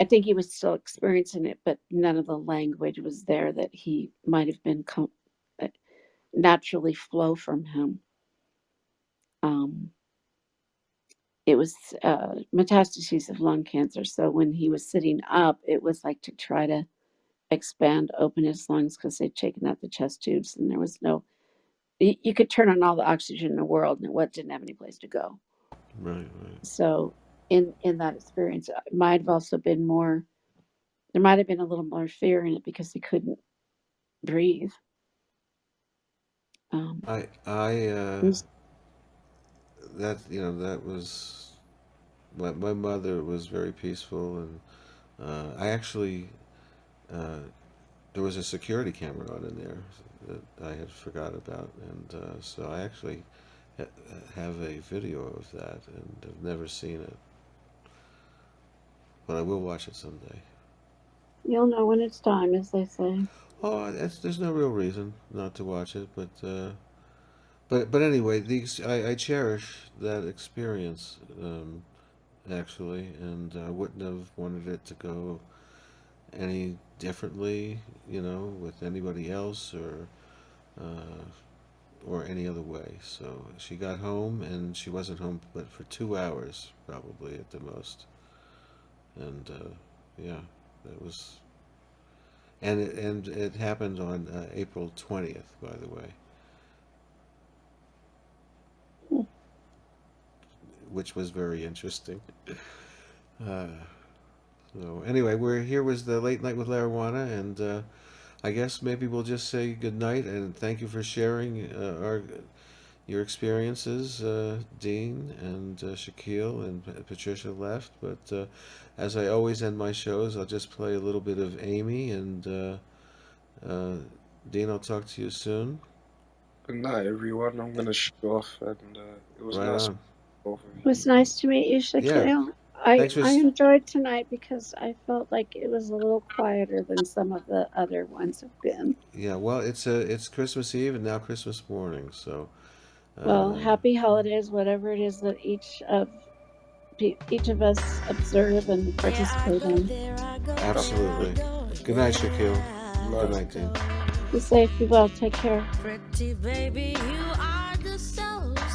Speaker 3: I think he was still experiencing it, but none of the language was there that he might have been naturally flow from him. It was metastases of lung cancer. So when he was sitting up, it was like to try to expand, open his lungs, because they'd taken out the chest tubes, and there was no. You could turn on all the oxygen in the world, and it didn't have any place to go.
Speaker 1: Right, right.
Speaker 3: So in that experience, it might have also been more. There might have been a little more fear in it because he couldn't breathe. Um,
Speaker 1: I
Speaker 3: and
Speaker 1: that that was my mother was very peaceful, and I actually uh, there was a security camera on in there that I had forgot about, and so I actually ha have a video of that, and I've never seen it, but I will watch it someday.
Speaker 3: you'll know when it's time, as they say.
Speaker 1: Oh, there's no real reason not to watch it, but anyway, I cherish that experience, actually, and I wouldn't have wanted it to go any differently, with anybody else, uh, or any other way. So she got home, and she wasn't home but for 2 hours, probably at the most. And yeah, that was, and it happened on April 20th, by the way,
Speaker 3: Hmm.
Speaker 1: which was very interesting. Uh, so anyway, we're here was the late night with Larijuana, and I guess maybe we'll just say good night and thank you for sharing your experiences, Dean and Shaquille and Patricia left. But as I always end my shows, I'll just play a little bit of Amy, and uh, Dean, I'll talk to you soon.
Speaker 2: Good night, everyone. I'm gonna shoot off, and it was
Speaker 1: Right
Speaker 2: nice
Speaker 1: on.
Speaker 2: with both of
Speaker 3: It
Speaker 2: you.
Speaker 3: was nice to meet you,
Speaker 1: Yeah.
Speaker 3: Shaquille.
Speaker 1: Thanks for.
Speaker 3: I enjoyed tonight because I felt like it was a little quieter than some of the other ones have been.
Speaker 1: Yeah. Well, it's Christmas Eve and now Christmas morning, so
Speaker 3: Well,
Speaker 1: uh,
Speaker 3: happy holidays, whatever it is that each of us observe and
Speaker 6: There I
Speaker 3: participate
Speaker 6: go,
Speaker 3: in.
Speaker 6: there I go, there I
Speaker 1: absolutely.
Speaker 6: go,
Speaker 1: Good night,
Speaker 6: there
Speaker 1: Shaquille. Good
Speaker 6: I
Speaker 2: Nice.
Speaker 1: night, Dean.
Speaker 6: go.
Speaker 3: Be safe, be well, take care.
Speaker 6: Pretty baby, you are the sun.